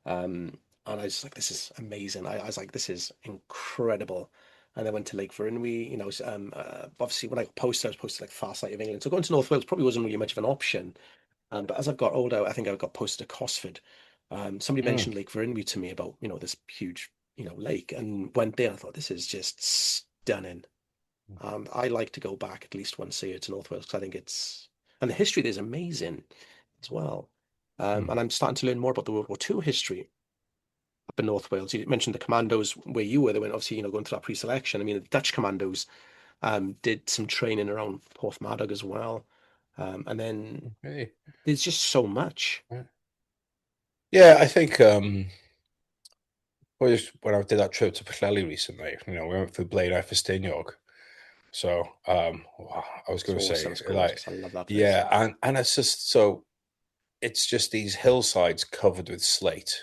Um, and I was like, this is amazing. I was like, this is incredible. And I went to Lake Vyrnwy. Obviously, when I got posted, I was posted like far side of England. So going to North Wales probably wasn't really much of an option. But as I've got older, I think I got posted to Cosford. Somebody mm, mentioned Lake Vyrnwy to me about, this huge, lake, and went there. I thought, this is just stunning. I like to go back at least once a year to North Wales because I think and the history there's amazing as well. mm. And I'm starting to learn more about the World War II history up in North Wales. You mentioned the commandos where you were. They went obviously, going through that pre-selection. I mean, the Dutch commandos did some training around Porthmadog as well. And then Okay. there's just so much. Yeah, I think when I did that trip to Pwllheli recently, we went through Blaenau Festiniog. So wow, I was It's going to awesome. say It's like, gorgeous. I love that place. yeah, and it's just so it's just these hillsides covered with slate.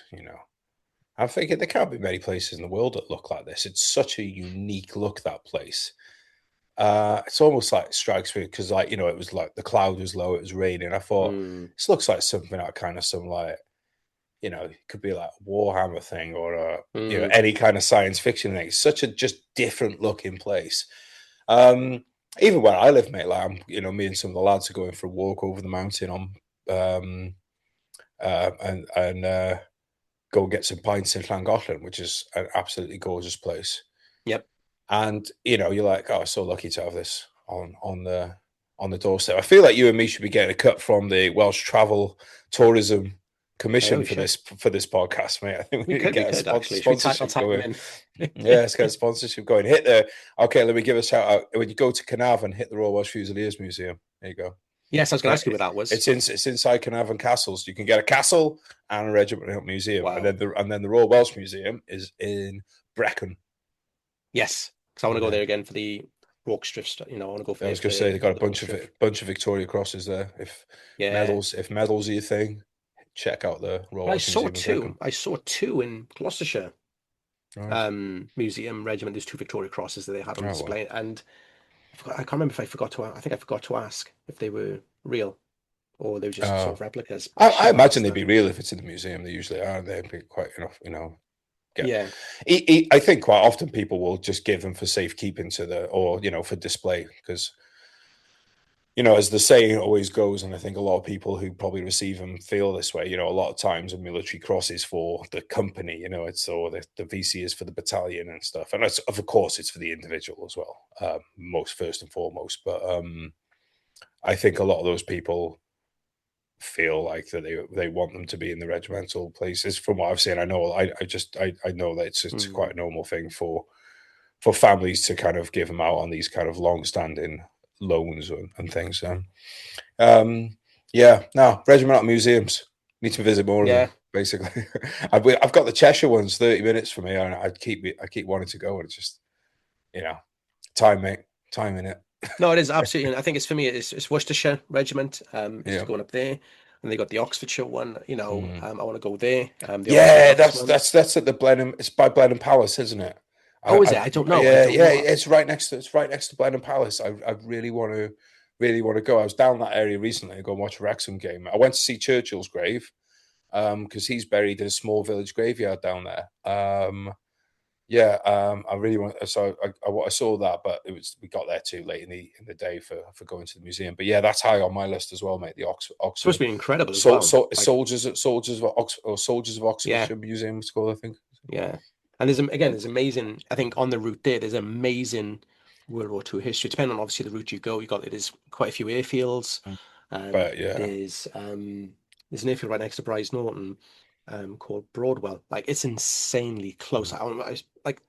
I'm thinking there can't be many places in the world that look like this. It's such a unique look, that place. It's almost like strikes me because, like, it was like the cloud was low, it was raining. I thought Mm, this looks like something out kind of some like, it could be like a Warhammer thing or mm, any kind of science fiction thing. It's such a just different looking place. Um, Even where I live, mate, like me and some of the lads are going for a walk over the mountain on um and go and get some pints in Llangollen, which is an absolutely gorgeous place. yep. And you're like, oh, so lucky to have this on the doorstep. I feel like you and me should be getting a cut from the Welsh Travel Tourism I know Commission we for should. this podcast, mate. I think we need to We get a could actually. Should we I'll sponsorship tap them going. in. Yeah, let's get a sponsorship going. Hit the Okay. Let me give a shout out. When you go to Carnarvon, hit the Royal Welsh Fusiliers Museum. There you go. Yes, I was going to ask you what that was. It's inside Carnarvon Castle, so you can get a castle and a regimental museum, and Wow. then the Royal Welsh Museum is in Brecon. Yes, because I want to go Yeah, there again for the Rorkestrip. I want to go for I there was for going to say they got a the Rorkestrip. bunch of Victoria Crosses there. Yeah, If medals are your thing, check out the Royal but I Welsh saw Museum in Brecon. two. I saw two in Gloucestershire Right. Museum Regiment. There's two Victoria Crosses that they had on Oh well. display, and I can't remember if I forgot to. I think I forgot to ask if they were real or they were just Uh, sort of replicas. But I shit, that was imagine they'd be stunning. real if it's in the museum. They usually are. They'd be quite enough, get. Yeah. I think quite often people will just give them for safekeeping or for display because as the saying always goes, and I think a lot of people who probably receive them feel this way. A lot of times a military cross is for the company, it's or the VC is for the battalion and stuff, and of course it's for the individual as well, most first and foremost. But I think a lot of those people feel like that they want them to be in the regimental places. From what I've seen, I know I know that it's Mm. quite a normal thing for families to kind of give them out on these kind of long standing loans and things. Um, yeah, no, regimental museums. Need to visit more of them. Yeah. Basically, I've got the Cheshire ones, 30 minutes from here, and I keep wanting to go, and it's just you know time, mate, time in it. No, it is absolutely. And I think it's for me. It's Worcestershire Regiment. It's Yeah. just going up there, and they got the Oxfordshire one. Mm. I want to go there. The Oxford Yeah, Ducks one. that's at the Blenheim. It's by Blenheim Palace, isn't it? Oh, is it? I don't know. I Yeah, don't yeah. know. It's right next to Blenheim Palace. I really want to go. I was down that area recently and go and watch a Wrexham game. I went to see Churchill's grave because he's buried in a small village graveyard down there. Yeah, I really want. So I saw that, but we got there too late in the day for going to the museum. But yeah, that's high on my list as well, mate. The It's supposed Oxford to be incredible as well. Like, Soldiers of yeah, Oxfordshire Museum it's called, I think. yeah. And there's amazing. I think on the route there, there's amazing World War II history. Depending on obviously the route you go, there's quite a few airfields. But yeah, There's an airfield right next to Bryce Norton, called Broadwell. Like it's insanely close. I don't know, it's like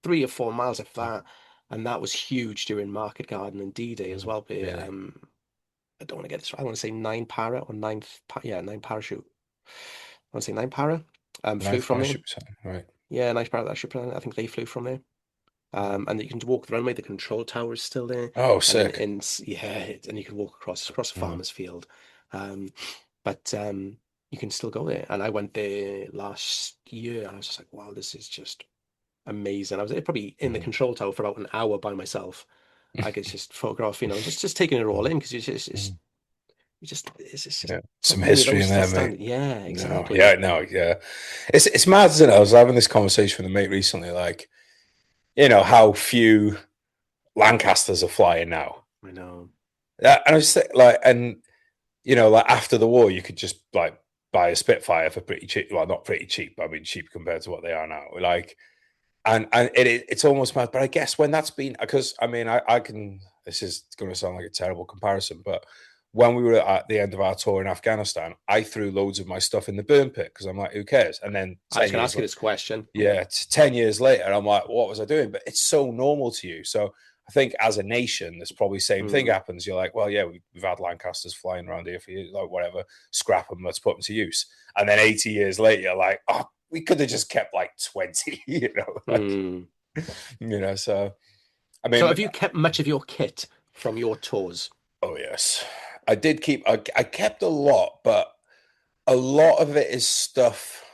3 or 4 miles of that, and that was huge during Market Garden and D-Day as well. But really, I don't want to get this right. I want to say nine para or yeah, nine parachute. I want to say nine para. Flew ninth from there. parachute sign, right? Yeah, nice para that ship. I think they flew from there. And you can walk the runway. The control tower is still there, Oh, and then sick. and you can walk across a Mm. farmer's field. Um, but you can still go there. And I went there last year. And I was just like, wow, this is just amazing. I was probably in the Mm. control tower for about an hour by myself. I could just photograph, just taking it all in because Mm. it's just Yeah, some something you'd history always in still there, stand. mate. Yeah, No, yeah, exactly. no, yeah. It's mad, isn't it? I was having this conversation with a mate recently, like, how few Lancasters are flying now. I know. Yeah, and I was like, and like after the war, you could just like buy a Spitfire for pretty cheap. Well, not pretty cheap, but I mean cheap compared to what they are now. Like, and it's almost mad. But I guess when that's been, because I mean, I can. This is going to sound like a terrible comparison, but when we were at the end of our tour in Afghanistan, I threw loads of my stuff in the burn pit because I'm like, who cares? And then I was 10 going to years ask you this question. yeah, it's 10 years later, I'm like, what was I doing? But it's so normal to you. So I think as a nation, there's probably the same thing Mm, happens. You're like, well, yeah, we've had Lancasters flying around here for you, like whatever, scrap them, let's put them to use. And then 80 years later, you're like, oh, we could have just kept like 20, mm. so I So mean, have you kept much of your kit from your tours? oh, yes, I did I kept a lot, but a lot of it is stuff.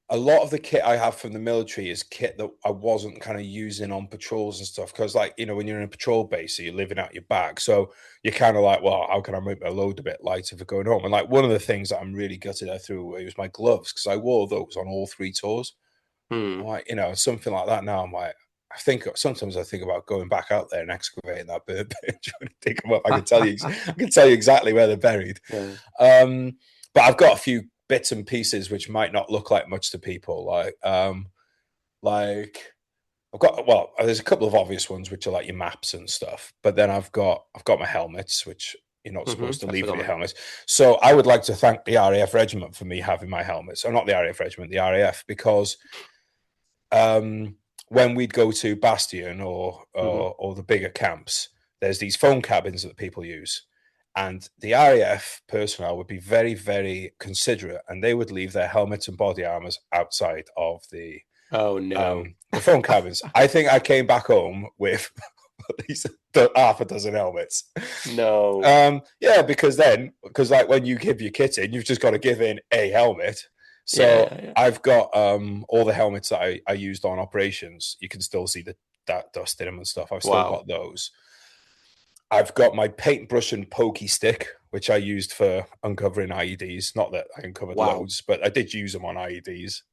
A lot of the kit I have from the military is kit that I wasn't kind of using on patrols and stuff. Because, like, when you're in a patrol base, so you're living out your bag. So you're kind of like, well, how can I make my load a bit lighter for going home? And, like, one of the things that I'm really gutted I threw away was my gloves because I wore those on all 3 tours. I'm Hmm. like, something like that now. I'm like, sometimes I think about going back out there and excavating that bird pit, trying to dig them up. I can tell you exactly where they're buried. Yeah. Um, but I've got a few bits and pieces which might not look like much to people. Like there's a couple of obvious ones which are like your maps and stuff. But then I've got my helmets, which you're not supposed to I leave with forgot your mine. helmets. So I would like to thank the RAF regiment for me having my helmets. Or not the RAF regiment, the RAF, because when we'd go to Bastion Hmm. or the bigger camps, there's these phone cabins that people use. And the RAF personnel would be very, very considerate, and they would leave their helmets and body armors outside of Oh no. the phone cabins. I think I came back home with at least half a dozen helmets. No. Yeah, because like when you give your kit in, you've just got to give in a helmet. Yeah, So yeah, yeah. I've got all the helmets that I used on operations. You can still see that dust in them and stuff. I've still Wow. got those. I've got my paintbrush and pokey stick, which I used for uncovering IEDs. Not that I uncovered Wow. loads, but I did use them on IEDs.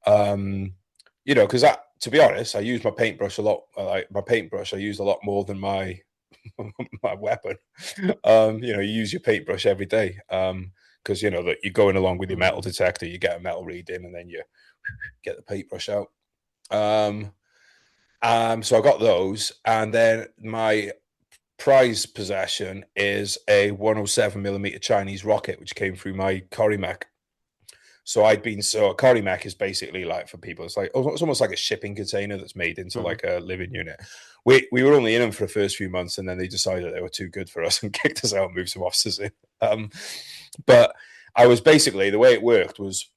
Um, because to be honest, I use my paintbrush a lot. Like my paintbrush, I used a lot more than my my weapon. You use your paintbrush every day. Because that you're going along with your metal Mm. detector, you get a metal reading, and then you get the paintbrush out. Um, so I got those, and then my prize possession is a 107mm Chinese rocket, which came through my Corrie mech. So a Corrie mech is basically like for people, it's almost like a shipping container that's made into Mhm. like a living unit. We were only in them for the first few months, and then they decided they were too good for us and kicked us out and moved some officers in. But I was basically the way it worked was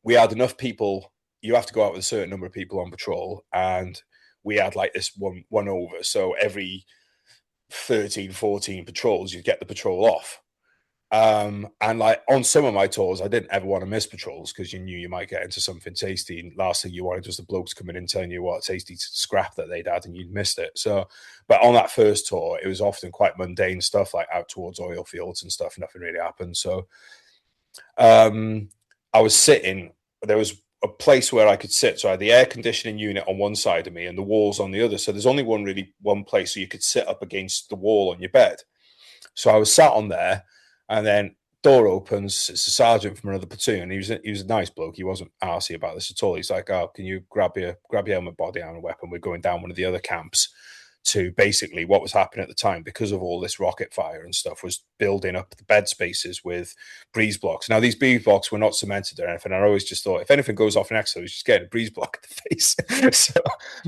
we had enough people. You have to go out with a certain number of people on patrol, and we had like this one over. So every 13, 14 patrols, you'd get the patrol off. And like on some of my tours, I didn't ever want to miss patrols because you knew you might get into something tasty. And last thing you wanted was the blokes coming in telling you what tasty scrap that they'd had and you'd missed it. So, but on that first tour, it was often quite mundane stuff like out towards oil fields and stuff. Nothing really happened. So, I was sitting. There was a place where I could sit. So I had the air conditioning unit on one side of me and the walls on the other. So there's only one place so you could sit up against the wall on your bed. So I was sat on there, and then door opens. It's a sergeant from another platoon. He was a nice bloke. He wasn't arsy about this at all. He's like, "Oh, can you grab your helmet, body armor, weapon? We're going down one of the other camps." To basically what was happening at the time, because of all this rocket fire and stuff, was building up the bed spaces with breeze blocks. Now these breeze blocks were not cemented or anything. I always just thought if anything goes off next to us, just get a breeze block in the face. So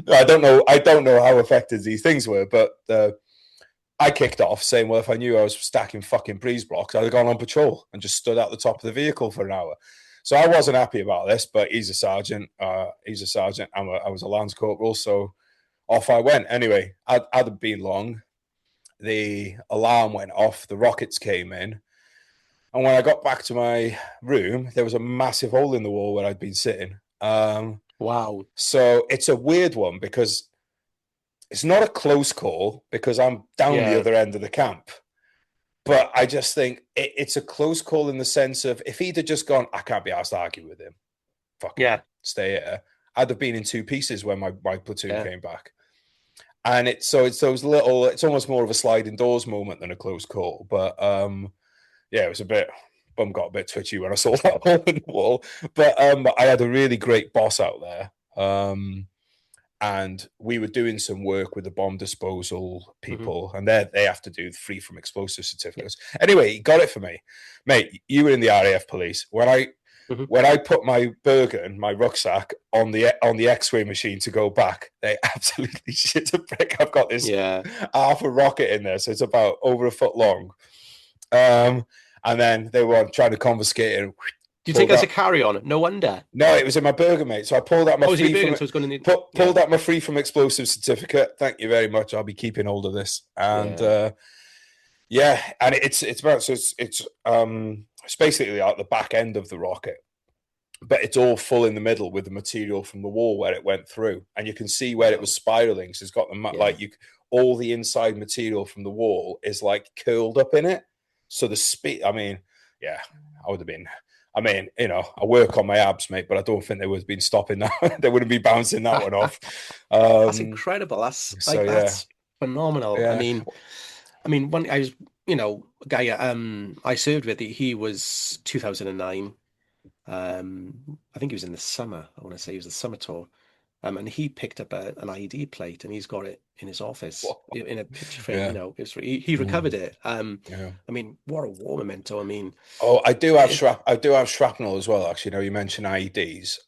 I don't know how effective these things were, but I kicked off saying, well, if I knew I was stacking fucking breeze blocks, I'd have gone on patrol and just stood out the top of the vehicle for an hour. So I wasn't happy about this, but he's a sergeant. He's a sergeant. I was a lance corporal, so off I went. Anyway, hadn't been long. The alarm went off. The rockets came in. And when I got back to my room, there was a massive hole in the wall where I'd been sitting. Wow. So it's a weird one because it's not a close call because I'm down the Yeah. other end of the camp. But I just think it's a close call in the sense of if he'd have just gone, I can't be asked to argue with him. Fuck it. Yeah. Stay here. I'd have been in two pieces when my platoon Yeah. came back. And it's those little, it's almost more of a sliding doors moment than a close call. But yeah, it was a bit, bum got a bit twitchy when I saw that hole in the wall. But I had a really great boss out there. And we were doing some work with the bomb disposal Hmm. people, and they have to do free from explosive certificates. Anyway, he got it for me, mate. You were in the RAF police Hmm. when I put my Bergen, my rucksack, on the X-ray machine to go back. They absolutely shit a brick. I've got this Yeah. half a rocket in there, so it's about over a foot long. And then they were trying to confiscate it. And Do you take pulled it as a out. carry-on? No wonder. No, it was in my Bergen, mate. So I pulled out my Oh, was it free your from Bergen? So it's going to need. Yeah. pulled out my free from explosive certificate. Thank you very much. I'll be keeping hold of this. And Yeah. yeah, and it's about so it's basically at the back end of the rocket, but it's all full in the middle with the material from the wall where it went through, and you can see where it Wow. was spiraling. So it's got the Yeah. like you all the inside material from the wall is like curled up in it. So the speed, I mean, yeah, I would have been. I mean, I work on my abs, mate, but I don't think they would have been stopping that. They wouldn't be bouncing that one off. That's Um, incredible. That's so like yeah, that's phenomenal. I yeah. mean, when I was, a guy I served with, he was 2009. I think he was in the summer. I want to say he was the summer tour. And he picked up an ID plate and he's got it in his office in a picture frame. Yeah. He recovered Mm, it. yeah. I mean, what a war memento. I mean, Oh, it, I do have shrapnel as well. Actually, now you mentioned IEDs.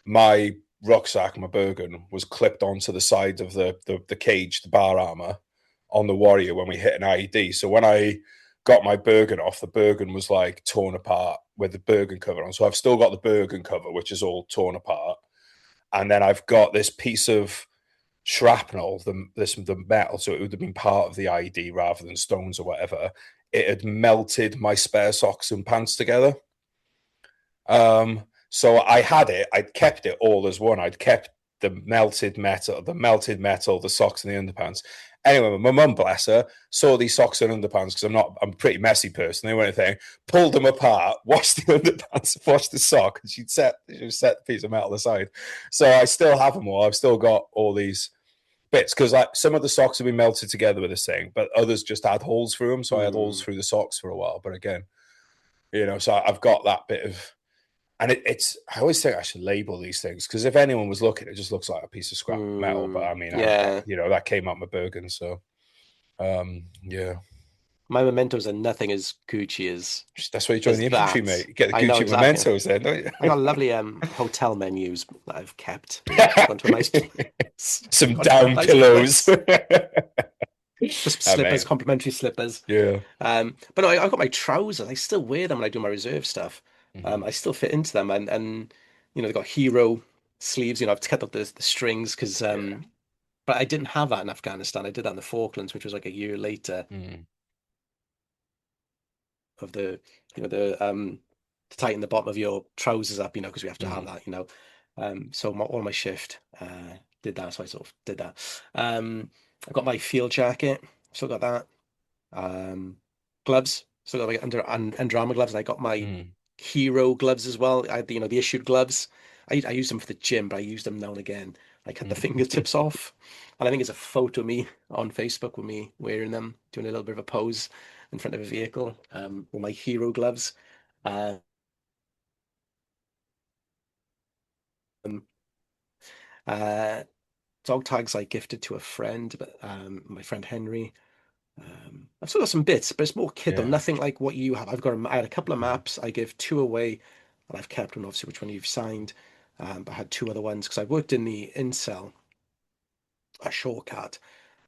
My rucksack, my Bergen, was clipped onto the side of the cage, the bar armor on the Warrior when we hit an IED. So when I got my Bergen off, the Bergen was like torn apart with the Bergen cover on. So I've still got the Bergen cover, which is all torn apart, and then I've got this piece of shrapnel, the metal, so it would have been part of the IED rather than stones or whatever. It had melted my spare socks and pants together. So I had it. I'd kept it all as one. I'd kept the socks and the underpants. Anyway, my mum, bless her, saw these socks and underpants because I'm a pretty messy person. They weren't anything. Pulled them apart, washed the underpants, washed the sock, and she'd set the piece of metal aside. So I still have them all. I've still got all these bits because like some of the socks have been melted together with this thing, but others just had holes through them. So I had holes mm, through the socks for a while. But again, so I've got that bit of, and it's. I always think I should label these things because if anyone was looking, it just looks like a piece of scrap metal. But I mean, yeah. that came out my Bergen, so yeah. My mementos are nothing as Gucci That's why you join as the infantry, that. mate. You get the I know Gucci exactly. mementos then, don't I got lovely hotel menus that I've kept. I've gone to a nice place. Some Gone to a down nice pillows. place. Just slippers, Mate. complimentary slippers. Yeah. But no, I've got my trousers. I still wear them when I do my reserve stuff. Mm-hmm. I still fit into them, and they've got hero sleeves. I've cut up the strings because Yeah. but I didn't have that in Afghanistan. I did that in the Falklands, which was like a year later Mm. of to tighten the bottom of your trousers up, because we have to have Mm. that. So all my shift did that, so I sort of did that. I got my field jacket, still got that. Um, Gloves, still got my Under Armour gloves. And I got my Mm. hero gloves as well. I had the issued gloves. I use them for the gym, but I use them now and again. I cut the fingertips off, and I think there's a photo of me on Facebook with me wearing them, doing a little bit of a pose in front of a vehicle, with my hero gloves. Um, uh, Dog tags I gifted to a friend, but my friend Henry. I've still got some bits, but it's more kit though. Yeah. Nothing like what you have. I had a couple of maps. I gave two away, and I've kept one, obviously, which one you've signed. But I had two other ones because I worked in the incel, a shortcut,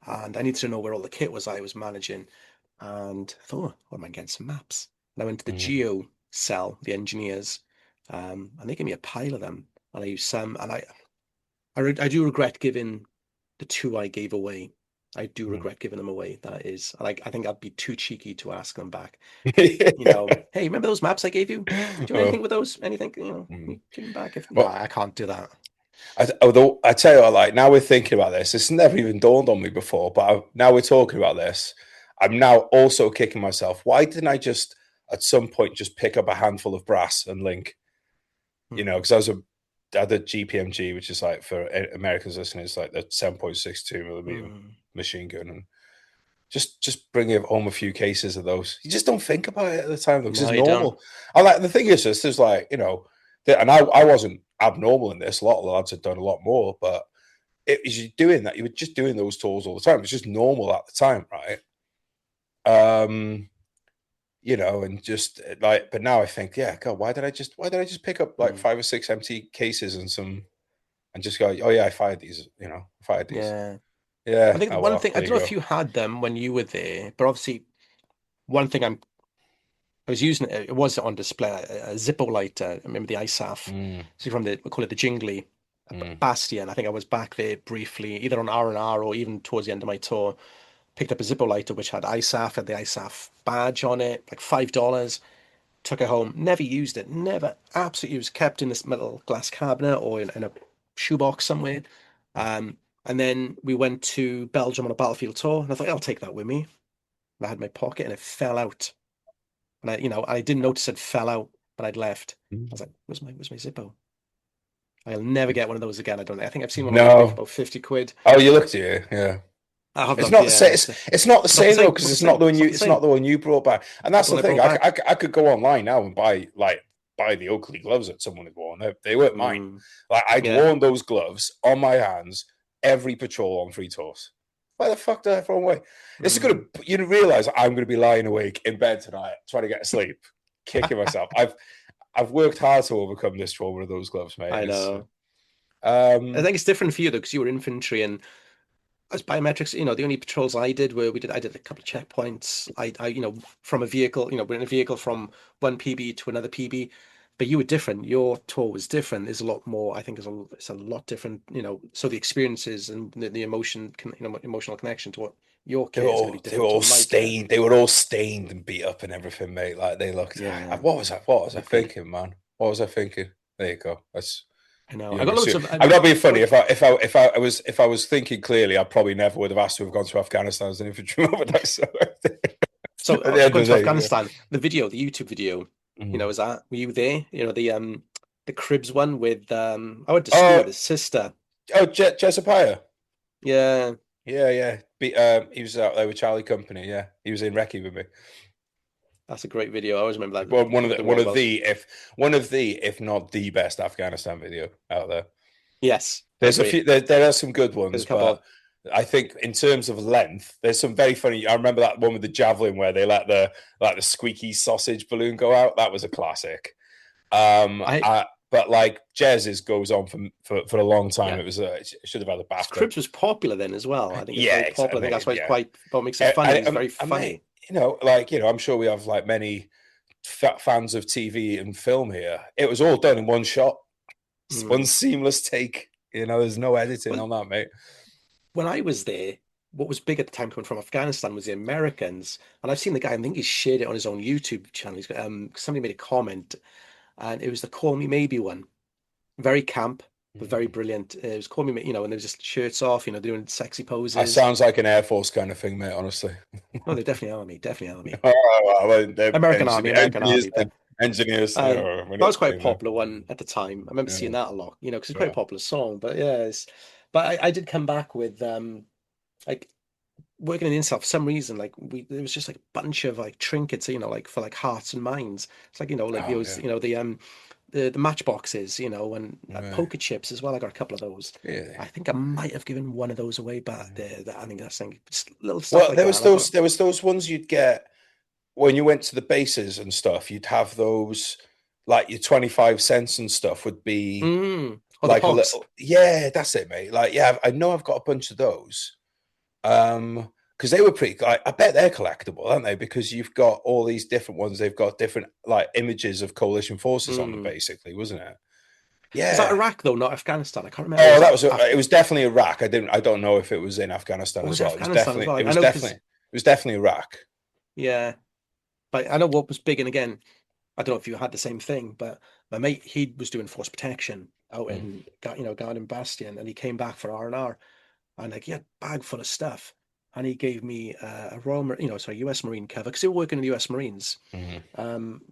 and I needed to know where all the kit was I was managing. And I thought, oh, what am I getting some maps? And I went to the Mm. geo cell, the engineers, and they gave me a pile of them. And I used some, and I do regret giving the two I gave away. I do Mm. regret giving them away. That is, like, I think I'd be too cheeky to ask them back. Mm. Hey, remember those maps I gave you? Do you want anything Oh, with those? Anything? mm. Give them back. If no, Well, I can't do that. although I tell you what, like now we're thinking about this, it's never even dawned on me before, but now we're talking about this. I'm now also kicking myself. Why didn't I just at some point just pick up a handful of brass and link? Hmm. Because I had a GPMG, which is like for Americans listening, it's like the 7.62 millimeter Hmm. machine gun, and just bring home a few cases of those. You just don't think about it at the time because No, it's you don't. normal. I like the thing is, this is like and I wasn't abnormal in this. A lot of the lads had done a lot more, but it was you doing that. You were just doing those tours all the time. It's just normal at the time, right? Um, and just like, but now I think, yeah, God, why did I just pick up like Hmm. 5 or 6 empty cases and just go, oh yeah, I fired these, I fired these. Yeah. I Yeah. think the Oh one well, thing, I there don't you know if go. you had them when you were there, but obviously one thing I was using it was on display, a Zippo lighter. I remember the ISAF. Mm, So from we call it the Jingly, mm, Bastion. I think I was back there briefly, either on R&R or even towards the end of my tour. Picked up a Zippo lighter which had ISAF, had the ISAF badge on it, like $5. Took it home, never used it, never absolutely used. Kept in this little glass cabinet or in a shoebox somewhere. Um, and then we went to Belgium on a battlefield tour, and I thought, I'll take that with me. And I had my pocket, and it fell out. And I didn't notice it fell out, but I'd left. I was mm. like, where's my Zippo? I'll never get one of those again. I don't. I think I've seen one on eBay for No. about 50 quid. Oh, you looked at you. Yeah. I have It's looked, not the yeah. same. It's not the Not the same though, same. because Not the it's not same. the one It's you. not the It's not same. the one you brought back, and Not that's the the one I thing. brought back. I could go online now and buy the Oakley gloves that someone had worn. They weren't mine. Mm, Like I'd yeah. worn those gloves on my hands every patrol on free tours. Why the fuck did I throw them away? This is gonna. Mm. You realize I'm gonna be lying awake in bed tonight trying to get to sleep, kicking myself. I've worked hard to overcome this trauma of those gloves, mate. I It's know. I um think it's different for you though, because you were infantry and as biometrics, the only patrols I did were I did a couple of checkpoints. From a vehicle, we're in a vehicle from one PB to another PB, but you were different. Your tour was different. There's a lot more. I think it's a lot different. So the experiences and the emotion, emotional connection to what your They were kit is going to all be they were different to all my kit. stained. They were all stained and beat up and everything, mate. Like they looked. Yeah, What was I I agree. thinking, man? What was I thinking? There you go. That's I know. I you're got a loads suit. of. I'm not being funny. What If I was thinking clearly, I probably never would have asked to have gone to Afghanistan as an infantryman. But that's at So the end going of to the day. Afghanistan, the YouTube video, Mm. is that were you there? The Cribs one with I went to school with Oh, his sister. Jesipiah. Yeah, Yeah, yeah. He was out there with Charlie Company. Yeah, he was in Recce with me. that's a great video. I always remember that Well, with the Royal Welsh. if not the best Afghanistan video out there. Yes, I There's a agree. few. There are some good There's ones, a couple. but I think in terms of length, there's some very funny. I remember that one with the javelin where they let the squeaky sausage balloon go out. That was a classic. I But like Jez's goes on for a long time. Yeah, It should have had a 'cause BAFTA. Cribs was popular then as well. I think it was Yeah, very popular. I exactly, think that's mate. why it's Yeah, quite what makes it funny. It's very mate, funny. I'm sure we have like many fans of TV and film here. It was all done in one shot, one Mm. seamless take. There's no editing Well, on that, mate. when I was there, what was big at the time coming from Afghanistan was the Americans, and I've seen the guy. I think he shared it on his own YouTube channel. Somebody made a comment, and it was the "Call Me Maybe" one. Very camp, but very brilliant. It was "Call Me," and they were just shirts off, doing sexy That poses. sounds like an Air Force kind of thing, mate. Honestly. No, they're definitely army, definitely army. Oh, well, American army, American engineers army, but then. engineers. We're That not was quite a saying that. popular one at the time. I remember seeing Yeah, that a lot, because it's quite a yeah. popular song. But yeah, but I did come back with like working in the inside for some reason. Like there was just like a bunch of like trinkets, like for like hearts and minds. It's like like Oh those, yeah, the matchboxes, and yeah. poker chips as well. I got a couple of those. Really. I think I might have given one of those away, but Yeah. I think that's thing, just little stuff Well, like that. And I thought, there was those ones you'd get when you went to the bases and stuff. You'd have those like your 25 cents and stuff would be or the like a pogs. little, yeah, that's it, mate. Like, yeah, I know I've got a bunch of those. Because they were pretty, I bet they're collectible, aren't they? Because you've got all these different ones. They've got different like images of coalition forces on them, Mm. basically, wasn't it? Was that Yeah. Iraq though, not Afghanistan? I can't remember. Or Oh, was that that was it was definitely Iraq. I don't know if it was in Afghanistan or as was it well. Afghanistan as well? It I was know because definitely, it was definitely Iraq. yeah, but I know what was big. And again, I don't know if you had the same thing, but my mate he was doing force protection out Mm, in Garden Bastion, and he came back for R&R, and like he had a bag full of stuff, and he gave me a US Marine cover because they were working in the US Marines, mm,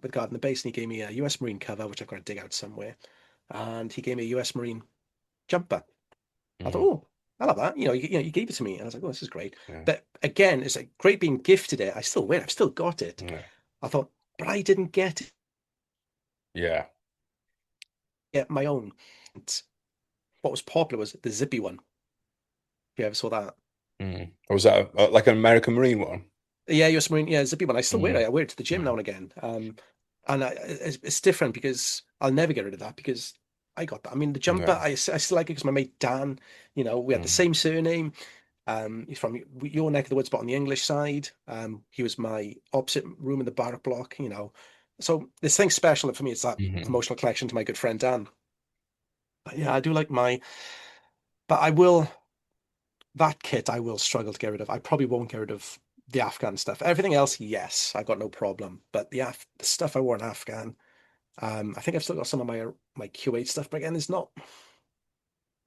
with guarding the base, and he gave me a US Marine cover which I've got to dig out somewhere, and he gave me a US Marine jumper. I thought, mm, oh, I love that. You gave it to me, and I was like, oh, this is great. yeah, But again, it's like great being gifted it. I still win. I've still got it. yeah, I thought, but I didn't yeah. get my own. And what was popular was the zippy one. If you ever saw that. Mm. Or was that like an American Marine one? Yeah, US Marine. Yeah, zippy one. I still wear Mm, it. I wear it to the gym now mm, and again. And it's different because I'll never get rid of that because I got that. I mean, the jumper, yeah, I still like it because my mate Dan, we had the mm, same surname. He's from your neck of the woods, but on the English side. He was my opposite room in the barrack block. So this thing special for me is that mm. emotional connection to my good friend Dan. But yeah, I do like but that kit I will struggle to get rid of. I probably won't get rid of the Afghan stuff. Everything else, yes, I got no problem. But the stuff I wore in Afghan, I think I've still got some of my Kuwait stuff, but again, it's not. I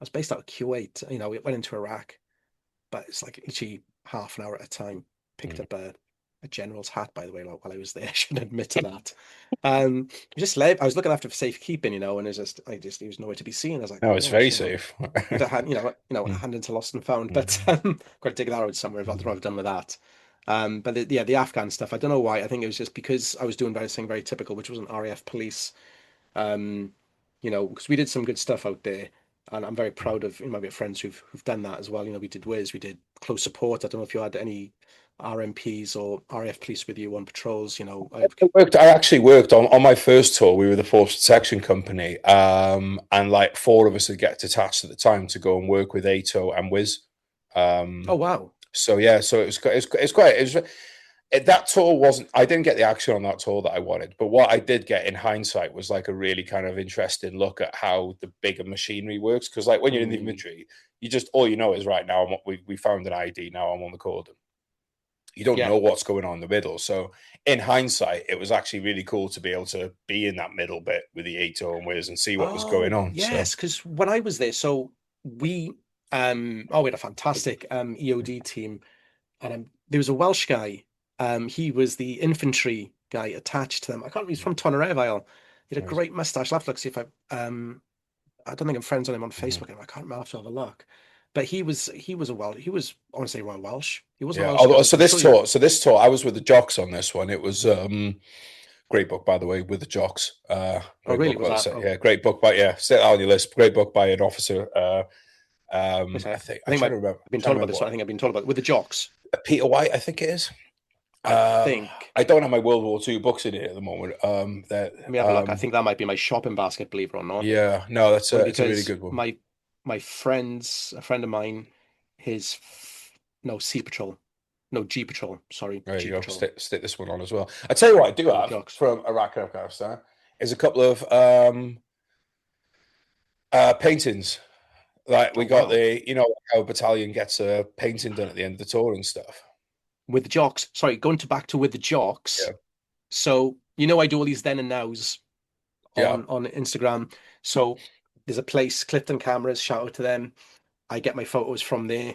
was based out of Kuwait. We went into Iraq, but it's like literally half an hour at a time. Picked Mm. up a general's hat, by the way, while I was there. I should admit to that. I was looking after for safekeeping, and there was nowhere to be seen. I was like, No, it's oh, very safe. with a hand, Mm, hand into lost and found. But mm, got to dig that out somewhere. I'd mm, rather done with that. But yeah, the Afghan stuff. I don't know why. I think it was just because I was doing very typical, which was an RAF police. Um, because we did some good stuff out there, and I'm very mm. proud of my friends who've done that as well. We did Wiz, we did close support. I don't know if you had any RMPs or RAF police with you on patrols. I actually worked on my first tour. We were the force protection company, and like four of us would get attached at the time to go and work with ATO and Wiz. Oh Um, wow. so yeah, so it's quite that tour wasn't. I didn't get the action on that tour that I wanted, but what I did get in hindsight was like a really kind of interesting look at how the bigger machinery works. Because like when you're in the Mm. infantry, you just all you know is right now we found an ID. Now I'm on the cordon. You don't Yeah. know what's going on in the middle. So in hindsight, it was actually really cool to be able to be in that middle bit with the ATO and Wiz and see what was going Oh on. So yes, because when I was there, so we had a fantastic EOD team, and there was a Welsh guy. He was the infantry guy attached to them. I can't remember. He's from Tonnereville. He had a nice. great mustache. I'll have to look see if I don't think I'm friends on him on Mm-hmm. Facebook. I can't remember. I have to have a look. But I want to say Royal Welsh. He wasn't a Yeah. Welsh Although, guy, but I'm sure he. so this tour, I was with the jocks on this one. It was great book, by the way, with the jocks. Oh, Great really? book Was about that? it. Oh, Yeah, great book by set that on your list. Great book by an officer. I okay. think I I'm think trying to remember. I've been Trying told to about remember this one. I what think I've been told about it with the jocks. Peter White, I think it is. I think. I don't have my World War II books in here at the moment. That Let me have a look. I think that might be my shopping basket, believe it or not. yeah, no, that's Only it's a really because good one. my a friend of mine, no, Sea Patrol, no, G Patrol, sorry, There G you go. Patrol. Stick this one on as well. I tell you what, I do With the have jocks. from Iraq and Afghanistan is a couple of paintings. Like Oh we got wow. how a battalion gets a painting done at the end of the tour and stuff. With the jocks. Sorry, going to back to with the jocks. Yeah, So I do all these then and nows yeah. on Instagram. So there's a place, Clifton Cameras, shout out to them. I get my photos from there.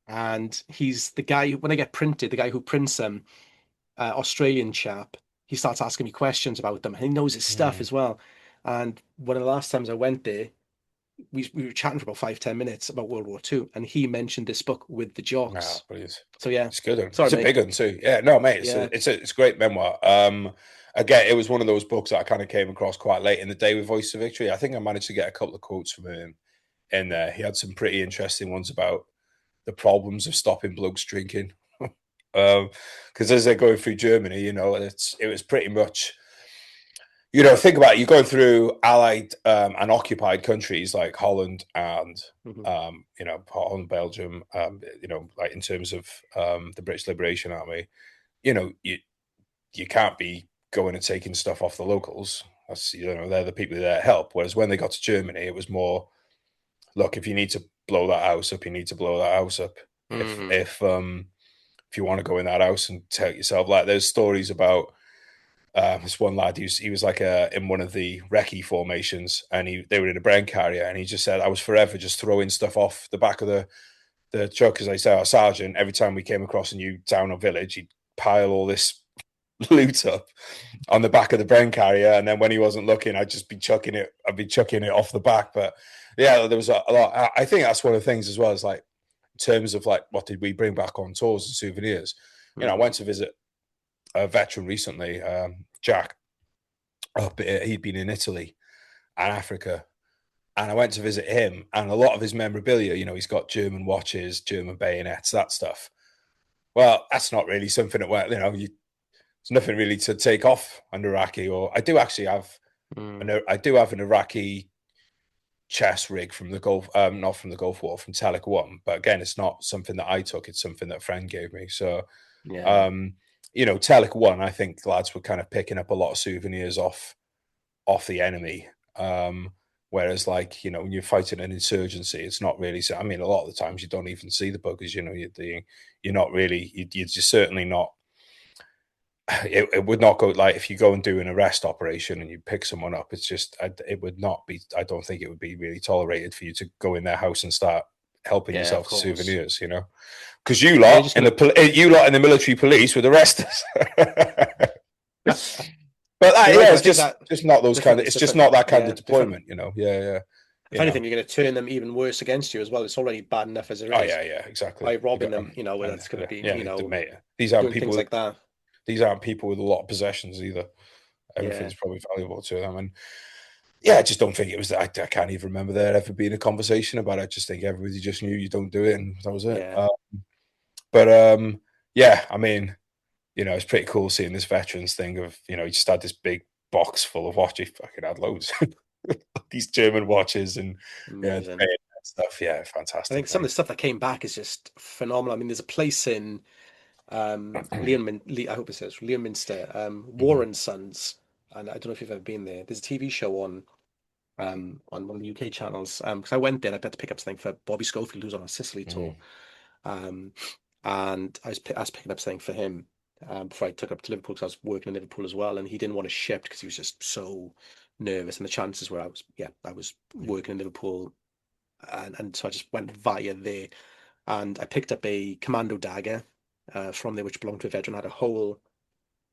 And he's the guy when I get printed, the guy who prints them, Australian chap. he starts asking me questions about them, and he knows his stuff Mm. as well. And one of the last times I went there, we were chatting for about 5-10 minutes about World War II, and he mentioned this book with the Ah, jocks. brilliant. So yeah, It's good. sorry, It's a mate. big one too. Yeah, no, mate, Yeah. it's a great memoir. Again, it was one of those books that I kind of came across quite late in the day with Voice of Victory. I think I managed to get a couple of quotes from him in there. He had some pretty interesting ones about the problems of stopping blokes drinking. Because as they're going through Germany, it was pretty much, think about it, you're going through allied and occupied countries like Holland and Hmm. Holland, Belgium, like in terms of the British Liberation Army, you can't be going and taking stuff off the locals. That's, they're the people that help. Whereas when they got to Germany, it was more, look, if you need to blow that house up, you need to blow that house up. If Hmm. if if you want to go in that house and take yourself, like there's stories about this one lad. He was like in one of the recce formations, and they were in a Bren carrier, and he just said, I was forever just throwing stuff off the back of the truck, as I say, our sergeant. Every time we came across a new town or village, he'd pile all this loot up on the back of the Bren carrier, and then when he wasn't looking, I'd just be chucking it. I'd be chucking it off the back. But yeah, there was a lot. I think that's one of the things as well, is like in terms of like what did we bring back on tours and souvenirs. I Hmm. went to visit a veteran recently, Jack. He'd been in Italy and Africa, and I went to visit him. And a lot of his memorabilia, he's got German watches, German bayonets, that stuff. Well, that's not really something that there's nothing really to take off an Iraqi. Or I do actually have Hmm. an Iraqi chess rig from the Gulf, not from the Gulf War, from Telic One. But again, it's not something that I took. It's something that a friend gave me. So, Yeah. um, Telic One, I think lads were kind of picking up a lot of souvenirs off the enemy. Whereas, like, when you're fighting an insurgency, it's not really. I mean, a lot of the times you don't even see the buggers. You're not really. You're just certainly not. It would not go like if you go and do an arrest operation and you pick someone up. It's just it would not be. I don't think it would be really tolerated for you to go in their house and start helping Yeah, of yourself to course. souvenirs. Because you Are they lot just gonna? you lot in the military police would arrest us. But You're right, yeah, though. I it's think just that just not those kind different of. is It's just different. not that kind of Yeah, different. deployment. Yeah, yeah. If anything, you're going to turn them even worse against you as well. It's already bad enough as it Oh is. yeah, yeah, exactly. By You robbing got them, where and that's going to be, yeah, mate. These aren't doing people. things like that. These aren't people with a lot of possessions either. Yeah, Everything's probably valuable to them, and yeah, I just don't think it was. I can't even remember there ever being a conversation about it. I just think everybody just knew you don't do it, and that was it. yeah. But yeah, I mean, it's pretty cool seeing this veterans thing of he just had this big box full of watches. Fucking had loads, these German watches and yeah, Amazing. stuff. Yeah, I think fantastic, some of mate. the stuff that came back is just phenomenal. I mean, there's a place in I hope it says Leominster, Mhm. Warren Sons, and I don't know if you've ever been there. There's a TV show on one of the UK channels. Because I went there, I had to pick up something for Bobby Schofield, who's on a Sicily tour. Mhm. Um, and I was picking up something for him before I took up to Liverpool because I was working in Liverpool as well, and he didn't want to ship because he was just so nervous. And the chances were I was working in Liverpool, and so I just went via there, and I picked up a commando dagger from there, which belonged to a veteran. Had a whole,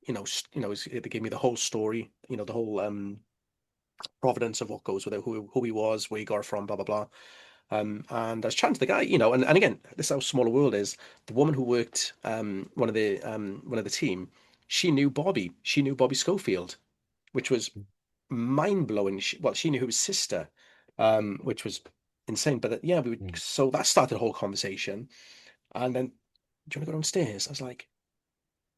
they gave me the whole story, the whole providence of what goes with it, who he was, where he got it from, blah blah blah. And I was chatting to the guy, and again, this is how small a world is. The woman who worked, one of the team, she knew Bobby. She knew Bobby Schofield, which was mind blowing. Well, she knew his sister, which was insane. But yeah, Mhm. so that started a whole conversation. And then, do you want to go downstairs? I was like,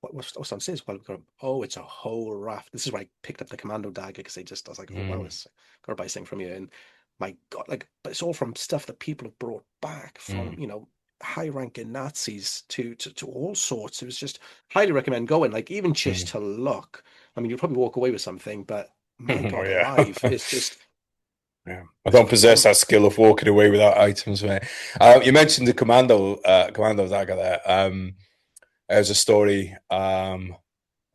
what's downstairs? Well, oh, it's a whole raft. This is why I picked up the commando dagger because I was like, oh wow, Mhm. this got to buy something from you. And my God, like, but it's all from stuff that people have brought back from, Mhm. high-ranking Nazis to all sorts. It was just highly recommend going, like even just Mhm. to look. I mean, you'll probably walk away with something, but my Oh God, yeah. alive, it's just Yeah, I don't possess phenomenal. that skill of walking away without items, mate. You mentioned the commando dagger there. There's a story. One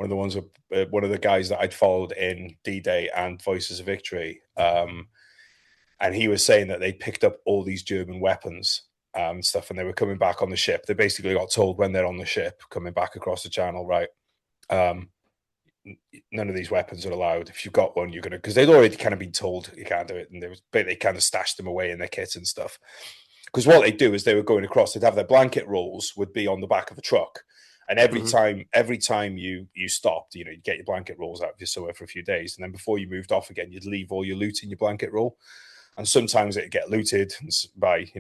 of the ones with one of the guys that I'd followed in D-Day and Voices of Victory, and he was saying that they picked up all these German weapons and stuff, and they were coming back on the ship. They basically got told when they're on the ship coming back across the channel, right? Um, none of these weapons are allowed. If you've got one, you're gonna, because they'd already kind of been told you can't do it, and they kind of stashed them away in their kit and stuff. Because what they do is they were going across, they'd have their blanket rolls would be on the back of a truck, and every Hmm. time you stopped, you get your blanket rolls out of your somewhere for a few days, and then before you moved off again, you'd leave all your loot in your blanket roll. And sometimes it'd get looted by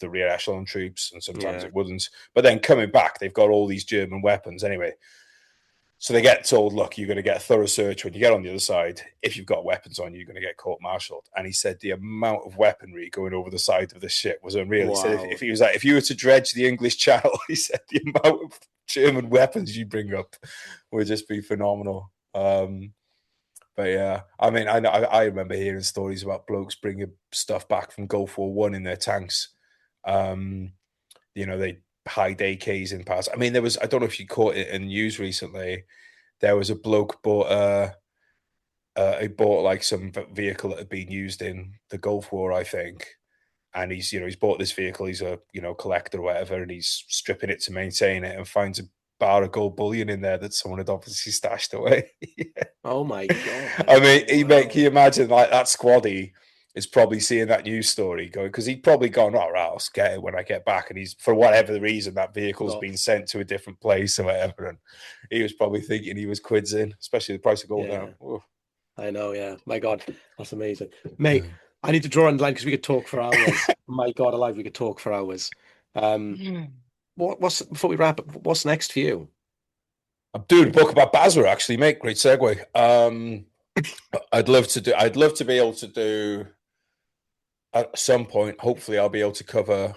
the rear echelon troops, and sometimes Yeah. it wouldn't. But then coming back, they've got all these German weapons anyway. So they get told, look, you're going to get a thorough search when you get on the other side. If you've got weapons on you, you're going to get court-martialed. And he said the amount of weaponry going over the side of the ship was unreal. He said Wow. if he was like, if you were to dredge the English Channel, he said the amount of German weapons you bring up would just be phenomenal. But yeah, I mean, I remember hearing stories about blokes bringing stuff back from Gulf War One in their tanks. They hide AKs in parts. I mean, I don't know if you caught it in news recently. There was a bloke he bought like some vehicle that had been used in the Gulf War, I think. And he's bought this vehicle. He's a collector or whatever, and he's stripping it to maintain it, and finds a bar of gold bullion in there that someone had obviously stashed away. Oh my God. I mean, can Wow. you imagine like that squaddy is probably seeing that news story going, because he'd probably gone, all right, I'll get it when I get back. And he's, for whatever the reason, that vehicle's Forgot. been sent to a different place or whatever. And he was probably thinking he was quids in, especially the price of gold now. Yeah. Oof. I know, yeah. My God, that's amazing. Mate, I need to draw on the line because we could talk for hours. My God alive, we could talk for hours. Um, what's before we wrap up, what's next for you? I'm doing a book about Basra, actually, mate. Great segue. I'd love to be able to do at some point. Hopefully, I'll be able to cover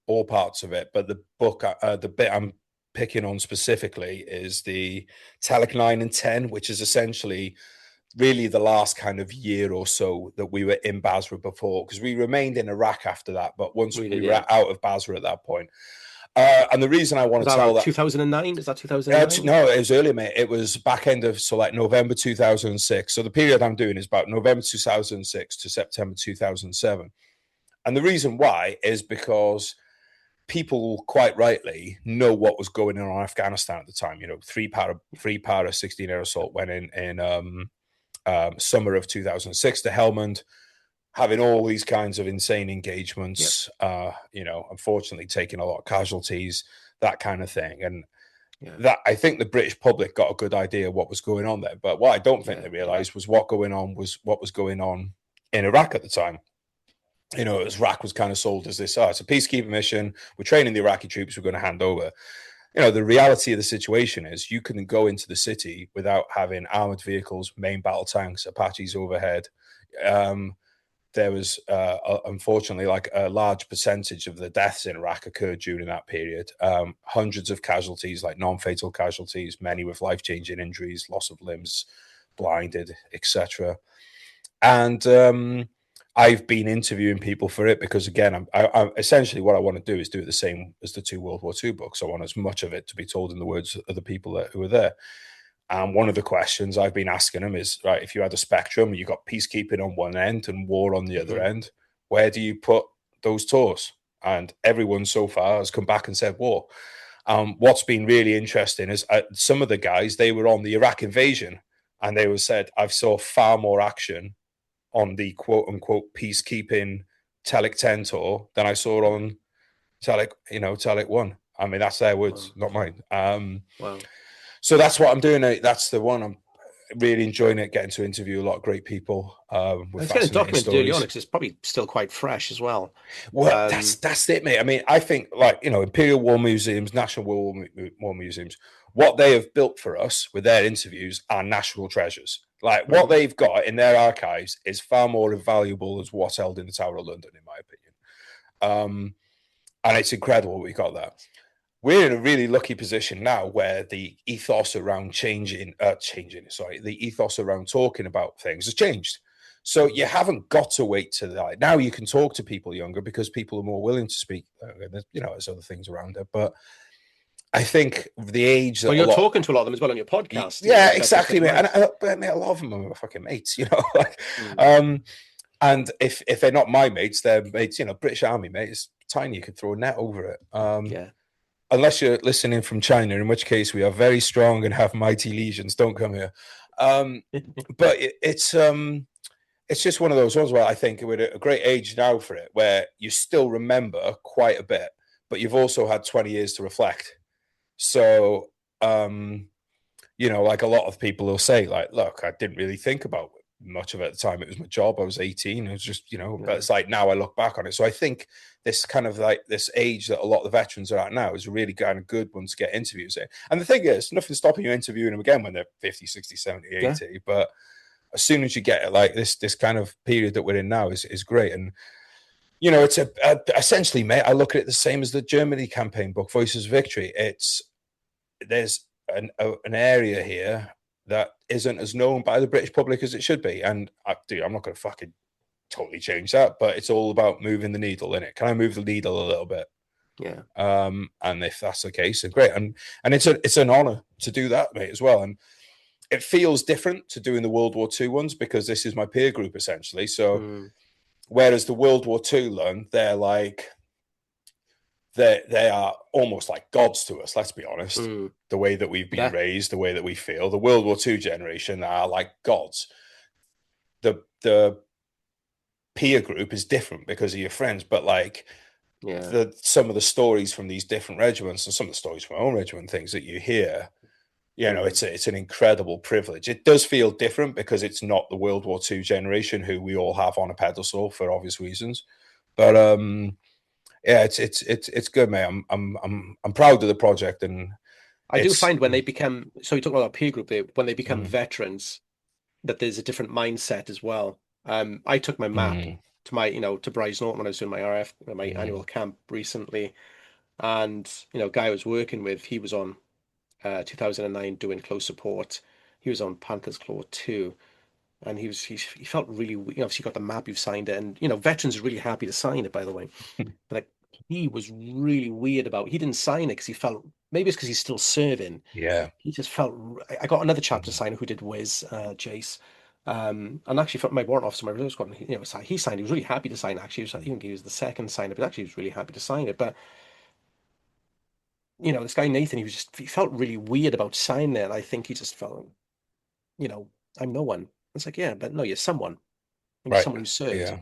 all parts of it. But the bit I'm picking on specifically is the Telic 9 and 10, which is essentially really the last kind of year or so that we were in Basra before, because we remained in Iraq after that. But once We we did, were yeah. out of Basra at that point, and the reason I want Was to that tell around that 2009? Is that 2009? no, it was earlier, mate. It was back end of, so like November 2006. So the period I'm doing is about November 2006 to September 2007. And the reason why is because people quite rightly know what was going on in Afghanistan at the time. Three para 16 air assault went in summer of 2006 to Helmand, having all these kinds of insane Yep. engagements, unfortunately taking a lot of casualties, that kind of thing. And Yeah. that, I think the British public got a good idea of what was going on there. But what I don't think Yeah. they Yeah. realised was what was going on in Iraq at the time. As Iraq was kind of sold as this, it's a peacekeeping mission. We're training the Iraqi troops we're going to hand over. The reality of the situation is you couldn't go into the city without having armored vehicles, main battle tanks, Apaches overhead. There was unfortunately like a large percentage of the deaths in Iraq occurred during that period. Hundreds of casualties, like non-fatal casualties, many with life-changing injuries, loss of limbs, blinded, etc. And I've been interviewing people for it because, again, I essentially what I want to do is do it the same as the two World War II books. I want as much of it to be told in the words of the people who were there. And one of the questions I've been asking them is, right, if you had a spectrum, you got peacekeeping on one end and war on the other Hmm. end, where do you put those tours? And everyone so far has come back and said war. What's been really interesting is some of the guys, they were on the Iraq invasion, and they were said, I've saw far more action on the quote unquote peacekeeping Telic 10 tour than I saw on Telic 1. I mean, that's their words, Wow. not mine. Wow. So that's what I'm doing. That's the one. I'm really enjoying it, getting to interview a lot of great people with It's getting fascinating documented early on stories. because it's probably still quite fresh as well. Well, Um, that's it, mate. I mean, I think like Imperial War Museums, National War Museums, what they have built for us with their interviews are national treasures. Like what mhm. they've got in their archives is far more invaluable as what's held in the Tower of London, in my opinion. And it's incredible we got that. We're in a really lucky position now where the ethos around the ethos around talking about things has changed. So you haven't got to wait to that. Now you can talk to people younger because people are more willing to speak. There's other things around it, but I think the age Well, that a you're lot, talking to a lot of them as well on your podcast, yeah, which I think is exactly, mate. nice. But mate, a lot of them are my fucking mates, like, Mm. um, and if they're not my mates, they're mates, British Army mates. Tiny, you could throw a net over it. Yeah. Unless you're listening from China, in which case we are very strong and have mighty legions. Don't come here. But it's just one of those ones where I think we're at a great age now for it, where you still remember quite a bit, but you've also had 20 years to reflect. So, like a lot of people will say, like, look, I didn't really think about much of it at the time. It was my job. I was 18. It was just, but it's like now I look back on it. So I think this kind of like this age that a lot of the veterans are at now is a really kind of good one to get interviews in. And the thing is, nothing stopping you interviewing them again when they're 50, 60, 70, Yeah. 80. But as soon as you get it, like this kind of period that we're in now is great. And it's essentially, mate, I look at it the same as the Germany campaign book, Voices of Victory. There's an area here that isn't as known by the British public as it should be. And I'm not going to fucking totally change that, but it's all about moving the needle, in it. Can I move the needle a little bit? Yeah. And if that's the case, then great. And it's an honor to do that, mate, as well. And it feels different to doing the World War II ones because this is my peer group essentially. So whereas the World War II one, they're like they are almost like gods to us, let's be honest. The way that we've been raised, the way that we feel. The World War II generation are like gods. The peer group is different because of your friends, but like some of the stories from these different regiments and some of the stories from my own regiment, things that you hear, it's an incredible privilege. It does feel different because it's not the World War II generation who we all have on a pedestal for obvious reasons. But yeah, it's good, mate. I'm proud of the project, and I do find when they become, so you talk about peer group, when they become veterans, that there's a different mindset as well. I took my map to my, to Bryce Norton when I was doing my RF, my annual camp recently, and guy I was working with, he was on 2009 doing close support. He was on Panther's Claw 2, and he felt really, obviously got the map, you've signed it, and veterans are really happy to sign it, by the way. But like, he was really weird about. He didn't sign it because he felt, maybe it's because he's still serving. Yeah. He just felt. I got another chap to sign who did Wiz, Jace, and actually my warrant officer, my reserve squad, he signed. He was really happy to sign. Actually, I think he was the second signer, but actually he was really happy to sign it. But this guy Nathan, he felt really weird about signing it. I think he just felt, you know, I'm no one. It's like, yeah, but no, you're someone. And you're Right. someone who served. Yeah.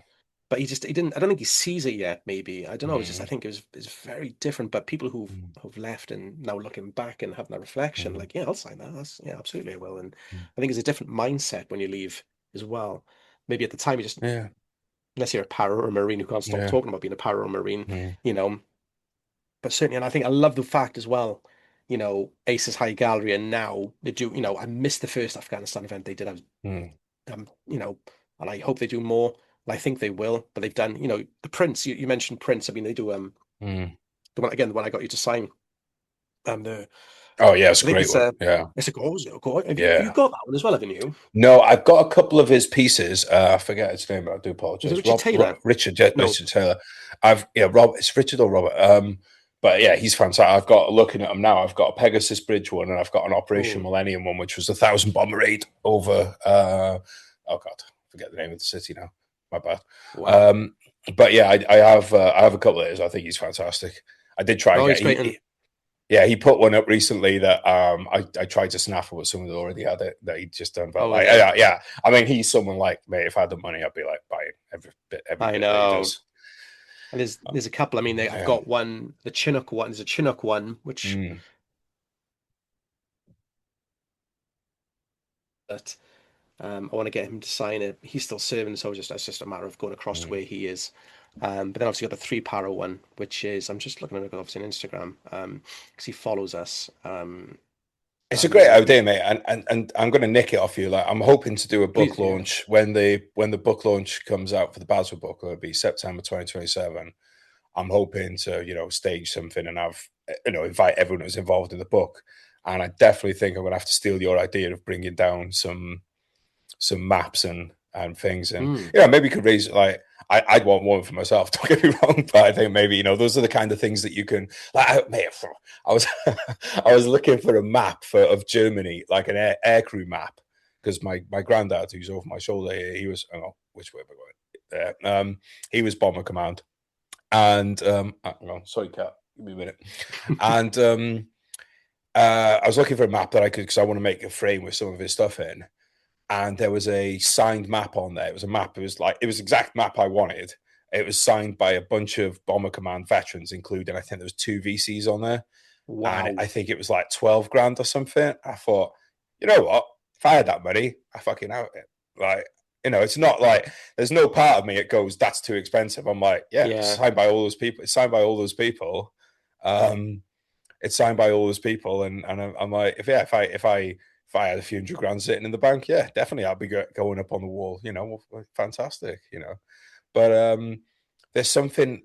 But he didn't, I don't think he sees it yet, maybe. I don't know. I think it's very different. But people who've left and now looking back and having that reflection, like, yeah, I'll sign that. Yeah, absolutely I will. And I think it's a different mindset when you leave as well. Maybe at the time you just, Yeah. unless you're a para or a marine who can't stop Yeah. talking about being a para or marine, but certainly, and I think I love the fact as well, Aces High Gallery, and now they do, I missed the first Afghanistan event they did. I was, and I hope they do more. And I think they will, but they've done, the prints, you mentioned prints. I mean, they do, the one, again, the one I got you to sign. And Oh yeah, it's I a think great one. Yeah. it's a goal. Have you Yeah. got that one as well, haven't you? No, I've got a couple of his pieces. I forget his name, but I do Is it apologize. Richard Taylor? Richard, No. Richard Taylor. Rob. It's Richard or Robert. But yeah, he's fantastic. I've got looking at him now. I've got a Pegasus Bridge one, and I've got an Operation Millennium one, which was 1,000 bomber raid over. Oh God, forget the name of the city now. My bad. Wow. But yeah, I have a couple of his. I think he's fantastic. I did try and No, get. he's great. And Yeah, he put one up recently that I tried to snaffle, but someone that already had it that he'd just done. But like, yeah, I mean, he's someone like, mate, if I had the money, I'd be like buying every bit I that he know. does. And there's a couple. I mean, I've got one, the Chinook one. There's a Chinook one, which that I want to get him to sign it. He's still serving, so it's just a matter of going across to where he is. But then obviously got the three para one, which is, I'm just looking at it obviously on Instagram, because he follows us. It's a great idea, mate, and I'm going to nick it off you. Like, I'm hoping to do a book Please, launch when the book launch comes out for the Basel book. It'll be September 2027. I'm hoping to stage something and have invite everyone who's involved in the book. And I definitely think I'm going to have to steal your idea of bringing down some maps and things, and maybe you could raise like I'd want one for myself. Don't get me wrong, but I think maybe those are the kind of things that you can like. Mate, I was I was looking for a map of Germany, like an aircrew map, because my granddad, who's over my shoulder here, he was which way am I going? He was bomber command, and sorry, cat, give me a minute, and I was looking for a map that I could, because I want to make a frame with some of his stuff in. and there was a signed map on there. It was a map. It was the exact map I wanted. It was signed by a bunch of Bomber Command veterans, including I think there was two VCs on there, and Wow. I think it was like 12 grand or something. I thought, you know what? If I had that money, I fucking out it. Like, it's not like there's no part of me it goes that's too expensive. I'm like, yeah, it's Yeah. signed by all those people. It's signed by all those people. It's signed by all those people, and I'm like, if I had a few hundred grand sitting in the bank, yeah, definitely I'd be going up on the wall. Fantastic. But there's something.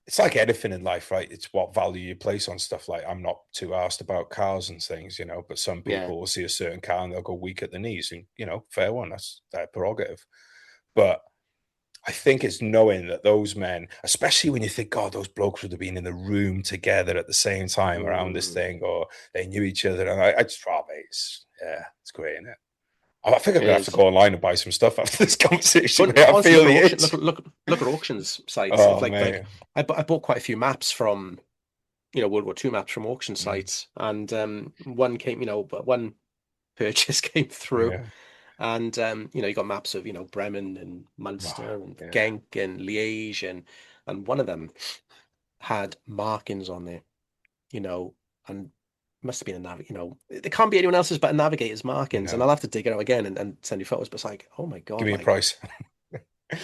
It's like anything in life, right? It's what value you place on stuff. Like I'm not too asked about cars and things, but some Yeah. people will see a certain car and they'll go weak at the knees, and fair one, that's their prerogative. But I think it's knowing that those men, especially when you think, God, those blokes would have been in the room together at the same time around this Mm, thing, or they knew each other. And I just, mate, it's great, isn't it? I think I'm it gonna have to is. go online and buy some stuff after this conversation, But mate. I honestly, feel look at the auction. itch. Look at auctions sites. If Oh, like mate. I bought quite a few maps from World War II maps from auction Mm, sites, and one came but one purchase came through, yeah. and you got maps of Bremen and Wow. Munster and Yeah. Genk and Liège, and one of them had markings on there, and must have been a it can't be anyone else's but a navigator's markings, and No. I'll have to dig it out again and send you photos. But it's like, oh my Give God, me a like, price.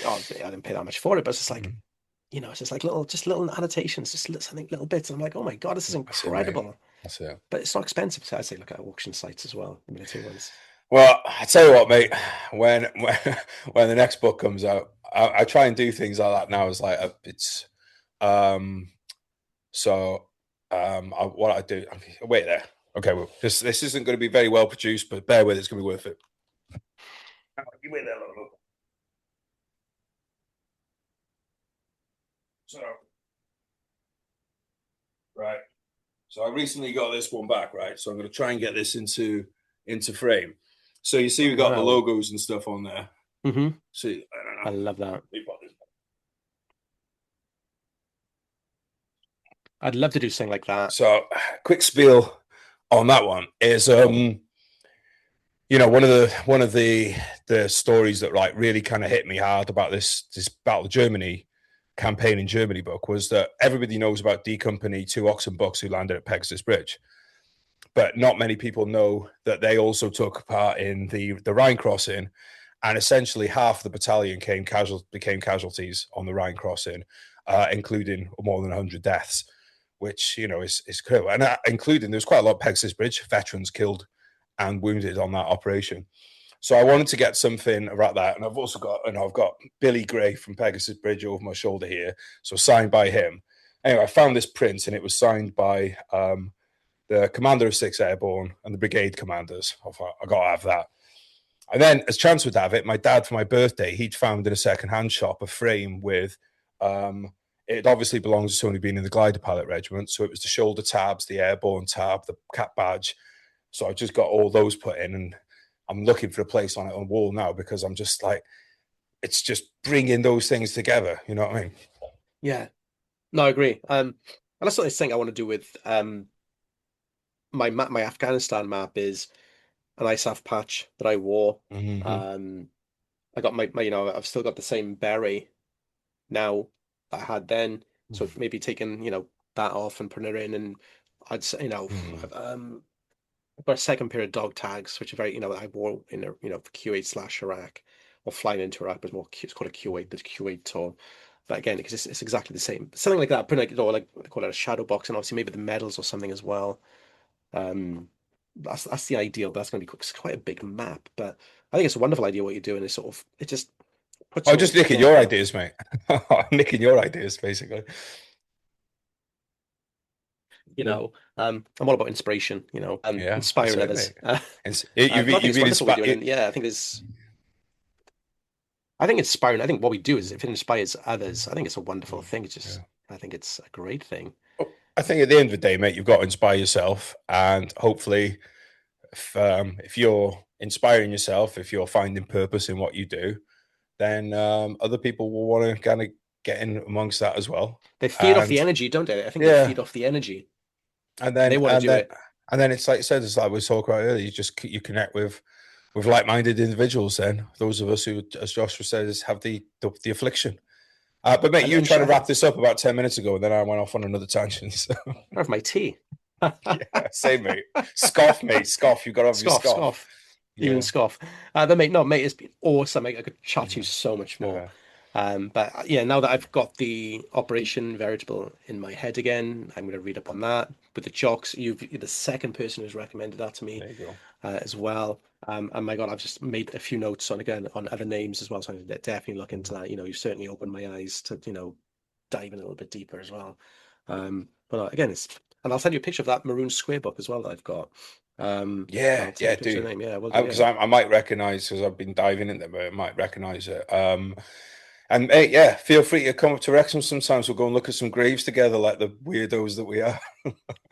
oh, I didn't pay that much for it, but it's just like, Mm, it's just like little annotations, just something, little bits. And I'm like, oh my God, this is that's it, mate. incredible. That's it. But it's not expensive. So I'd say look at auction sites as well, the military ones. Well, I tell you what, mate. When when the next book comes out, I try and do things like that now. It's like it's um so what I do. Wait there. Okay, well, this isn't going to be very well produced, but bear with it. It's going to be worth it. Wait there, look. So right. So I recently got this one back, right? So I'm going to try and get this into frame. So you see, Oh we got the wow. logos and stuff on there. Hmm. See, I don't I know. love that. I'd love to do something like that. So, quick spiel on that one is, one of the stories that like really kind of hit me hard about this Battle of Germany campaign in Germany book was that everybody knows about D Company 2 Oxen Bucks who landed at Pegasus Bridge, but not many people know that they also took part in the Rhine crossing, and essentially half the battalion became casualties on the Rhine crossing, including more than 100 deaths, which is cool. And including there's quite a lot of Pegasus Bridge veterans killed and wounded on that operation. So I wanted to get something about that, and I've got Billy Gray from Pegasus Bridge over my shoulder here, so signed by him. Anyway, I found this print, and it was signed by the commander of 6 Airborne and the brigade commanders. I thought I got to have that. And then, as chance would have it, my dad, for my birthday, he'd found in a second-hand shop a frame with, it obviously belongs to somebody being in the glider pilot regiment. So it was the shoulder tabs, the airborne tab, the cap badge. So I just got all those put in, and I'm looking for a place on it on the wall now because I'm just like, it's just bringing those things together. You know what I mean? Yeah. No, I agree. And that's what I think I want to do with my map, my Afghanistan map is an ISAF patch that I wore. Mm-hmm. Um, I got my I've still got the same beret now that I had then. So maybe taking, that off and putting it in, and I'd say, Mm-hmm. I've got a second pair of dog tags, which are very, I wore in a, Q8/Iraq or flying into Iraq, but more, it's called a Q8, the Q8 tour. But again, because it's exactly the same. Something like that, putting like they call it a shadow box, and obviously maybe the medals or something as well. Um, that's the ideal, but that's going to be it's quite a big map. But I think it's a wonderful idea what you're doing. Is sort of it just puts Oh, it all just nicking your together. ideas, mate. Nicking your ideas, basically. I'm all about inspiration. Yeah, that's Inspiring it, others. mate. And you've But I think you've it's been wonderful what inspired. you're doing, and yeah, I think inspiring. I think what we do is if it inspires others, I think it's a wonderful thing. Yeah. I think it's a great thing. I think at the end of the day, mate, you've got to inspire yourself, and hopefully, if you're inspiring yourself, if you're finding purpose in what you do, then other people will want to kind of get in amongst that as well. They feed off the And energy, don't they? I think they yeah, feed off the energy, and and they then want to and do then it. and then it's like you said, it's like we talked about earlier. You connect with with like-minded individuals. Then those of us who, as Joshua says, have the affliction. But mate, you were And trying to wrap this up about 10 minutes ago, and then I went off on another tangent. So. I have my tea. Yeah, same mate. Scoff, mate. Scoff. You got to have your Scoff, scoff. scoff, even Yeah. scoff. But mate, no, mate, it's been awesome. I could chat to you Mhm. so much more. Uh, But yeah, now that I've got the Operation Veritable in my head again, I'm going to read up on that with the jocks. You're the second person who's recommended that to me there you go. as well. And my God, I've just made a few notes on again on other names as well, so I'm gonna definitely look into that. You've certainly opened my eyes to dive in a little bit deeper as well. But again, and I'll send you a picture of that maroon square book as well that I've got. And Yeah, I'll send you yeah, a picture of do. the name. Yeah, I will do. Because Yeah. I might recognize, because I've been diving into them, but I might recognize it. And hey, yeah, feel free to come up to Wrexham sometimes. We'll go and look at some graves together, like the weirdos that we are.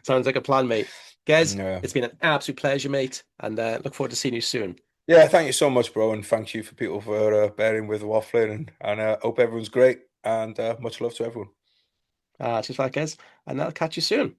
Sounds like a plan, mate. Guys, Yeah. it's been an absolute pleasure, mate, and look forward to seeing you soon. Yeah, thank you so much, bro, and thank you for people for bearing with waffling, and hope everyone's great, and much love to everyone. Cheers for that, guys, and I'll catch you soon.